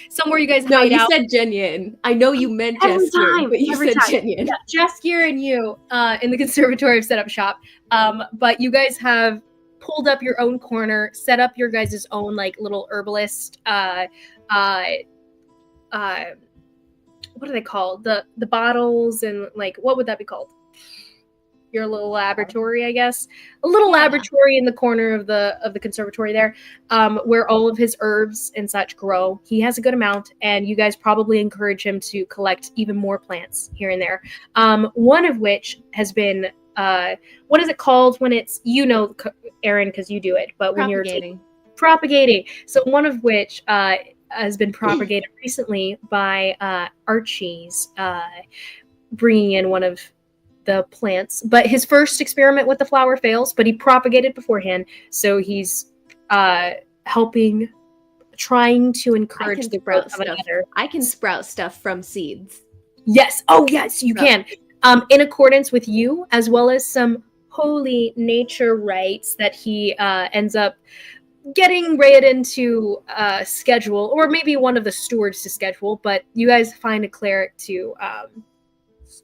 somewhere you guys hide No, you out. said Jenyen. I know you meant Jaskier, but you said Jenyen. Yeah, Jaskier and you in the conservatory have set up shop. But you guys have pulled up your own corner, set up your guys' own like little herbalist what are they called? The bottles, and like what would that be called? Your little laboratory, I guess. A little laboratory in the corner of the conservatory there, where all of his herbs and such grow. He has a good amount, and you guys probably encourage him to collect even more plants here and there. One of which has been what is it called when it's, Aaron, because you do it, but when you're propagating. So one of which has been propagated recently by Archie's bringing in one of the plants. But his first experiment with the flower fails, but he propagated beforehand. So he's helping trying to I encourage can the growth sprout of stuff. another. I can sprout stuff from seeds. Yes. Oh, yes, you Oh. can. In accordance with you, as well as some holy nature rites that he ends up getting Raiden to schedule, or maybe one of the stewards to schedule, but you guys find a cleric to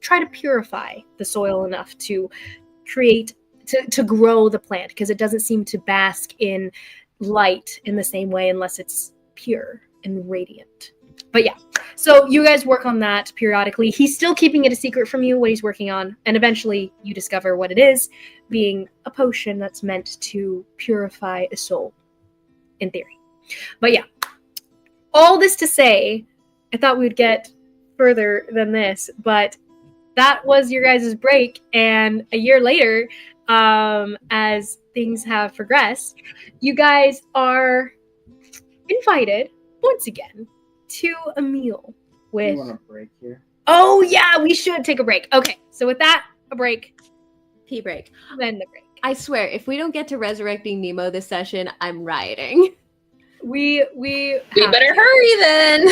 try to purify the soil enough to create, to grow the plant, because it doesn't seem to bask in light in the same way unless it's pure and radiant. But yeah, so you guys work on that periodically. He's still keeping it a secret from you what he's working on, and eventually you discover what it is, being a potion that's meant to purify a soul, in theory. But yeah, all this to say, I thought we would get further than this, but that was your guys' break, and a year later, as things have progressed, you guys are invited once again to a meal We with. want a break here. Oh yeah, we should take a break. Okay, so with that, a break, Pee break. then the break. I swear, if we don't get to resurrecting Nemo this session, I'm rioting. We We better hurry then.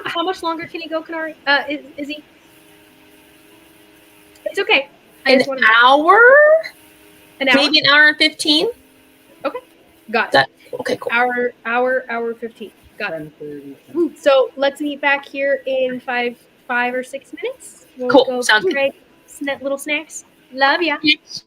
How much longer can he go, Kanari? Is he? It's okay. I An just wanna know. hour? An hour. Maybe an hour and 15? Got it. That okay, cool. Hour 15. Got it. 10:30. So let's meet back here in five or 6 minutes. We'll Cool. go Sounds good. break, little snacks. Love ya. Yes.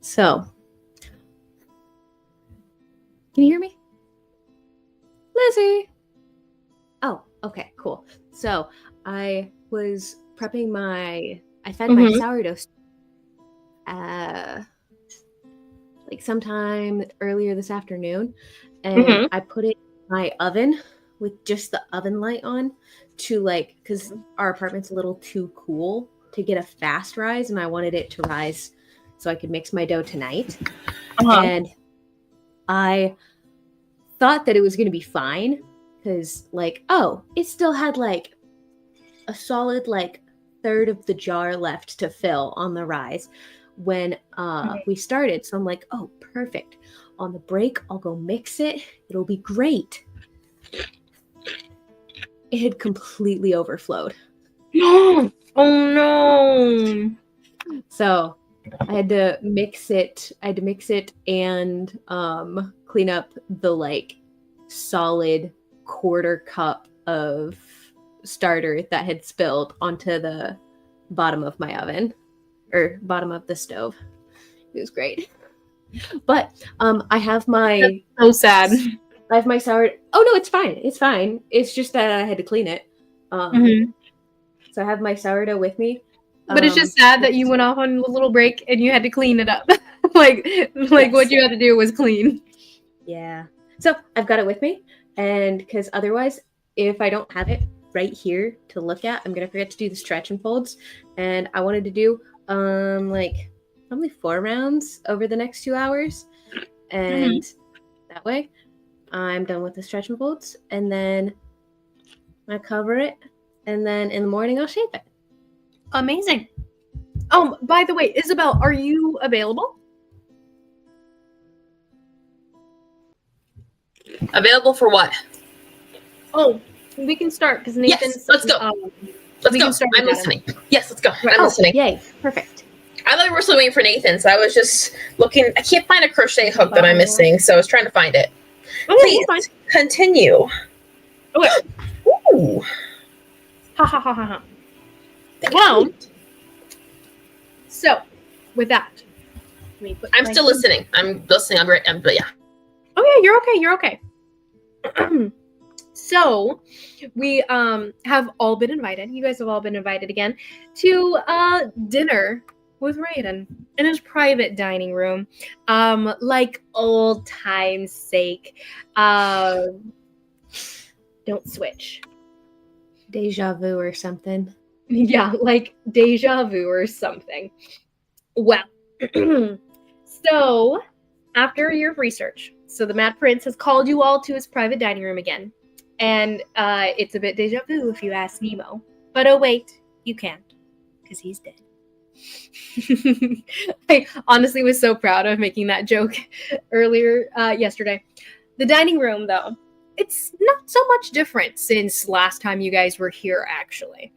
So, can you hear me? Lizzie! Oh, okay, cool. So, I was prepping I fed my sourdough like sometime earlier this afternoon, and I put it in my oven with just the oven light on to because our apartment's a little too cool to get a fast rise, and I wanted it to rise so I could mix my dough tonight. And I thought that it was going to be fine because it still had a solid third of the jar left to fill on the rise when we started. So I'm like, oh, perfect. On the break, I'll go mix it. It'll be great. It had completely overflowed. Oh no. So I had to mix it. And clean up the solid quarter cup of starter that had spilled onto the bottom of my oven or bottom of the stove. It was great. But I have my so sad. I have my sourdough. Oh no, it's fine. It's fine. It's just that I had to clean it. So I have my sourdough with me. But it's just sad that you went off on a little break and you had to clean it up. Yes. What you had to do was clean. Yeah. So I've got it with me, and because otherwise, if I don't have it right here to look at, I'm gonna forget to do the stretch and folds. And I wanted to do probably 4 rounds over the next 2 hours, and that way I'm done with the stretch and folds, and then I cover it, and then in the morning I'll shape it. Amazing. By the way, Isabel, are you available? Available for what? Oh, we can start because Nathan's. Yes, let's go. Let's go. I'm listening. Yes, let's go. I'm listening. Yay, perfect. I thought we were still waiting for Nathan, so I was just looking. I can't find a crochet hook that I'm missing, so I was trying to find it. Please continue. Okay. Ooh. Ha. Well, so with that, I'm still listening. I'm listening. But yeah. Oh yeah, you're okay. So we have all been invited. You guys have all been invited again to dinner with Raiden in his private dining room. Like old time's sake. Don't switch. Deja vu or something. Yeah, like deja vu or something. Well, so after a year of research, so the Mad Prince has called you all to his private dining room again. And it's a bit deja vu if you ask Nemo. But oh wait, you can't, because he's dead. I honestly was so proud of making that joke earlier yesterday. The dining room, though, it's not so much different since last time you guys were here, actually.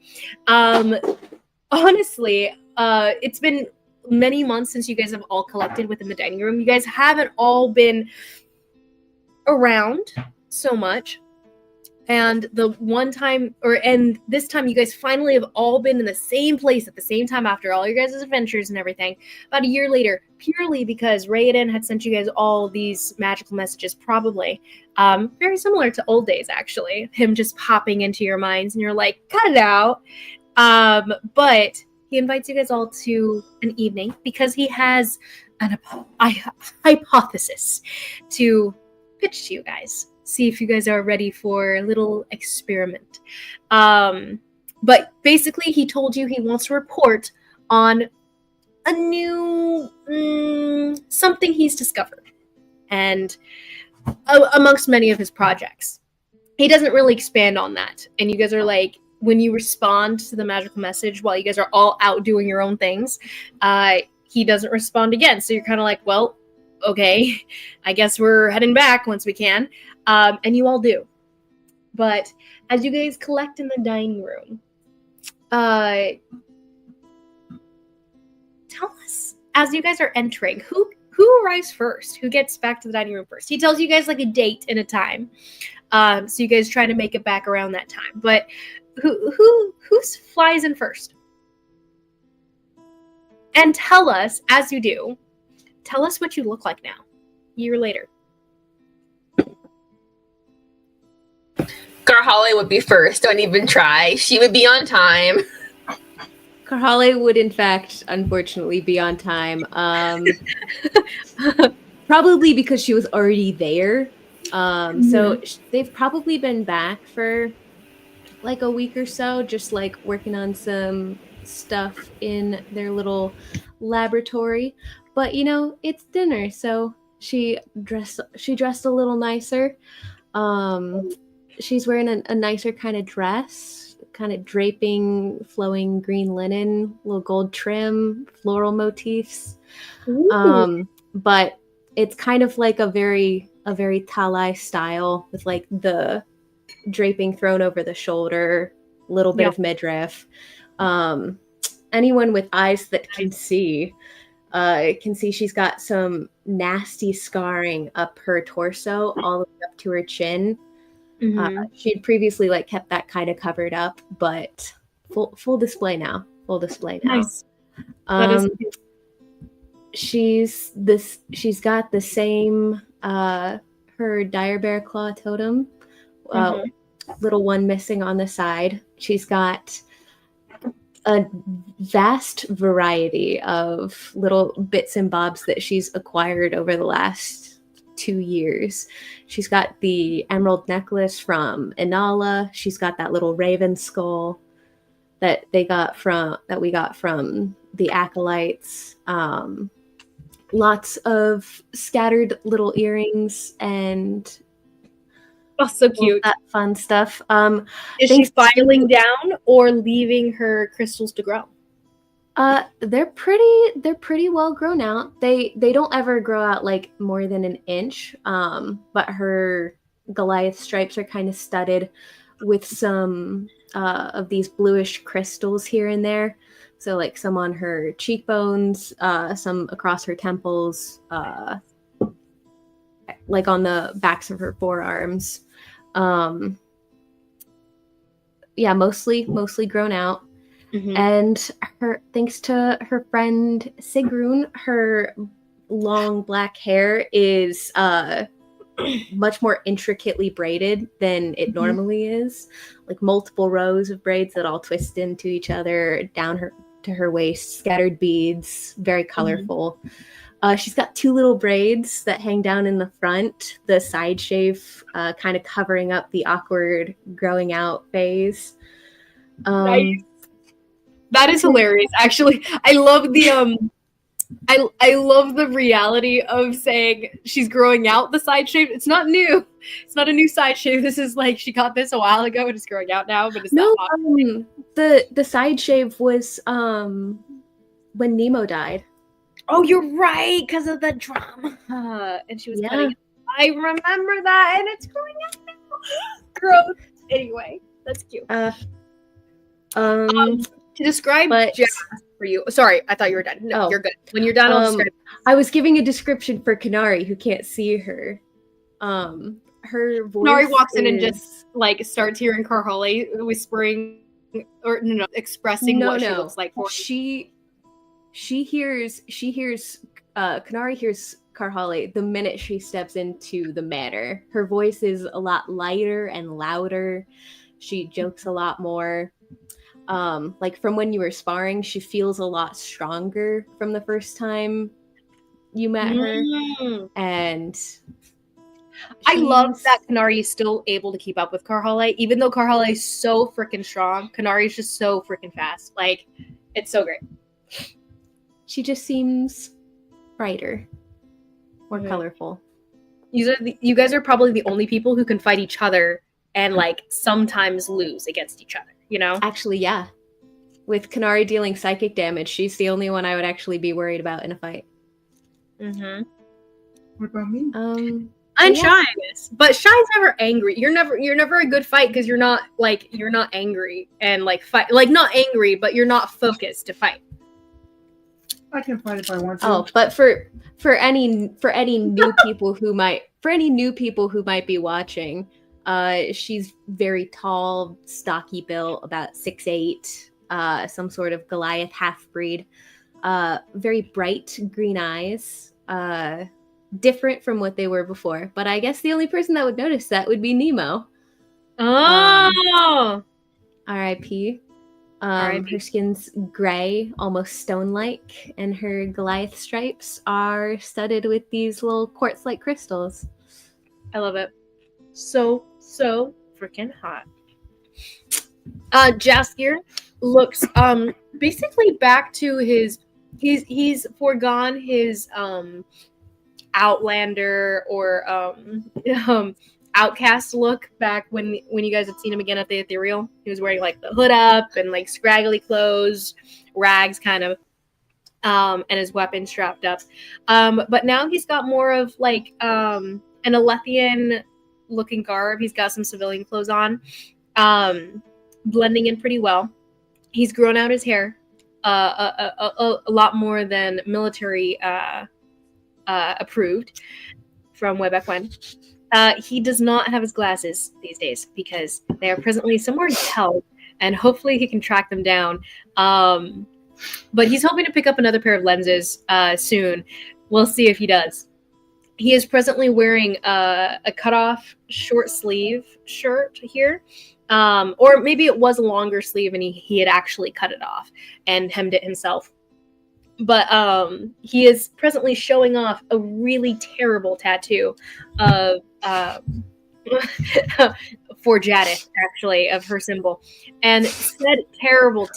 Honestly, it's been many months since you guys have all collected within the dining room. You guys haven't all been around so much. And this time you guys finally have all been in the same place at the same time after all your guys' adventures and everything. About a year later, purely because Raiden had sent you guys all these magical messages, probably. Very similar to old days, actually. Him just popping into your minds and you're like, cut it out. But he invites you guys all to an evening because he has an hypothesis to pitch to you guys. See if you guys are ready for a little experiment. But basically, he told you he wants to report on a new something he's discovered, and amongst many of his projects. He doesn't really expand on that. And you guys are like, when you respond to the magical message while you guys are all out doing your own things, he doesn't respond again. So you're kind of like, well, okay, I guess we're heading back once we can. And you all do. But as you guys collect in the dining room, tell us, as you guys are entering, who arrives first? Who gets back to the dining room first? He tells you guys like a date and a time. So you guys try to make it back around that time. But who flies in first? And tell us, as you do, tell us what you look like now, a year later. Garhale would be first. Don't even try. She would be on time. Karhale would, in fact, unfortunately, be on time. Probably because she was already there. So they've probably been back for like a week or so, just like working on some stuff in their little laboratory. But you know, it's dinner, so she dressed a little nicer. She's wearing a nicer kind of dress, kind of draping, flowing green linen, little gold trim, floral motifs. But it's kind of like a very Talai style with like the draping thrown over the shoulder, a little bit of midriff. Anyone with eyes that can see she's got some nasty scarring up her torso all the way up to her chin. She'd previously like kept that kind of covered up, but full display now. Nice. That is she's got the same her dire bear claw totem, little one missing on the side. She's got a vast variety of little bits and bobs that she's acquired over the last 2 years. She's got the emerald necklace from Inala. She's got that little raven skull that we got from the acolytes. Lots of scattered little earrings and so cute. That fun stuff. Is she filing down or leaving her crystals to grow? They're pretty well grown out. They don't ever grow out like more than an inch. But her Goliath stripes are kind of studded with some of these bluish crystals here and there. So like some on her cheekbones, some across her temples, like on the backs of her forearms. Mostly grown out. And thanks to her friend Sigrun, her long black hair is much more intricately braided than it normally is, like multiple rows of braids that all twist into each other down to her waist, scattered beads, very colorful. She's got 2 little braids that hang down in the front, the side shave kind of covering up the awkward growing out phase. Nice. That is hilarious. Actually, I love the I love the reality of saying she's growing out the side shave. It's not new. It's not a new side shave. This is like she got this a while ago and it's growing out now, but it's not the side shave was when Mnemo died. Oh, you're right, because of the drama. And she was cutting it. I remember that, and it's growing out now. Gross. Anyway, that's cute. To describe Jazz for you. Sorry, I thought you were done. No, you're good. When you're done, I'll describe. I was giving a description for Kanari, who can't see her. Her voice. Kanari walks in and just like starts hearing Karhale whispering, or expressing what she looks like. She hears Kanari hears Karhale the minute she steps into the manor. Her voice is a lot lighter and louder. She jokes a lot more. Like from when you were sparring, she feels a lot stronger from the first time you met her. And I love that Kanari is still able to keep up with Karhale, even though Karhale is so freaking strong. Kanari is just so freaking fast. Like, it's so great. She just seems brighter, more colorful. You guys are probably the only people who can fight each other and like sometimes lose against each other, you know? Actually, yeah. With Kanari dealing psychic damage, she's the only one I would actually be worried about in a fight. What about me? And Shy is, but Shy's never angry. You're never a good fight because you're not angry and like fight, like not angry, but you're not focused to fight. I can fight if I want to. Oh, but for any new people who might be watching, she's very tall, stocky built, about 6'8", some sort of Goliath half breed. Very bright green eyes, different from what they were before. But I guess the only person that would notice that would be Nemo. Oh. R.I.P. R.I.P. Her skin's gray, almost stone-like, and her Goliath stripes are studded with these little quartz-like crystals. I love it. So freaking hot. Jaskier looks basically back to his he's foregone his Outlander or outcast look back when you guys had seen him again at the Ethereal. He was wearing like the hood up and like scraggly clothes, rags kind of, and his weapon strapped up. But now he's got more of like an Alethian looking garb. He's got some civilian clothes on, blending in pretty well. He's grown out his hair a lot more than military approved from way back when. He does not have his glasses these days because they are presently somewhere held, and hopefully he can track them down. But he's hoping to pick up another pair of lenses soon. We'll see if he does. He is presently wearing a cut-off short sleeve shirt here. Or maybe it was a longer sleeve and he had actually cut it off and hemmed it himself. But he is presently showing off a really terrible tattoo of for Jadith, actually, of her symbol. And said terrible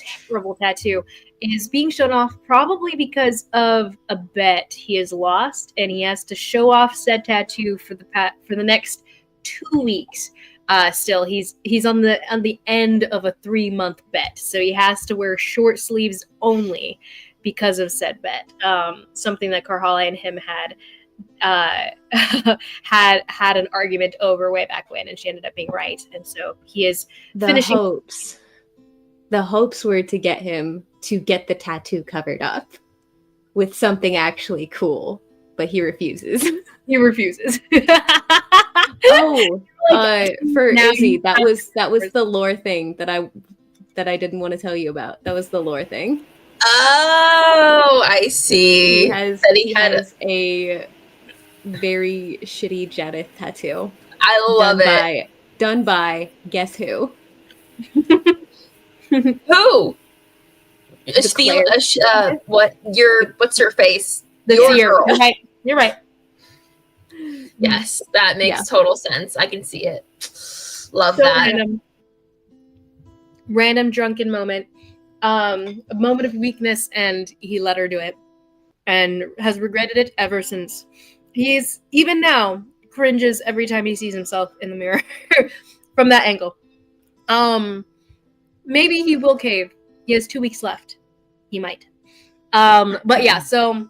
tattoo is being shown off probably because of a bet he has lost, and he has to show off said tattoo for the next 2 weeks. Still, he's on the end of a 3-month bet, so he has to wear short sleeves only because of said bet. Something that Karhale and him had an argument over way back when, and she ended up being right. And so he is finishing. The hopes were to get him to get the tattoo covered up with something actually cool, but he refuses. He refuses. For Izzy, that was the lore thing that I didn't want to tell you about. That was the lore thing. Oh, I see. He has a very shitty Jadith tattoo. I love it. Done by guess who? Who? What's her face? Your girl. You're right. Yes, that makes total sense. I can see it. Love that. Random drunken moment. A moment of weakness, and he let her do it. And has regretted it ever since. He's, even now, cringes every time he sees himself in the mirror from that angle. Maybe he will cave. He has 2 weeks left. He might. But yeah, so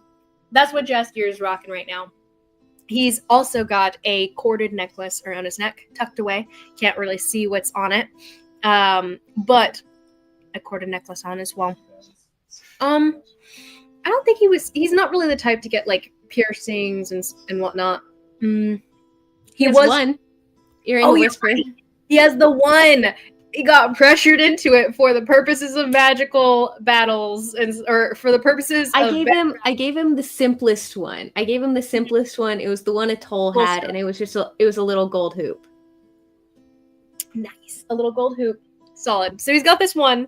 that's what Jaskier is rocking right now. He's also got a corded necklace around his neck, tucked away. Can't really see what's on it. But a corded necklace on as well. I don't think he's not really the type to get like piercings and whatnot. He was one. Earring whisper. Right. He has the one. He got pressured into it for the purposes of magical battles or for the purposes I gave him the simplest one. It was the one a Toll had, and it was a little gold hoop. Nice. A little gold hoop. Solid. So he's got this one, and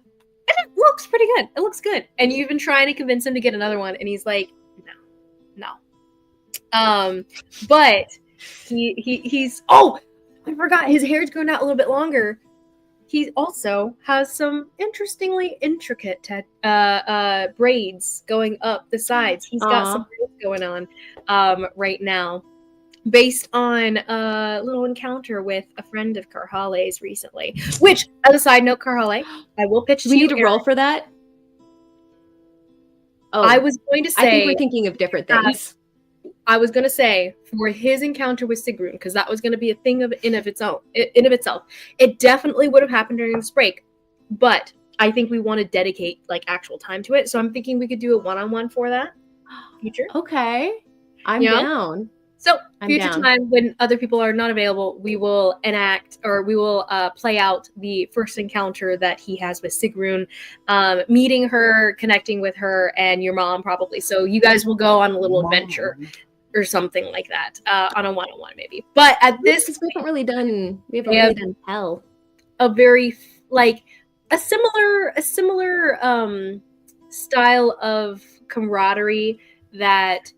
it looks pretty good. It looks good. And you've been trying to convince him to get another one, and he's like, no. But he's I forgot, his hair's grown out a little bit longer. He also has some interestingly intricate braids going up the sides. He's got some braids going on right now, based on a little encounter with a friend of Karhale's recently. Which, as a side note, Karhale, I will pitch to you. We need to roll for that? Oh, I was going to say... I think we're thinking of different things. I was going to say, for his encounter with Sigrun, because that was going to be a thing in of itself. It definitely would have happened during this break, but I think we want to dedicate like actual time to it. So I'm thinking we could do a one-on-one for that. Future. Okay. I'm down. So, I'm future down. time when other people are not available, we will enact or we will play out the first encounter that he has with Sigrun, meeting her, connecting with her, and your mom probably. So you guys will go on a little adventure or something like that, on a one-on-one maybe. But at this, Because we haven't really done hell. a very like a similar style of camaraderie that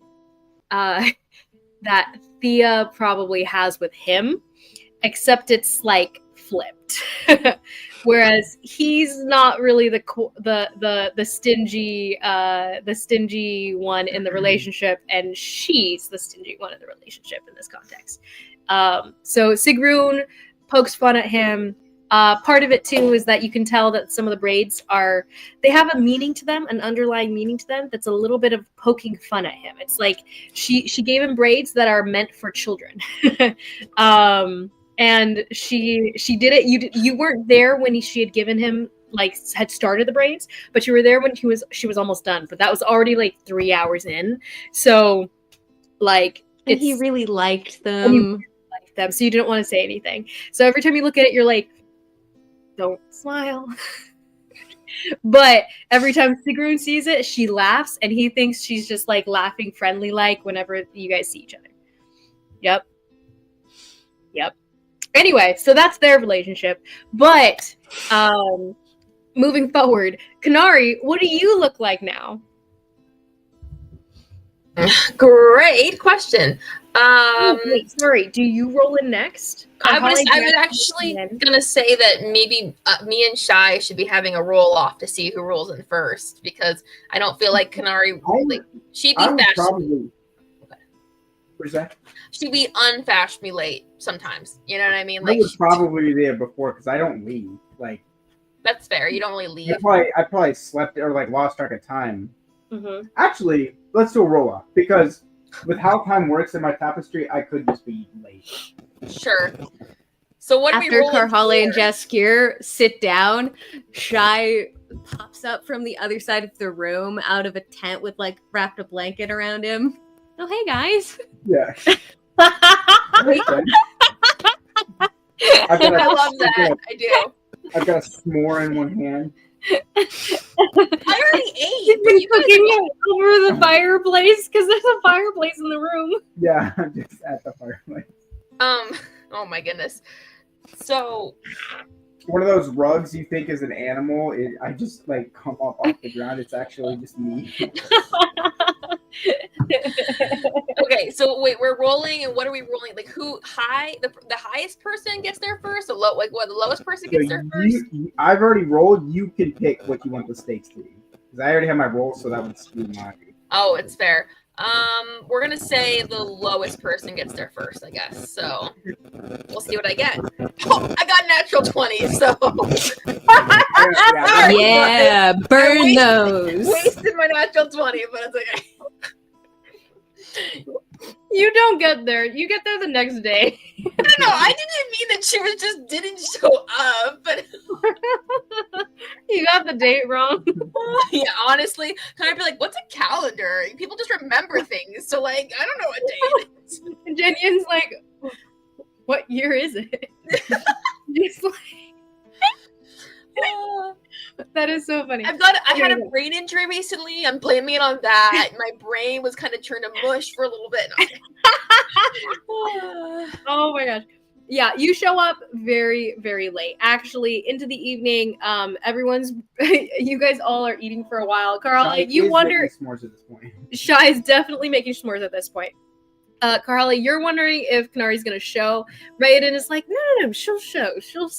that Thea probably has with him, except it's like flipped. Whereas he's not really the stingy one in the relationship, and she's the stingy one in the relationship in this context. So Sigrun pokes fun at him. Part of it too is that you can tell that some of the braids they have a meaning to them, an underlying meaning to them that's a little bit of poking fun at him. It's like she gave him braids that are meant for children. And she did it. You weren't there when she had given him had started the braids, but you were there when she was almost done. But that was already like 3 hours in. So And he really liked them. And you liked them, so you didn't want to say anything. So every time you look at it, you're like, don't smile. But every time Sigrun sees it, she laughs, and he thinks she's just like laughing friendly whenever you guys see each other. Yep. Anyway, so that's their relationship. But moving forward, Kanari, what do you look like now? Great question. Wait, sorry. Do you roll in next? I was actually gonna say that maybe me and Shy should be having a roll off to see who rolls in first, because I don't feel like Kanari she'd be probably. What's that? She'd be unfashionably late sometimes. You know what I mean? I was probably there before because I don't leave. That's fair. You don't really leave. I probably slept or lost track of time. Mm-hmm. Actually, let's do a roll off because with how time works in my tapestry, I could just be late. Sure. So what after Karhale and Jaskier sit down, Shy pops up from the other side of the room out of a tent with wrapped a blanket around him. Oh, hey guys. Yeah. I love that. I do. I've got a s'more in one hand. I already ate. You're cooking over the fireplace because there's a fireplace in the room. Yeah, I'm just at the fireplace. Oh my goodness. So one of those rugs you think is an animal, I just come up off the ground. It's actually just me. Okay, so wait, we're rolling, and what are we rolling? The highest person gets there first, or the lowest person gets there first? I've already rolled. You can pick what you want the stakes to be, because I already have my roll, so that would skew mine. Oh, it's fair. We're gonna say the lowest person gets there first, I guess. So we'll see what I get. Oh, I got natural 20, so yeah, burn those. Wasted my natural 20, but it's okay. You don't get there. You get there the next day. No, I didn't mean that she didn't show up, but you got the date wrong. Yeah, honestly, can I be like, what's a calendar? People just remember things, so I don't know what day it is. And Jenyen's like, what year is it? Just that is so funny. I had a brain injury recently. I'm blaming it on that. My brain was kind of turned to mush for a little bit. Oh my gosh. Yeah, you show up very, very late. Actually, into the evening, you guys all are eating for a while. Karhale, you wonder. S'mores at this point. Shy's definitely making s'mores at this point. Karhale, you're wondering if Kanari's gonna show. Raiden is like, no, she'll show. She'll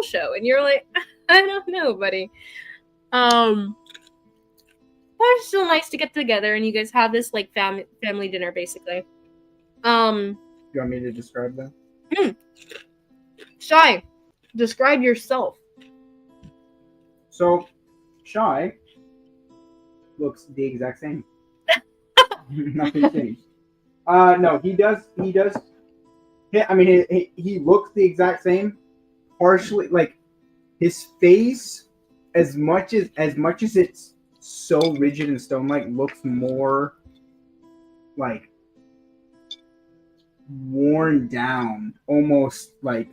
show. And you're like, I don't know, buddy. But it's still nice to get together and you guys have this family dinner basically. You want me to describe that? Shy, describe yourself. So, Shy looks the exact same. Nothing changed. No, he does. I mean, he looks the exact same. Partially, his face, as much as it's so rigid and stone-like, looks more worn down, almost like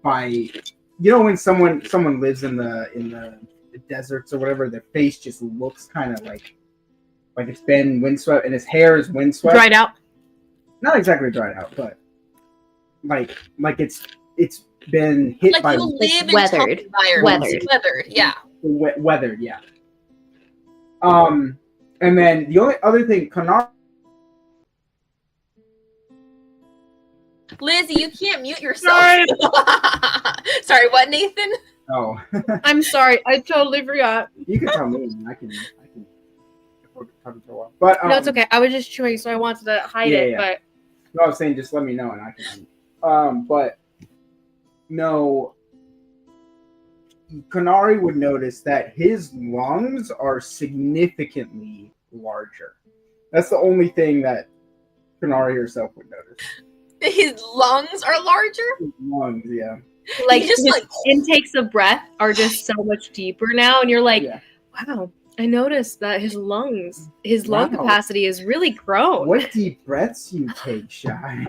by, you know, when someone lives in the deserts or whatever, their face just looks kind of like it's been windswept, and his hair is windswept. Dried out. Not exactly dried out, but like it's been hit Like by you live in weathered. tough environments. Weathered. Weathered, yeah. weathered, yeah. And then the only other thing, Kanar. Lizzie, you can't mute yourself. Sorry, what, Nathan? Oh, I'm sorry. I totally forgot. you can tell me. I can. If we're talking for a while, but No, it's okay. I was just chewing, so I wanted to hide Yeah, it. yeah. But no, I was saying just let me know and I can. But no, Kanari would notice that his lungs are significantly larger. That's the only thing that Kanari herself would notice. His lungs are larger? His lungs, yeah. like He just, his like- intakes of breath are just so much deeper now, and you're like, Yeah. wow. I noticed that his lung Wow. capacity is really grown. What deep breaths you take, Shy?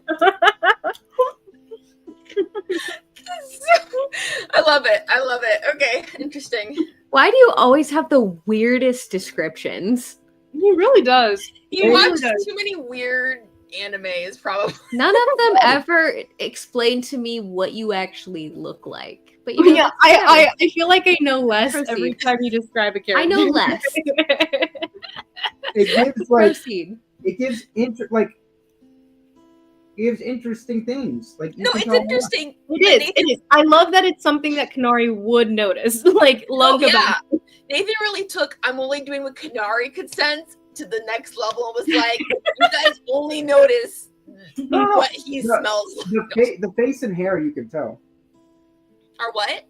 I love it. Okay, interesting. Why do you always have the weirdest descriptions? He really does. You It watch really does. too many weird animes, probably. None of them ever explain to me what you actually look like. But you know, Yeah, that's fine. I feel like I know less Proceed. every time you describe a character. I know less. It gives like Proceed. it gives interesting things. Like you No, can it's tell more. interesting. It is. I love that it's something that Kanari would notice. Like lung Oh, capacity. yeah. Nathan really took I'm only doing what Kanari could sense to the next level. Was like, you guys only notice No, what he no, smells. The face and hair you can tell. Or what?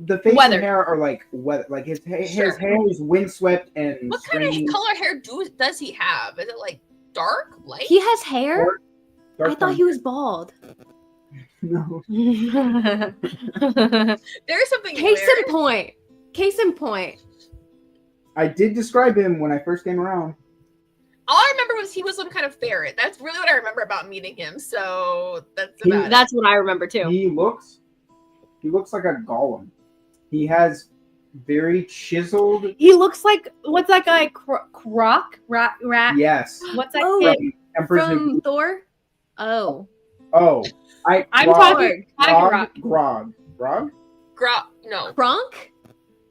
The face Weathered. and hair are like weathered. Like his Sure. hair is windswept and What kind of stringy. color hair does he have? Is it like dark, light? He has hair? Dark I thought brown he was bald. hair. No. There's something Case weird. in point. Case in point. I did describe him when I first came around. All I remember was he was some kind of ferret. That's really what I remember about meeting him. So that's about it. That's what I remember too. He looks like a golem. He has very chiseled. He looks like what's that guy? Croc? Rat? Yes. What's that Oh, kid? From Emperor's New From Groove. Thor? Oh. Oh, I'm Grog. talking. Grog. No. Kronk?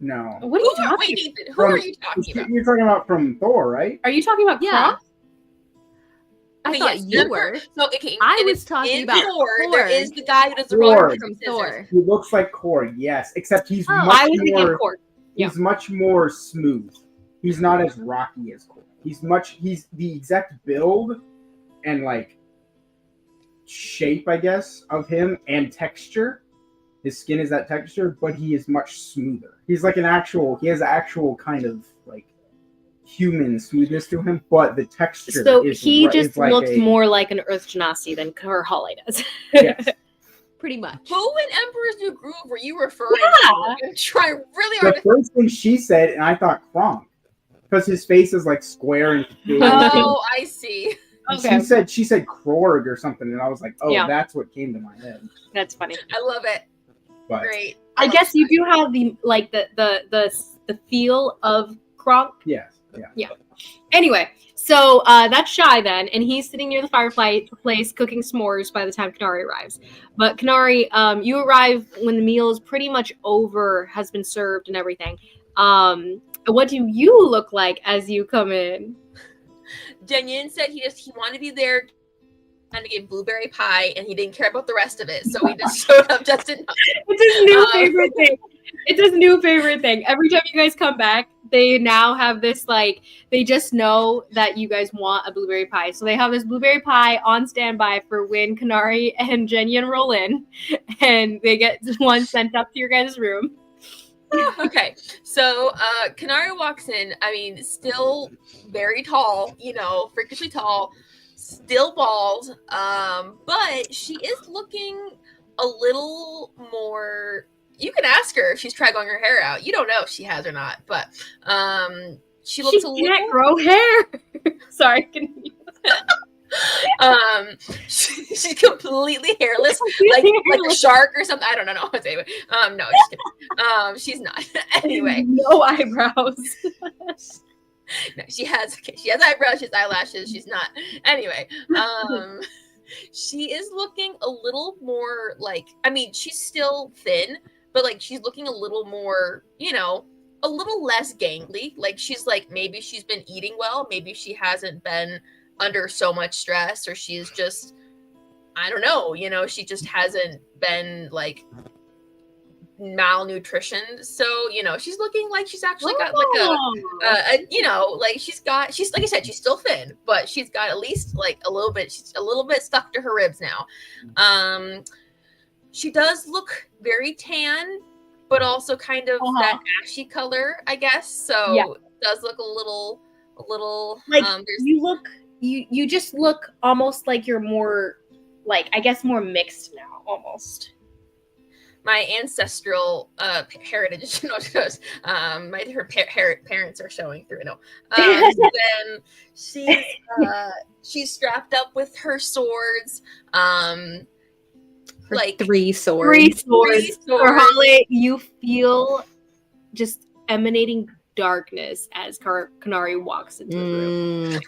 No. What are you talking? Wait, Ethan, who are you talking about? You're talking about from Thor, right? Are you talking about Yeah. Croc? I Okay, thought yes, you Emperor. were. So okay, I and was it's talking in about Thor. There Korg. is the guy who does the Korg. rock From scissors. Thor. He looks like Korg, yes, except he's I much was thinking more. of Cork. Yeah. He's much more smooth. He's not as rocky as Korg. He's the exact build and like shape, I guess, of him and texture. His skin is that texture, but he is much smoother. He's like he has actual kind of like human smoothness to him, but the texture. So is he ri- just is like looks a- more like an Earth Genasi than Holly does. Yes. Pretty much. Who in Emperor's New Groove were you referring Yeah. to? I'm trying really The hard to. first thing she said, and I thought Kronk, because his face is like square and big. Oh, I see. Okay. She said Krorg or something, and I was like, oh, Yeah. that's what came to my head. That's funny. I love it. But Great. I love guess you that. do have the feel of Kronk. yes, yeah. Anyway, so that's Shy then, and he's sitting near the fireplace cooking s'mores by the time Kanari arrives. But Kanari, you arrive when the meal is pretty much over, has been served and everything. What do you look like as you come in? Jenyin said he wanted to be there and to get blueberry pie, and he didn't care about the rest of it, so he just showed up just enough. It's his new favorite thing. It's his new favorite thing. Every time you guys come back, they now have this like they just know that you guys want a blueberry pie, so they have this blueberry pie on standby for when Kanari and Jenyan roll in, and they get one sent up to your guys' room. Okay, so Kanari walks in. I mean, still very tall, freakishly tall, still bald, but she is looking a little more. You can ask her if she's tried growing her hair out. You don't know if she has or not, but she looks a She can't little. grow hair. Sorry, continue. She's completely hairless, like a shark or something. I don't know. Anyway, no, just kidding. She's not. Anyway, no eyebrows. No, she has eyebrows, she has eyelashes. She's not. Anyway, she is looking a little more like, I mean, she's still thin, but like she's looking a little more, a little less gangly. Like she's like, maybe she's been eating well, maybe she hasn't been under so much stress, or she's just, I don't know, she just hasn't been like malnutrition. So, she's looking like she's actually got like she's like I said, she's still thin, but she's got at least like she's a little bit stuck to her ribs now. She does look very tan, but also kind of that ashy color, I guess. So it does look a little like you just look almost like you're more like, I guess, more mixed now almost. My ancestral heritage, her parents are showing through. No, then she's strapped up with her swords. Like three swords. Three swords. For Holly, you feel just emanating darkness as Kanari walks into the room.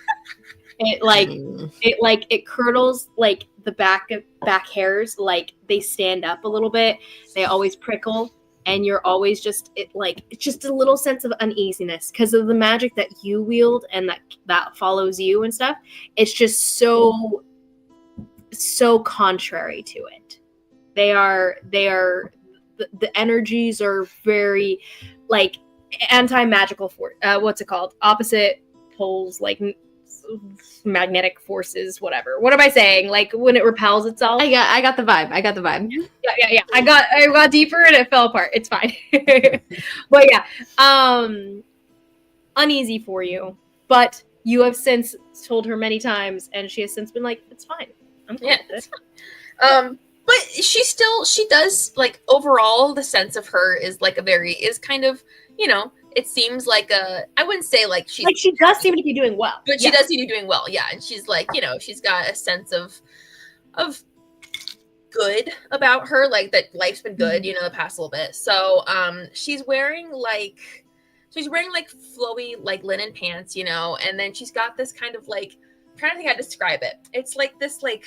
It curdles like the back hairs, like they stand up a little bit. They always prickle, and you're always just it's just a little sense of uneasiness because of the magic that you wield and that follows you and stuff. It's just so contrary to it. They are the energies are very like anti-magical force. What's it called? Opposite poles, like magnetic forces, whatever. What am I saying? Like when it repels itself? I got the vibe. Yeah. I got deeper and it fell apart. It's fine. But yeah, uneasy for you. But you have since told her many times, and she has since been like, "It's fine. I'm cool with it." But she does like overall the sense of her is like is kind of, it seems like I wouldn't say like she does seem to be doing well. But she does seem to be doing well, yeah. And she's like, she's got a sense of good about her, like that life's been good, the past little bit. So she's wearing like flowy like linen pants, and then she's got this kind of like, I'm trying to think how to describe it. It's like this like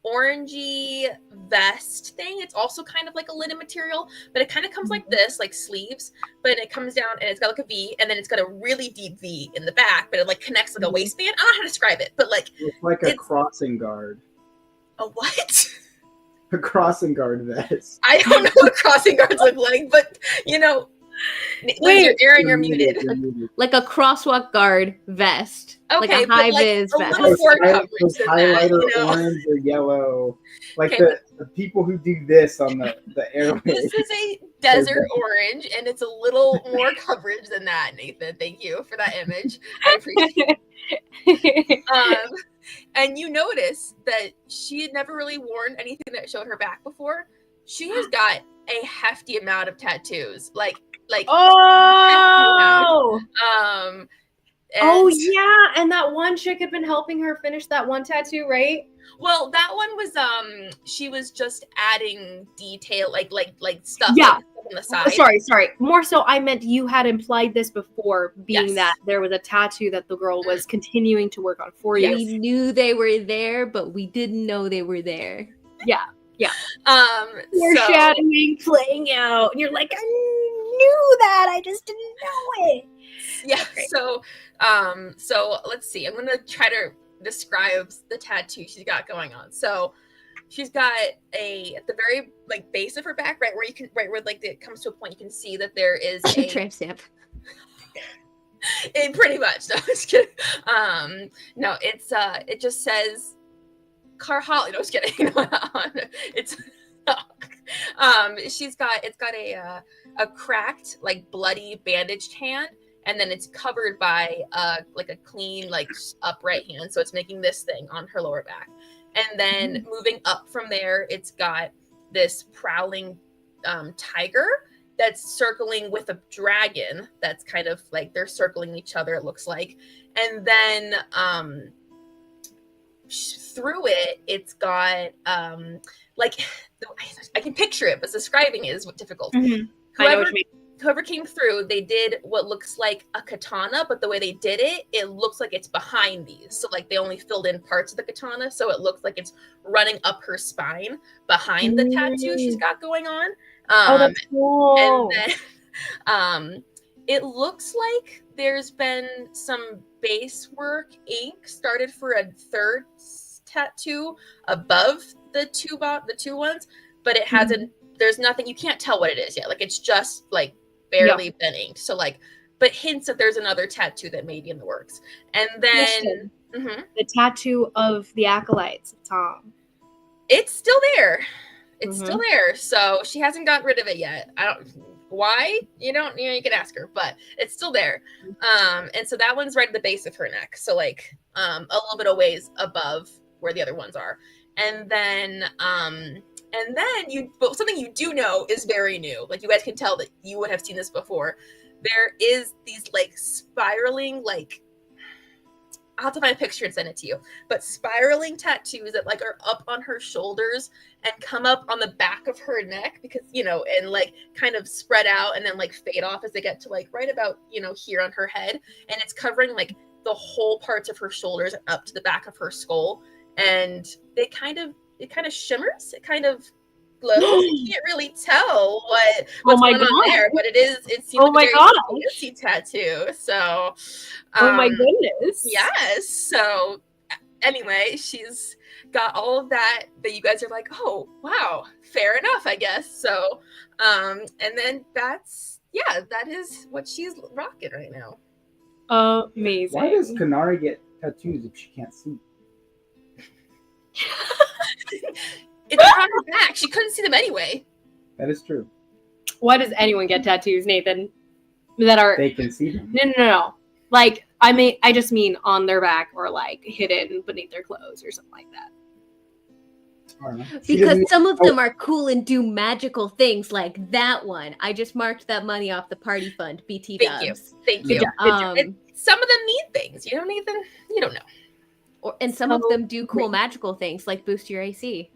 orangey vest thing. It's also kind of like a linen material, but it kind of comes like this, like sleeves, but it comes down and it's got like a V, and then it's got a really deep V in the back, but it like connects like a waistband. I don't know how to describe it, but like it's like a crossing guard. A what? A crossing guard vest. I don't know what crossing guards look like, but wait, Aaron, you're muted. Like a crosswalk guard vest. Okay, like a high vis vest. Those highlighter orange or yellow. Like the people who do this on the airway. This is a desert orange, and it's a little more coverage than that, Nathan. Thank you for that image. I appreciate it. And you notice that she had never really worn anything that showed her back before. She has got a hefty amount of tattoos. Like and that one chick had been helping her finish that one tattoo, right? Well, that one was she was just adding detail, like stuff, yeah, on the side. Sorry. More so, I meant you had implied this before, being that there was a tattoo that the girl was continuing to work on for you. We knew they were there, but we didn't know they were there. Yeah. Foreshadowing playing out, and you're like, I knew that, I just didn't know it. Yeah. Okay. So let's see. I'm gonna try to describe the tattoo she's got going on. So she's got at the very like base of her back, right where like it comes to a point, you can see that there is a tramp stamp. Pretty much. No, just kidding. No, it just says Carholly. No, just kidding. It's it's got a cracked, like bloody bandaged hand, and then it's covered by like a clean, like upright hand. So it's making this thing on her lower back. And then moving up from there, it's got this prowling tiger that's circling with a dragon that's kind of like they're circling each other, it looks like. And then through it, it's got like I can picture it, but describing it is difficult. Mm-hmm. I know what you mean. Whoever came through, they did what looks like a katana, but the way they did it, it looks like it's behind these. So like they only filled in parts of the katana, so it looks like it's running up her spine behind the tattoo she's got going on. Oh, that's cool. And then it looks like there's been some base work ink started for a third tattoo above the two ones, but it hasn't. There's nothing. You can't tell what it is yet. Like it's just like barely been inked. So like, but hints that there's another tattoo that may be in the works. And then the tattoo of the acolytes, Tom. It's still there. It's still there. So she hasn't gotten rid of it yet. I don't. Why? You can ask her, but it's still there. And so that one's right at the base of her neck. So like a little bit of ways above where the other ones are. And then but something you do know is very new. Like you guys can tell that you would have seen this before. There is these like spiraling, like I'll have to find a picture and send it to you, but spiraling tattoos that like are up on her shoulders and come up on the back of her neck because, and like kind of spread out and then like fade off as they get to like right about, here on her head. And it's covering like the whole parts of her shoulders up to the back of her skull. And it kind of shimmers. It kind of glows. You can't really tell what's going on there, but it seems like a very fancy tattoo. So, oh my goodness. Yes. So anyway, she's got all of that you guys are like, oh wow, fair enough, I guess. So, and then that is what she's rocking right now. Amazing. Why does Kanari get tattoos if she can't see? It's on her back. She couldn't see them anyway. That is true. Why does anyone get tattoos, Nathan? That are they can see them. No. Like I just mean on their back or like hidden beneath their clothes or something like that. Because some of them are cool and do magical things, like that one. I just marked that money off the party fund. BT dubs. Thank you. Some of them need things. You don't know. And some of them do cool magical things, like boost your AC.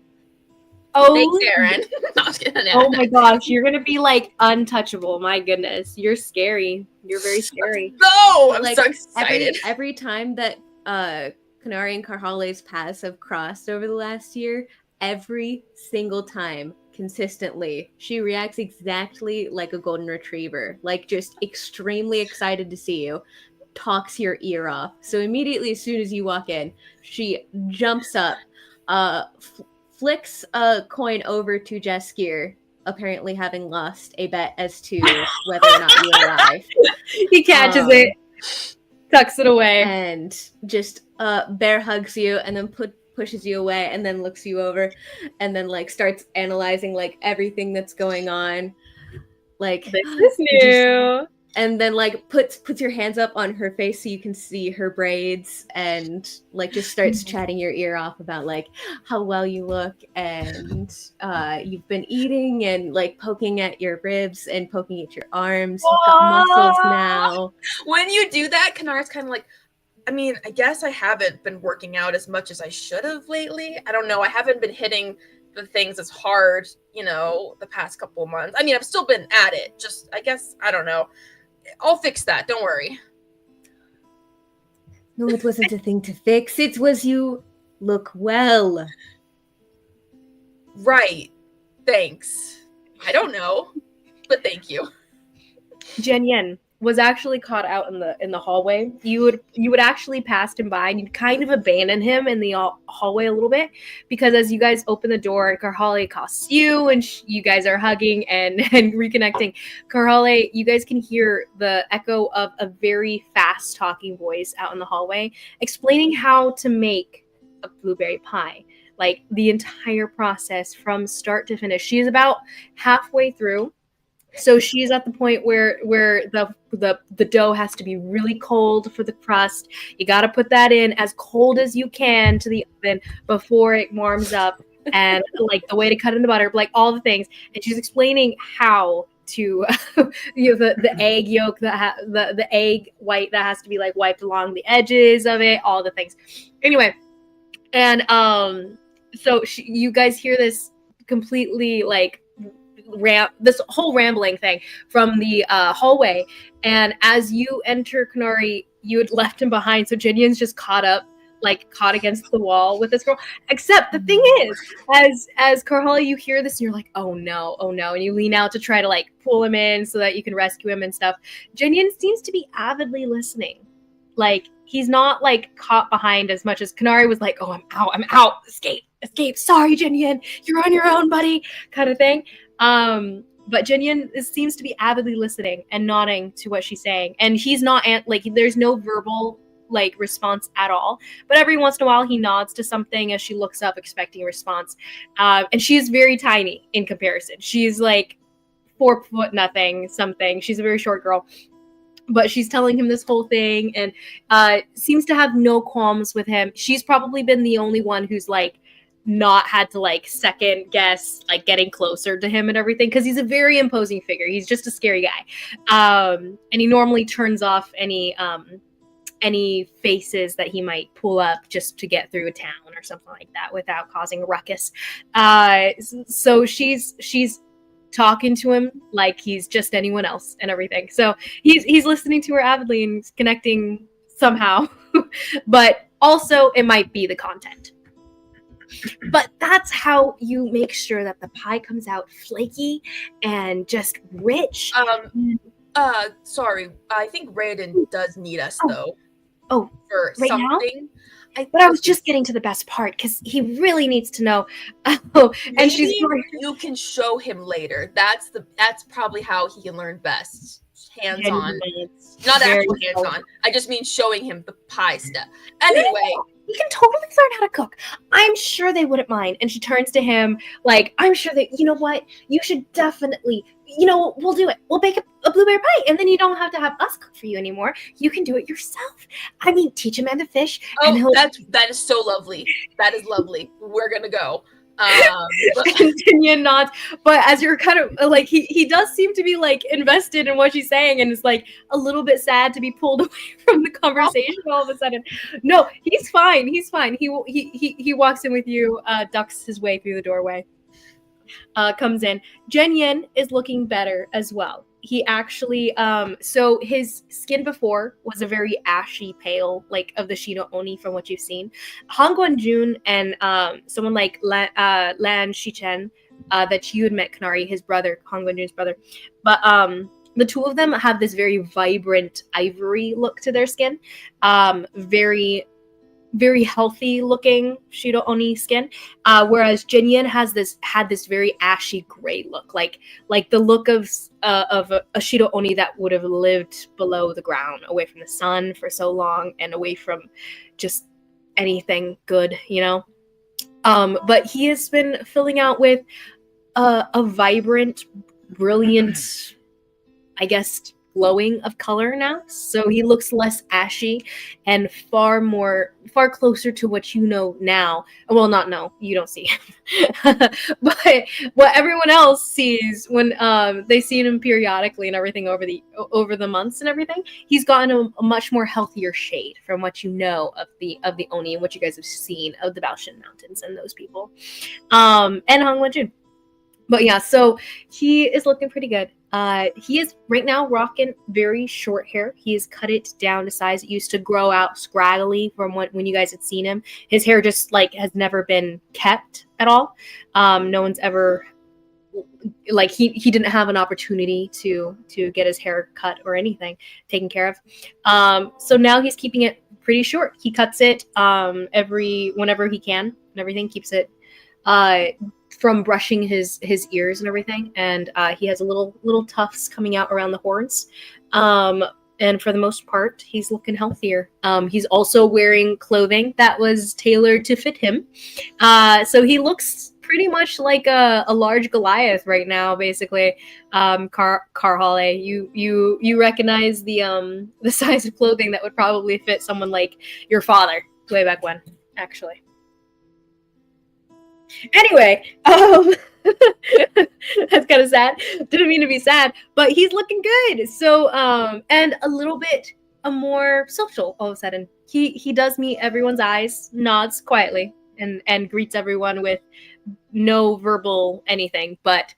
Oh, thanks, Aaron. Oh my gosh, you're gonna be like untouchable. My goodness, you're scary. You're very scary. No, I'm so excited. Every time that Kanari and Karhale's paths have crossed over the last year, every single time, consistently, she reacts exactly like a golden retriever, like just extremely excited to see you. Talks your ear off. So immediately as soon as you walk in, she jumps up, flicks a coin over to Jeskir, apparently having lost a bet as to whether or not you are alive. He catches it, tucks it away, and just bear hugs you and then pushes you away and then looks you over and then like starts analyzing like everything that's going on. Like this is new. And then like puts your hands up on her face so you can see her braids and like just starts chatting your ear off about like how well you look and you've been eating and like poking at your ribs and poking at your arms. You've got muscles now. When you do that, Kanara's kind of like, I mean, I guess I haven't been working out as much as I should have lately. I don't know. I haven't been hitting the things as hard, the past couple of months. I mean, I've still been at it. Just, I guess, I don't know. I'll fix that. Don't worry. No, it wasn't a thing to fix. It was you look well. Right. Thanks. I don't know, but thank you. Jen Yen was actually caught out in the hallway. You would actually pass him by and you'd kind of abandon him in the hallway a little bit because as you guys open the door, Karhale accosts you and you guys are hugging and reconnecting. Karhale, you guys can hear the echo of a very fast talking voice out in the hallway explaining how to make a blueberry pie. Like the entire process from start to finish. She is about halfway through. So she's at the point where the dough has to be really cold for the crust. You got to put that in as cold as you can to the oven before it warms up, and like the way to cut into butter, like all the things. And she's explaining how to the egg yolk the egg white that has to be like wiped along the edges of it, all the things. Anyway, And so you guys hear this completely like this whole rambling thing from the hallway, and as you enter Kanari, you had left him behind, so Jinyan's just caught against the wall with this girl. Except the thing is, as Karhala, you hear this and you're like, oh no, and you lean out to try to like pull him in so that you can rescue him and stuff. Jinyan seems to be avidly listening. Like, he's not like caught behind as much as Kanari was like, oh, I'm out, escape, sorry Jinyan, you're on your own, buddy, kind of thing. But Jinyan seems to be avidly listening and nodding to what she's saying, and he's not like, there's no verbal like response at all, but every once in a while he nods to something as she looks up expecting a response. And she's very tiny in comparison. She's like 4 foot nothing something. She's a very short girl, but she's telling him this whole thing, and seems to have no qualms with him. She's probably been the only one who's like not had to like second guess like getting closer to him and everything, because he's a very imposing figure. He's just a scary guy, and he normally turns off any faces that he might pull up just to get through a town or something like that without causing a ruckus. So she's talking to him like he's just anyone else and everything. So he's listening to her avidly and connecting somehow. But also it might be the content. But that's how you make sure that the pie comes out flaky and just rich. Sorry. I think Raiden does need us though. Oh, for right something. But I was just getting to the best part because he really needs to know. Oh, and you can show him later. That's probably how he can learn best. Hands on, not actual hands on. I just mean showing him the pie step. Anyway, he can totally learn how to cook. I'm sure they wouldn't mind. And she turns to him like, I'm sure that, you know what? You should definitely, we'll do it. We'll bake a blueberry pie, and then you don't have to have us cook for you anymore. You can do it yourself. I mean, teach him how to fish. Oh, that is so lovely. That is lovely. We're gonna go. Jinyan nods, but as you're kind of like, he does seem to be like invested in what she's saying, and it's like a little bit sad to be pulled away from the conversation all of a sudden. No, he's fine. He walks in with you, ducks his way through the doorway, comes in. Jinyan is looking better as well. He actually, so his skin before was a very ashy pale, like of the Shino Oni from what you've seen. Han Guanjun and someone like Lan Shichen, that you had met, Kanari, his brother, Han Guanjun's brother. But the two of them have this very vibrant ivory look to their skin. Very, very healthy looking Shino Oni skin, whereas Jinyan had this very ashy gray look, like the look of a Shino Oni that would have lived below the ground, away from the sun for so long and away from just anything good, but he has been filling out with a vibrant, brilliant, I guess, glowing of color now. So he looks less ashy and far closer to what you know now. Well, not know, you don't see him. But what everyone else sees when they see him periodically and everything over the months and everything, he's gotten a much more healthier shade from what you know of the Oni and what you guys have seen of the Baoshan Mountains and those people. And Hong Wenjun. But yeah, so he is looking pretty good. He is right now rocking very short hair. He has cut it down to size. It used to grow out scraggly from when you guys had seen him. His hair just like has never been kept at all. No one's ever like he didn't have an opportunity to get his hair cut or anything taken care of. So now he's keeping it pretty short. He cuts it whenever he can and everything. Keeps it from brushing his ears and everything, and he has a little tufts coming out around the horns, and for the most part he's looking healthier. He's also wearing clothing that was tailored to fit him, so he looks pretty much like a large Goliath right now, basically. Karhale, you recognize the size of clothing that would probably fit someone like your father way back when, actually. Anyway, that's kind of sad. Didn't mean to be sad, but he's looking good. So, and a little bit more social all of a sudden. He does meet everyone's eyes, nods quietly, and greets everyone with no verbal anything, but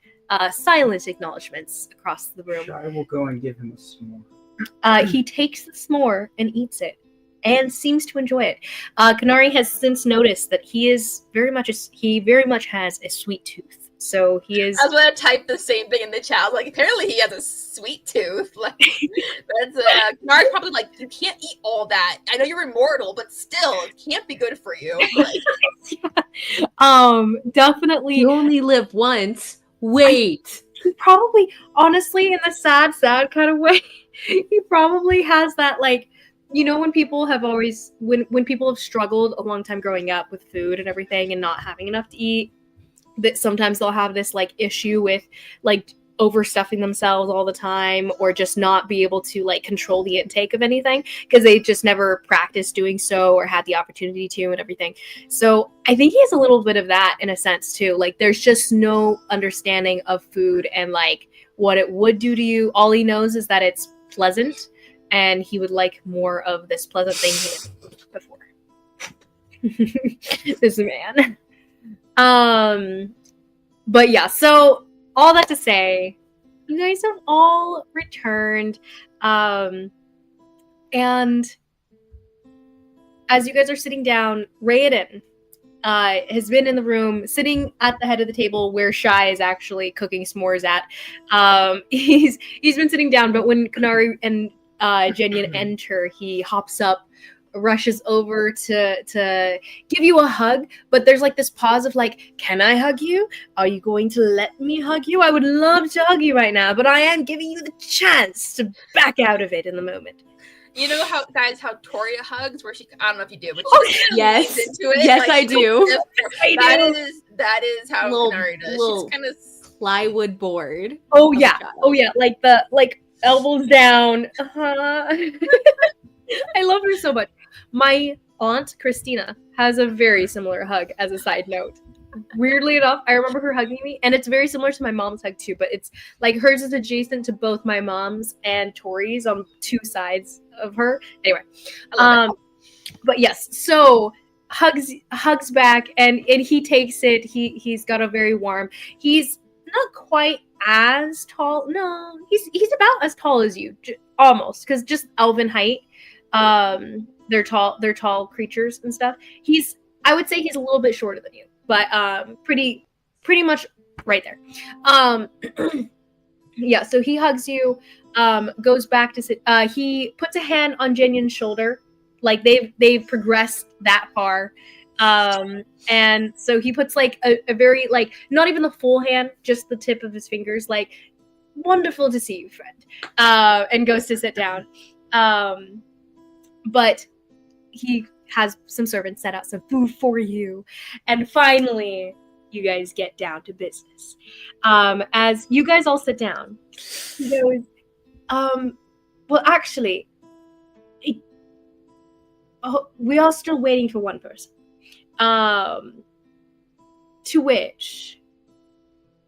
silent acknowledgments across the room. I will go and give him a s'more. He takes the s'more and eats it, and seems to enjoy it. Kanari has since noticed that he very much has a sweet tooth. So he is. I was gonna type the same thing in the chat. Like, apparently he has a sweet tooth. Like, that's Kanari's probably like, you can't eat all that. I know you're immortal, but still, it can't be good for you. Like, Definitely. You only live once. Wait. He probably, honestly, in the sad kind of way, he probably has that, like, you know, when people have always, when people have struggled a long time growing up with food and everything and not having enough to eat, that sometimes they'll have this, like, issue with, like, overstuffing themselves all the time, or just not be able to, like, control the intake of anything because they just never practiced doing so or had the opportunity to and everything. So I think he has a little bit of that in a sense too. Like, there's just no understanding of food and, like, what it would do to you. All he knows is that it's pleasant, and he would like more of this pleasant thing he had before. This man. But yeah, so all that to say, you guys have all returned. And as you guys are sitting down, Raiden has been in the room, sitting at the head of the table where Shai is actually cooking s'mores at. He's been sitting down, but when Kanari and Jenyan enter, he hops up, rushes over to give you a hug, but there's like this pause of like, can I hug you? Are you going to let me hug you? I would love to hug you right now, but I am giving you the chance to back out of it in the moment. you know how Toria hugs, where I don't know if you do, but she yes, into it. Yes, like, I do. That is how Kanari does. She's kind of plywood board. Oh yeah, like the elbows down. I love her so much. My aunt Christina has a very similar hug, as a side note. Weirdly enough, I remember her hugging me, and it's very similar to my mom's hug too, but it's like hers is adjacent to both my mom's and Tori's on two sides of her. Anyway, but yes, so hugs back, and he takes it. He's got a very warm. He's not quite as tall. No, he's about as tall as you, almost, because just elven height. They're tall creatures and stuff. I would say he's a little bit shorter than you, but pretty much right there. Yeah, so he hugs you, goes back to sit. He puts a hand on Jenyan's shoulder, like they've progressed that far. And so he puts like a very, like, not even the full hand, just the tip of his fingers, like, wonderful to see you, friend. And goes to sit down. But he has some servants set out some food for you. And finally, you guys get down to business. As you guys all sit down, he goes, well, actually, we are still waiting for one person. To which,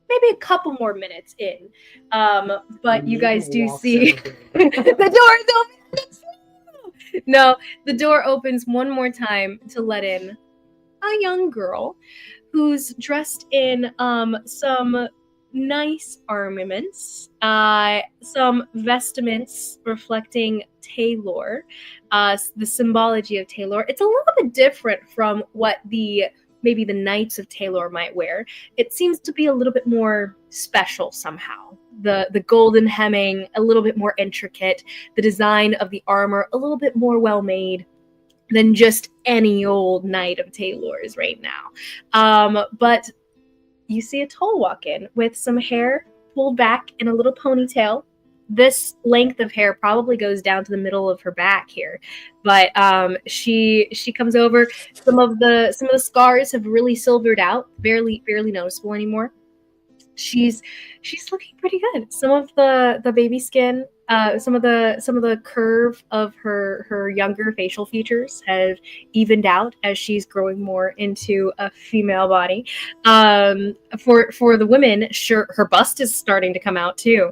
maybe a couple more minutes in, but you guys do see the door is open. No, the door opens one more time to let in a young girl who's dressed in some nice armaments, some vestments reflecting Taylor, the symbology of Taylor. It's a little bit different from what maybe the Knights of Taylor might wear. It seems to be a little bit more special somehow. The golden hemming, a little bit more intricate. The design of the armor, a little bit more well-made than just any old Knight of Taylor's right now. But you see a Toll walk in with some hair pulled back in a little ponytail. This length of hair probably goes down to the middle of her back here, but she comes over. Some of the scars have really silvered out, barely noticeable anymore. She's looking pretty good. Some of the baby skin some of the curve of her younger facial features have evened out as she's growing more into a female body. For the women, sure, her bust is starting to come out too.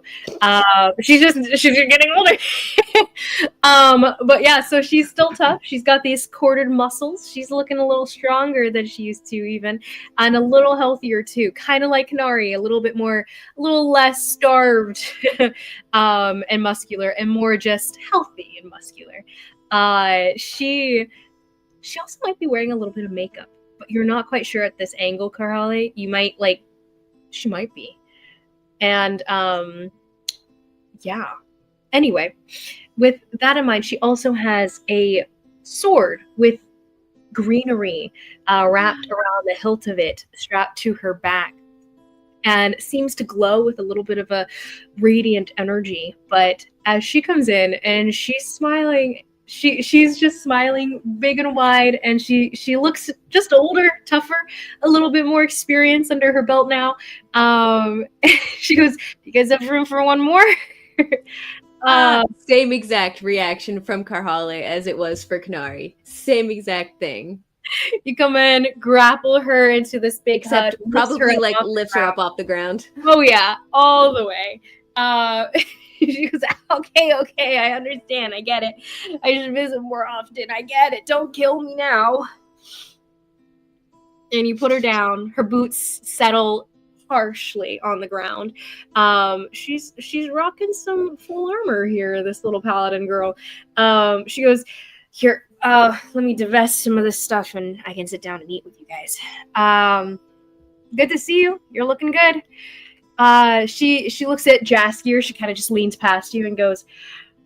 She's getting older. But yeah, so she's still tough. She's got these corded muscles. She's looking a little stronger than she used to, even, and a little healthier too. Kind of like Kanari, a little less starved, and muscular, and more just healthy and muscular. She also might be wearing a little bit of makeup, but you're not quite sure at this angle, Karali. She might be. And yeah. Anyway, with that in mind, she also has a sword with greenery wrapped around the hilt of it, strapped to her back, and seems to glow with a little bit of a radiant energy. But as she comes in and she's smiling, she's just smiling big and wide, and she looks just older, tougher, a little bit more experience under her belt now. She goes, "You guys have room for one more?" Same exact reaction from Karhale as it was for Kanari. Same exact thing. You come in, grapple her into this big hut, Except probably lifts her up off the ground. Oh yeah, all the way. She goes, okay, I understand, I get it. I should visit more often. I get it. Don't kill me now. And you put her down. Her boots settle harshly on the ground. She's rocking some full armor here, this little paladin girl. She goes, "Here, let me divest some of this stuff and I can sit down and eat with you guys. Good to see you. You're looking good." She looks at Jaskier. She kind of just leans past you and goes,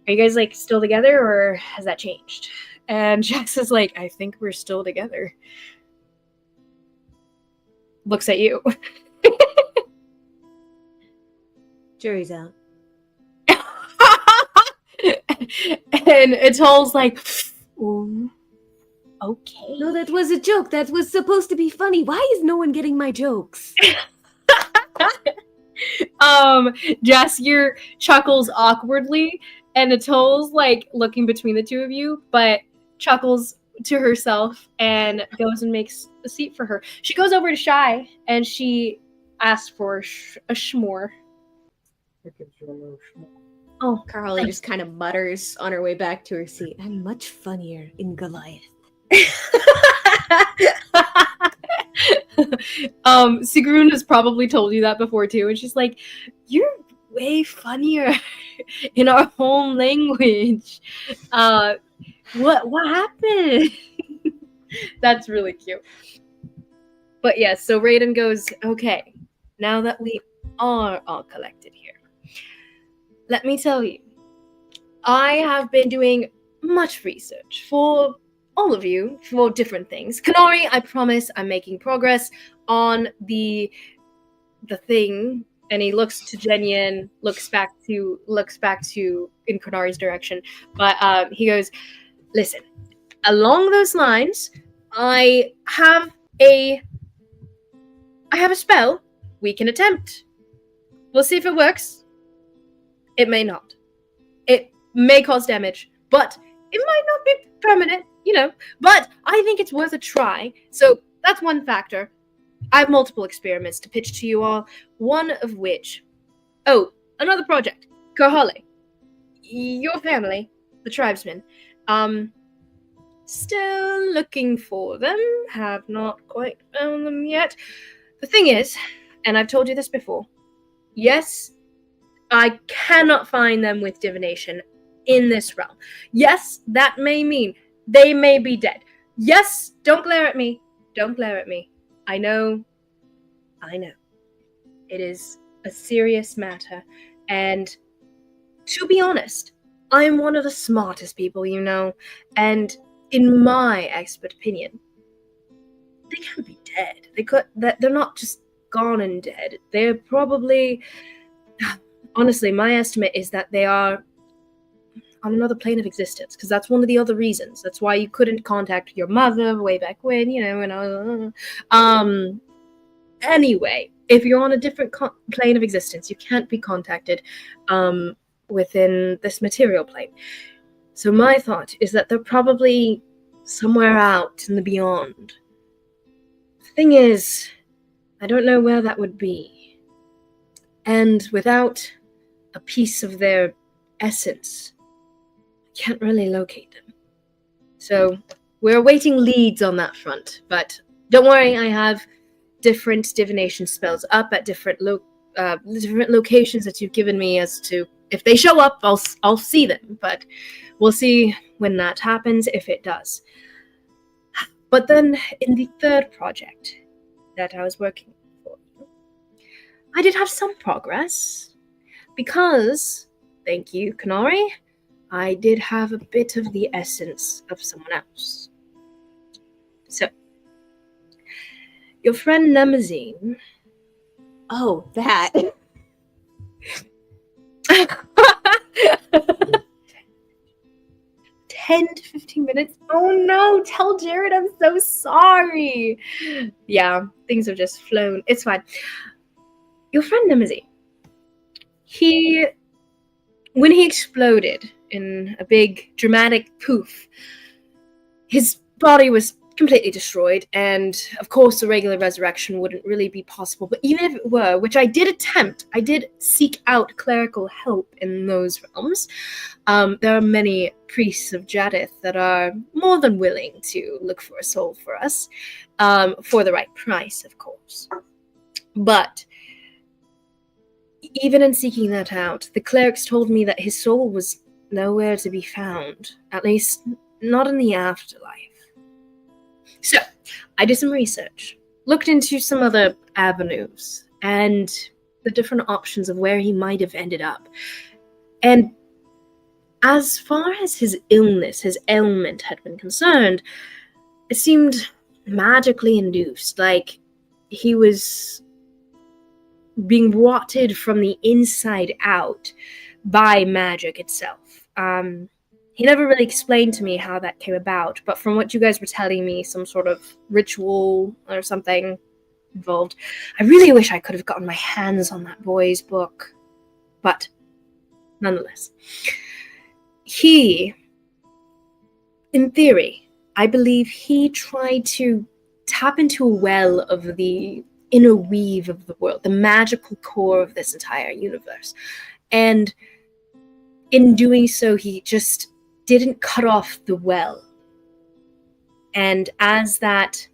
"Are you guys still together, or has that changed?" And Jax is like, "I think we're still together." Looks at you. Jury's out. And Atol's like, "Ooh, okay." No, that was a joke. That was supposed to be funny. Why is no one getting my jokes? Jaskier chuckles awkwardly, and Atol's looking between the two of you, but chuckles to herself and goes and makes a seat for her. She goes over to Shy and she asks for a schmore. Oh, Carly just kind of mutters on her way back to her seat. I'm much funnier in Goliath. Sigrun has probably told you that before too, and she's like, "You're way funnier in our home language." What happened? That's really cute. But yes, so Raiden goes, "Okay, now that we are all collected here, let me tell you, I have been doing much research for all of you for different things. Kanari, I promise I'm making progress on the thing." And he looks to Jenyen, looks back to in Kanari's direction. But he goes, "Listen, along those lines, I have a spell we can attempt. We'll see if it works. It may not. It may cause damage, but it might not be permanent, But I think it's worth a try. So that's one factor. I have multiple experiments to pitch to you all, one of which... Oh, another project. Karhale. Your family, the tribesmen. Still looking for them. Have not quite found them yet. The thing is, and I've told you this before, yes, I cannot find them with divination in this realm. Yes, that may mean they may be dead. Yes, don't glare at me. Don't glare at me. I know. It is a serious matter. And to be honest, I am one of the smartest people you know. And in my expert opinion, they can't be dead. They're not just gone and dead. They're probably... Honestly, my estimate is that they are on another plane of existence, because that's one of the other reasons. That's why you couldn't contact your mother way back when, Anyway, if you're on a different plane of existence, you can't be contacted. within this material plane. So my thought is that they're probably somewhere out in the beyond. The thing is, I don't know where that would be. And without a piece of their essence, I can't really locate them. So we're awaiting leads on that front, but don't worry, I have different divination spells up at different locations that you've given me as to if they show up, I'll see them, but we'll see when that happens, if it does. But then in the third project that I was working for, I did have some progress because, thank you, Canary, I did have a bit of the essence of someone else. So, your friend Nemazine. Oh, that. 10 to 15 minutes. Oh no, tell Jared I'm so sorry. Yeah, things have just flown. It's fine. Your friend Nemazine. When he exploded in a big dramatic poof, his body was completely destroyed, and of course a regular resurrection wouldn't really be possible, but even if it were, which I did attempt, I did seek out clerical help in those realms. There are many priests of Jadith that are more than willing to look for a soul for us, for the right price, of course. But even in seeking that out, the clerics told me that his soul was nowhere to be found, at least not in the afterlife. So, I did some research, looked into some other avenues, and the different options of where he might have ended up. And as far as his illness, his ailment had been concerned, it seemed magically induced, like he was being rotted from the inside out by magic itself. He never really explained to me how that came about, but from what you guys were telling me, some sort of ritual or something involved. I really wish I could have gotten my hands on that boy's book. But, nonetheless. He, in theory, I believe he tried to tap into a well of the inner weave of the world, the magical core of this entire universe. And in doing so, he just didn't cut off the well. And as that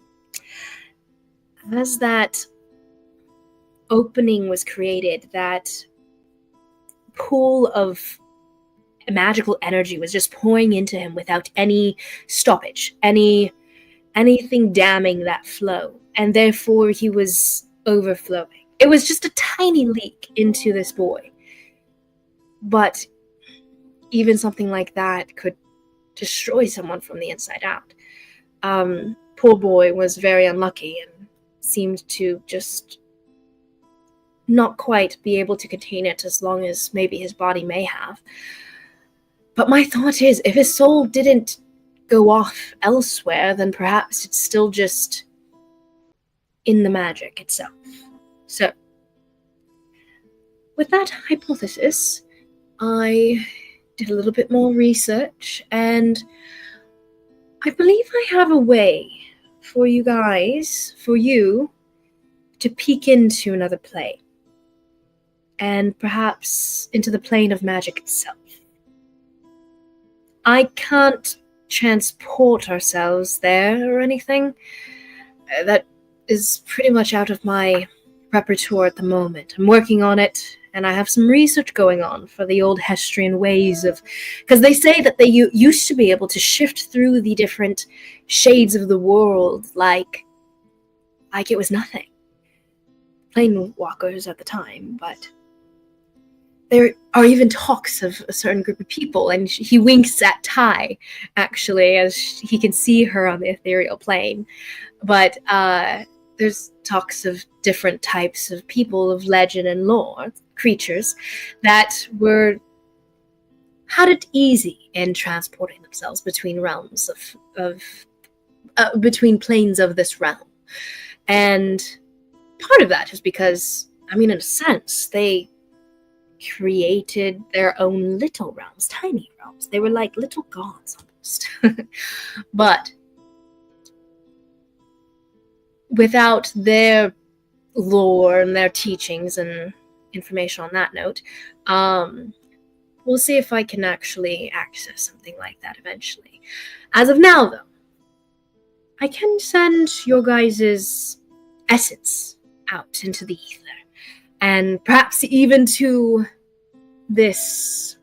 opening was created, that pool of magical energy was just pouring into him without any stoppage, anything damming that flow. And therefore he was overflowing. It was just a tiny leak into this boy. But even something like that could destroy someone from the inside out. Poor boy was very unlucky and seemed to just not quite be able to contain it as long as maybe his body may have. But my thought is, if his soul didn't go off elsewhere, then perhaps it's still just in the magic itself. So, with that hypothesis, I did a little bit more research, and I believe I have a way for you guys, for you, to peek into another plane, and perhaps into the plane of magic itself. I can't transport ourselves there or anything. That is pretty much out of my repertoire at the moment. I'm working on it, and I have some research going on for the old Hestrian ways of... Because they say that they used to be able to shift through the different shades of the world like it was nothing. Plane walkers at the time, but... There are even talks of a certain group of people, and he winks at Ty, actually, as he can see her on the ethereal plane. But there's talks of different types of people of legend and lore, creatures, that had it easy in transporting themselves between realms between planes of this realm. And part of that is because, I mean, in a sense, they created their own little realms, tiny realms. They were like little gods almost. But without their lore and their teachings and information on that note, we'll see if I can actually access something like that eventually. As of now, though, I can send your guys' essence out into the ether, and perhaps even to this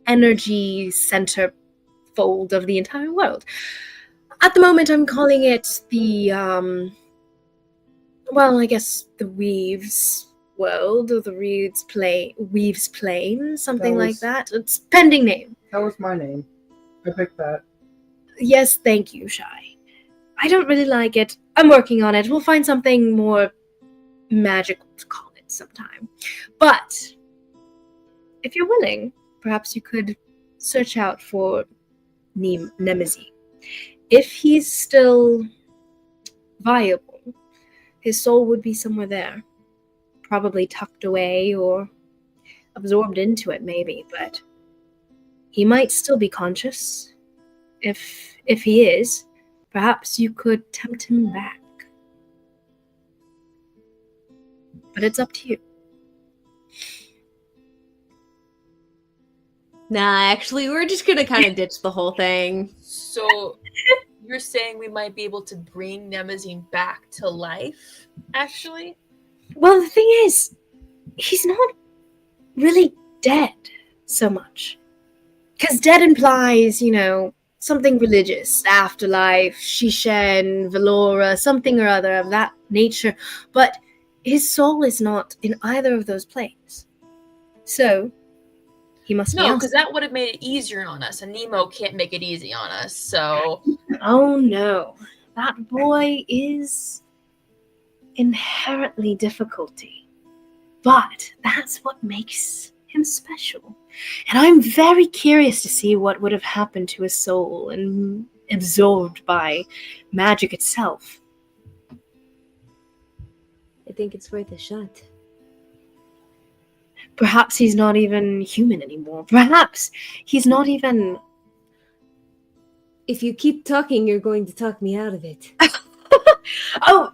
energy center fold of the entire world. At the moment, I'm calling it the, well, I guess the Weaves world, or the Weaves Plane, something like that. It's pending name. That was my name. I picked that. Yes, thank you, Shy. I don't really like it. I'm working on it. We'll find something more magical to call it sometime. But if you're willing, perhaps you could search out for Nemesi. If he's still viable, his soul would be somewhere there. Probably tucked away or absorbed into it, maybe, but he might still be conscious. If he is, perhaps you could tempt him back. But it's up to you. Nah, actually, we're just gonna kind of ditch the whole thing. So you're saying we might be able to bring Nemazine back to life, actually? Well, the thing is, he's not really dead so much. Because dead implies, something religious, afterlife, Shishen, Valora, something or other of that nature. But his soul is not in either of those planes. So, he must be. No, because that would have made it easier on us, and Mnemo can't make it easy on us, so... Oh no, that boy is inherently difficulty. But that's what makes him special. And I'm very curious to see what would have happened to his soul and absorbed by magic itself. I think it's worth a shot. Perhaps he's not even human anymore. Perhaps he's not even... If you keep talking, you're going to talk me out of it. Oh,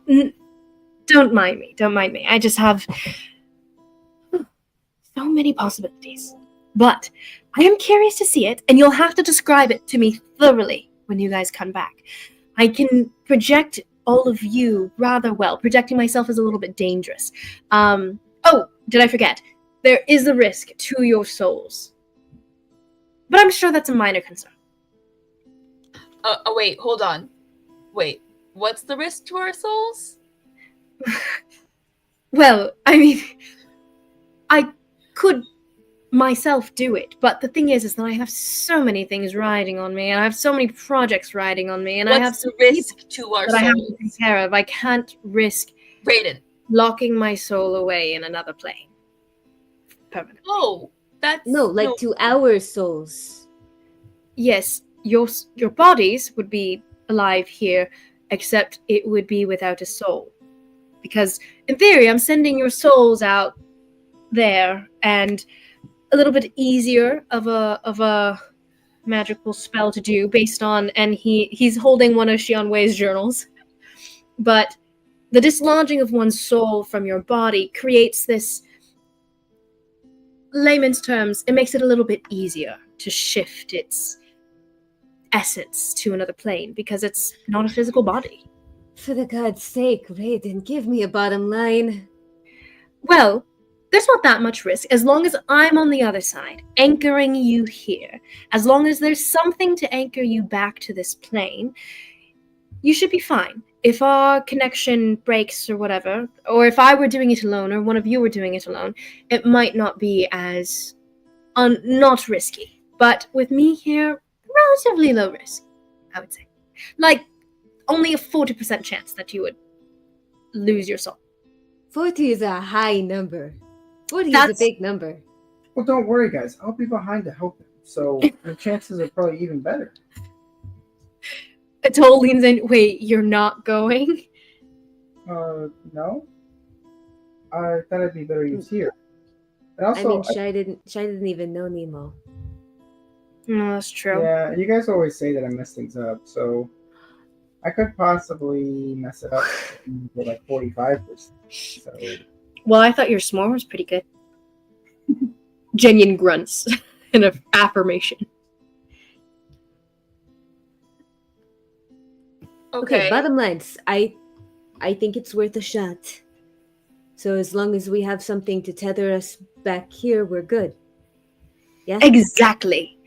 don't mind me. Don't mind me. I just have so many possibilities. But I am curious to see it, and you'll have to describe it to me thoroughly when you guys come back. I can project all of you rather well. Projecting myself is a little bit dangerous. Oh, did I forget? There is a risk to your souls. But I'm sure that's a minor concern. Wait, hold on. Wait, what's the risk to our souls? Well, I mean, I could myself do it, but the thing is that I have so many things riding on me, and I have so many projects riding on me, and I have What's the risk to our that souls? I have to take care of. I can't risk Raiden. locking my soul away in another plane. Permanently. Oh, that's... No, like to our souls. Yes, your bodies would be alive here, except it would be without a soul. Because, in theory, I'm sending your souls out there, and a little bit easier of a magical spell to do based on, and he's holding one of Xian Wei's journals. But the dislodging of one's soul from your body creates this, layman's terms, it makes it a little bit easier to shift its essence to another plane because it's not a physical body. For the God's sake, Raiden, give me a bottom line. Well, there's not that much risk as long as I'm on the other side, anchoring you here. As long as there's something to anchor you back to this plane, you should be fine. If our connection breaks or whatever, or if I were doing it alone or one of you were doing it alone, it might not be as not risky. But with me here, relatively low risk, I would say. Like, only a 40% chance that you would lose your soul. 40 is a high number. 40 is a big number. Well, don't worry, guys. I'll be behind to help him. So the chances are probably even better. Atoll leans in. Wait, you're not going? No. I thought it'd be better used here. And I mean, also, Shai didn't even know Nemo. No, that's true. yeah, you guys always say that I mess things up, so I could possibly mess it up with like 45%. So Well, I thought your s'more was pretty good. Genuine grunts and an affirmation. Okay, bottom lines, I think it's worth a shot. So as long as we have something to tether us back here, we're good. Yeah? Exactly.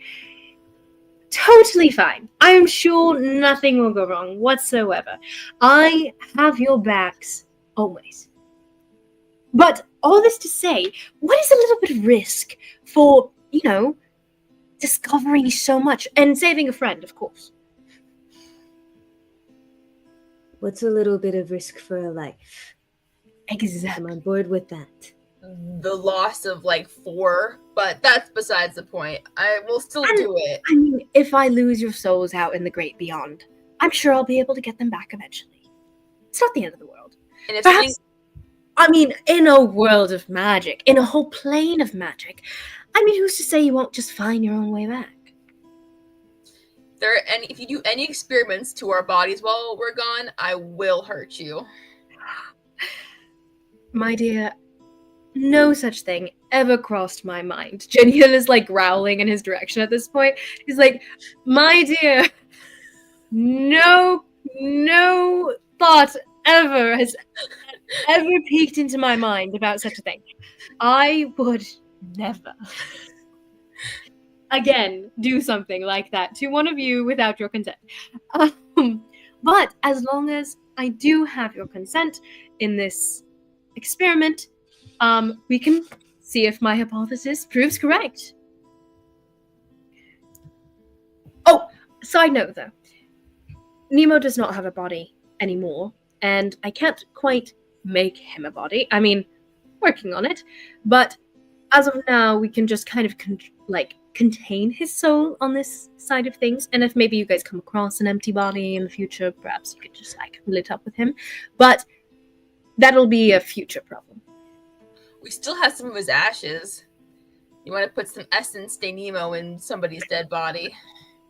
Totally fine. I'm sure nothing will go wrong whatsoever. I have your backs always. But all this to say, what is a little bit of risk for, discovering so much and saving a friend, of course? What's a little bit of risk for a life? Exactly. I'm on board with that. The loss of like 4, but that's besides the point. I will still do it. I mean, if I lose your souls out in the great beyond, I'm sure I'll be able to get them back eventually. It's not the end of the world. And if Perhaps, in a world of magic, in a whole plane of magic, who's to say you won't just find your own way back? if you do any experiments to our bodies while we're gone, I will hurt you. My dear, no such thing ever crossed my mind. Jinian is like growling in his direction at this point. He's like, my dear, no thought has ever peeked into my mind about such a thing. I would never again do something like that to one of you without your consent. But as long as I do have your consent in this experiment, we can see if my hypothesis proves correct. Oh, side note though, Nemo does not have a body anymore, and I can't quite make him a body. I mean, working on it, but as of now, we can just kind of contain his soul on this side of things. And if maybe you guys come across an empty body in the future, perhaps you could just lit up with him. But that'll be a future problem. We still have some of his ashes. You want to put some essence de Nemo in somebody's dead body.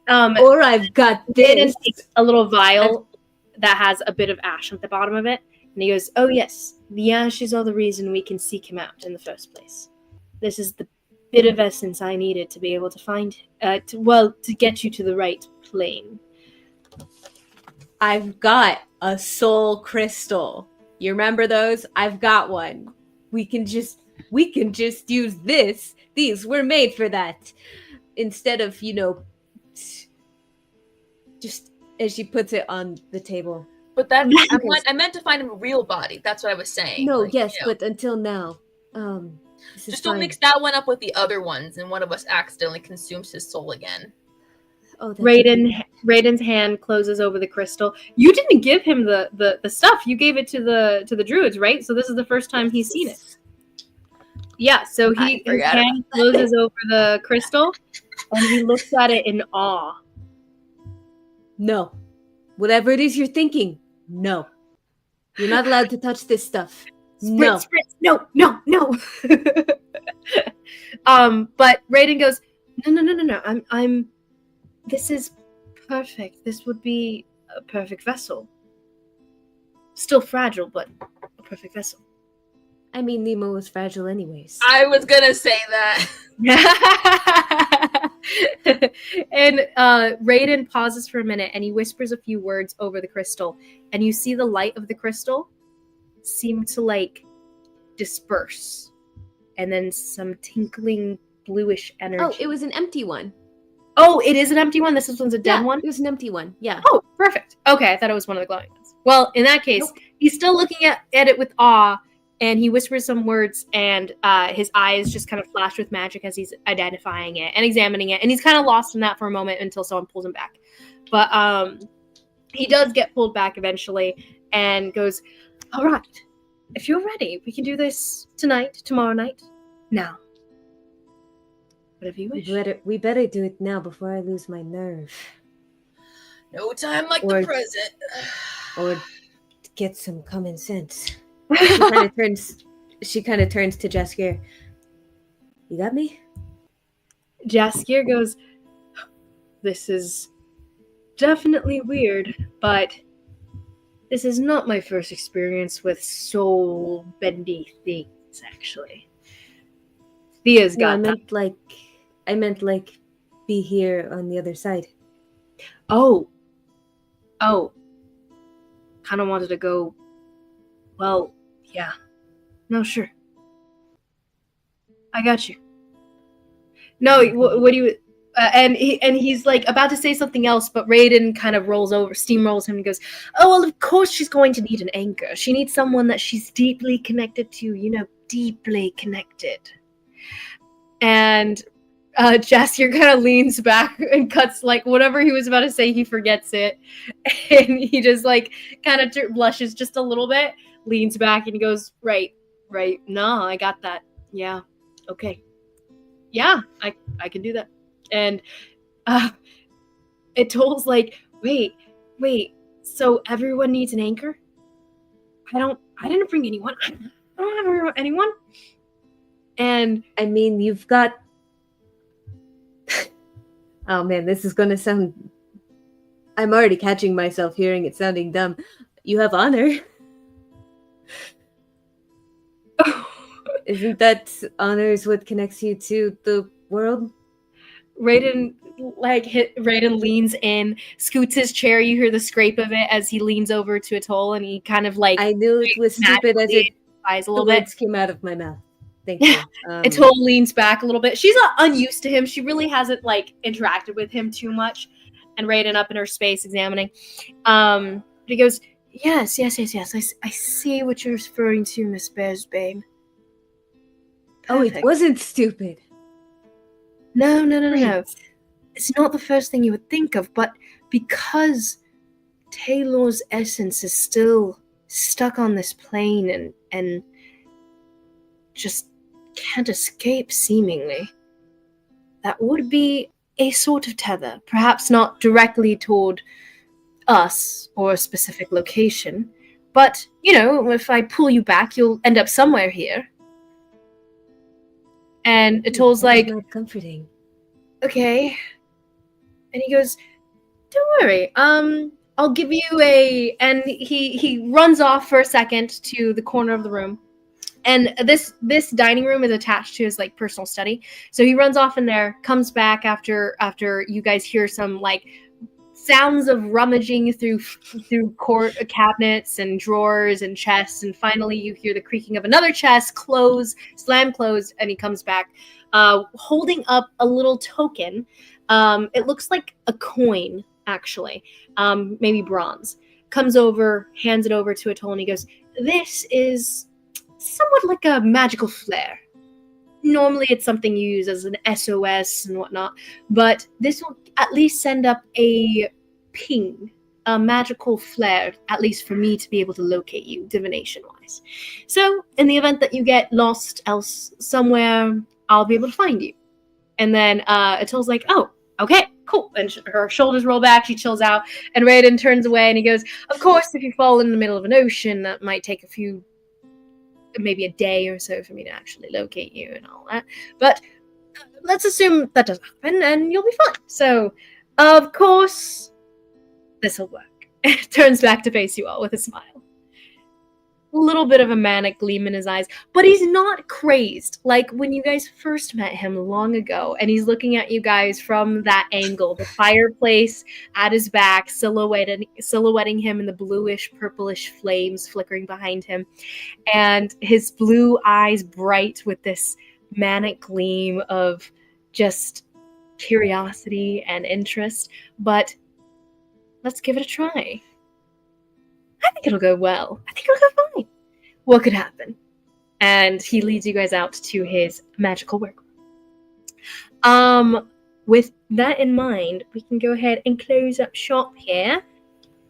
Or I've got this. A little vial that has a bit of ash at the bottom of it. And he goes, oh yes, the ashes are the reason we can seek him out in the first place. This is the bit of essence I needed to be able to find, to get you to the right plane. I've got a soul crystal. You remember those? I've got one. We can just use this. These were made for that. Instead of, just as she puts it on the table. But I meant to find him a real body. That's what I was saying. No, but until now, just don't mix that one up with the other ones, and one of us accidentally consumes his soul again. Oh, Raiden's hand closes over the crystal. You didn't give him the stuff. You gave it to the druids, right? So this is the first time he's seen it. Yeah. So his hand closes over the crystal, and he looks at it in awe. No, whatever it is you're thinking, no, you're not allowed to touch this stuff. Sprint. No. But Raiden goes, no. I'm. This is perfect. This would be a perfect vessel. Still fragile, but a perfect vessel. I mean, Nemo was fragile anyways. I was gonna say that. And Raiden pauses for a minute, and he whispers a few words over the crystal, and you see the light of the crystal seem to disperse, and then some tinkling bluish energy. Oh, it was an empty one. Oh, it is an empty one? This one's a dead one? It was an empty one, yeah. Oh, perfect. Okay, I thought it was one of the glowing ones. Well, in that case, He's still looking at it with awe, and he whispers some words, and his eyes just kind of flash with magic as he's identifying it and examining it, and he's kind of lost in that for a moment until someone pulls him back. But he does get pulled back eventually, and goes, all right, if you're ready, we can do this tonight, tomorrow night, now. Whatever you wish. We better do it now before I lose my nerve. No time like the present. Or get some common sense. She kind of turns she kind of turns to Jaskier. You got me? Jaskier goes, this is definitely weird, but this is not my first experience with soul-bendy things, actually. Thea's got that. I meant like be here on the other side. Oh. Kind of wanted to go. Well, yeah. No, sure. I got you. No, what do you? And he's like about to say something else, but Raiden kind of steamrolls him and goes, "Oh well, of course she's going to need an anchor. She needs someone that she's deeply connected to. Deeply connected." And Jaskier kind of leans back and cuts whatever he was about to say. He forgets it, and he just kind of blushes just a little bit, leans back, and he goes, "Right. No, I got that. Yeah, okay. Yeah, I can do that." And Itol's like, wait. So everyone needs an anchor? I didn't bring anyone. I don't have anyone. And I mean, you've got. Oh man, this is gonna sound. I'm already catching myself hearing it sounding dumb. You have honor. Isn't that honor is what connects you to the world? Raiden leans in, scoots his chair. You hear the scrape of it as he leans over to Atol, and he kind of I knew it was stupid as it eyes a little the bit. words came out of my mouth. Thank you. Atol leans back a little bit. She's not unused to him. She really hasn't interacted with him too much. And Raiden up in her space examining. But he goes, yes. I see what you're referring to, Miss Bearsbane. Oh, it wasn't stupid. No. It's not the first thing you would think of, but because Taylor's essence is still stuck on this plane and just can't escape, seemingly, that would be a sort of tether. Perhaps not directly toward us or a specific location, but, if I pull you back, you'll end up somewhere here. And Atol's like, not comforting. Okay. And he goes, don't worry, I'll give you and he runs off for a second to the corner of the room. And this dining room is attached to his personal study. So he runs off in there, comes back after you guys hear some sounds of rummaging through cabinets and drawers and chests, and finally you hear the creaking of another chest slam closed, and he comes back holding up a little token. It looks like a coin, actually, maybe bronze. Comes over, hands it over to Atol, and he goes, this is somewhat like a magical flare. Normally it's something you use as an SOS and whatnot, but this will at least send up a ping, a magical flare, at least for me to be able to locate you divination-wise. So in the event that you get lost else somewhere, I'll be able to find you. And then Atol's like, oh, okay, cool. And her shoulders roll back, she chills out, and Raiden turns away and he goes, of course, if you fall in the middle of an ocean, that might take maybe a day or so for me to actually locate you and all that. But let's assume that doesn't happen and you'll be fine. So, of course, this'll work. Turns back to face you all with a smile. A little bit of a manic gleam in his eyes, but he's not crazed like when you guys first met him long ago, and he's looking at you guys from that angle, the fireplace at his back, silhouetting him in the bluish, purplish flames flickering behind him, and his blue eyes bright with this manic gleam of just curiosity and interest. But let's give it a try. I think it'll go well. I think it'll go fine. What could happen? And he leads you guys out to his magical workroom. With that in mind, we can go ahead and close up shop here.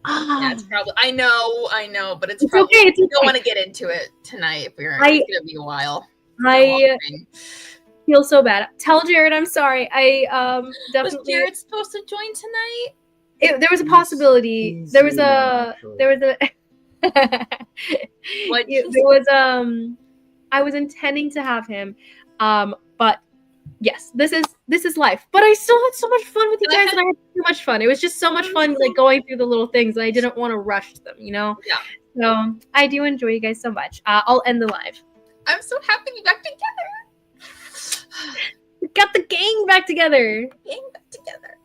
Yeah, it's probably. I know, but it's probably. Okay, we don't want to get into it tonight. It's gonna be a while. I feel so bad. Tell Jared I'm sorry. I definitely. Was Jared supposed to join tonight? There was a possibility. There was a. What? There was I was intending to have him, but yes, this is life. But I still had so much fun with you guys, and I had too much fun. It was just so much fun, like going through the little things, and I didn't want to rush them, you know. Yeah. So I do enjoy you guys so much. I'll end the live. I'm so happy to be back together. We got the gang back together. Gang back together.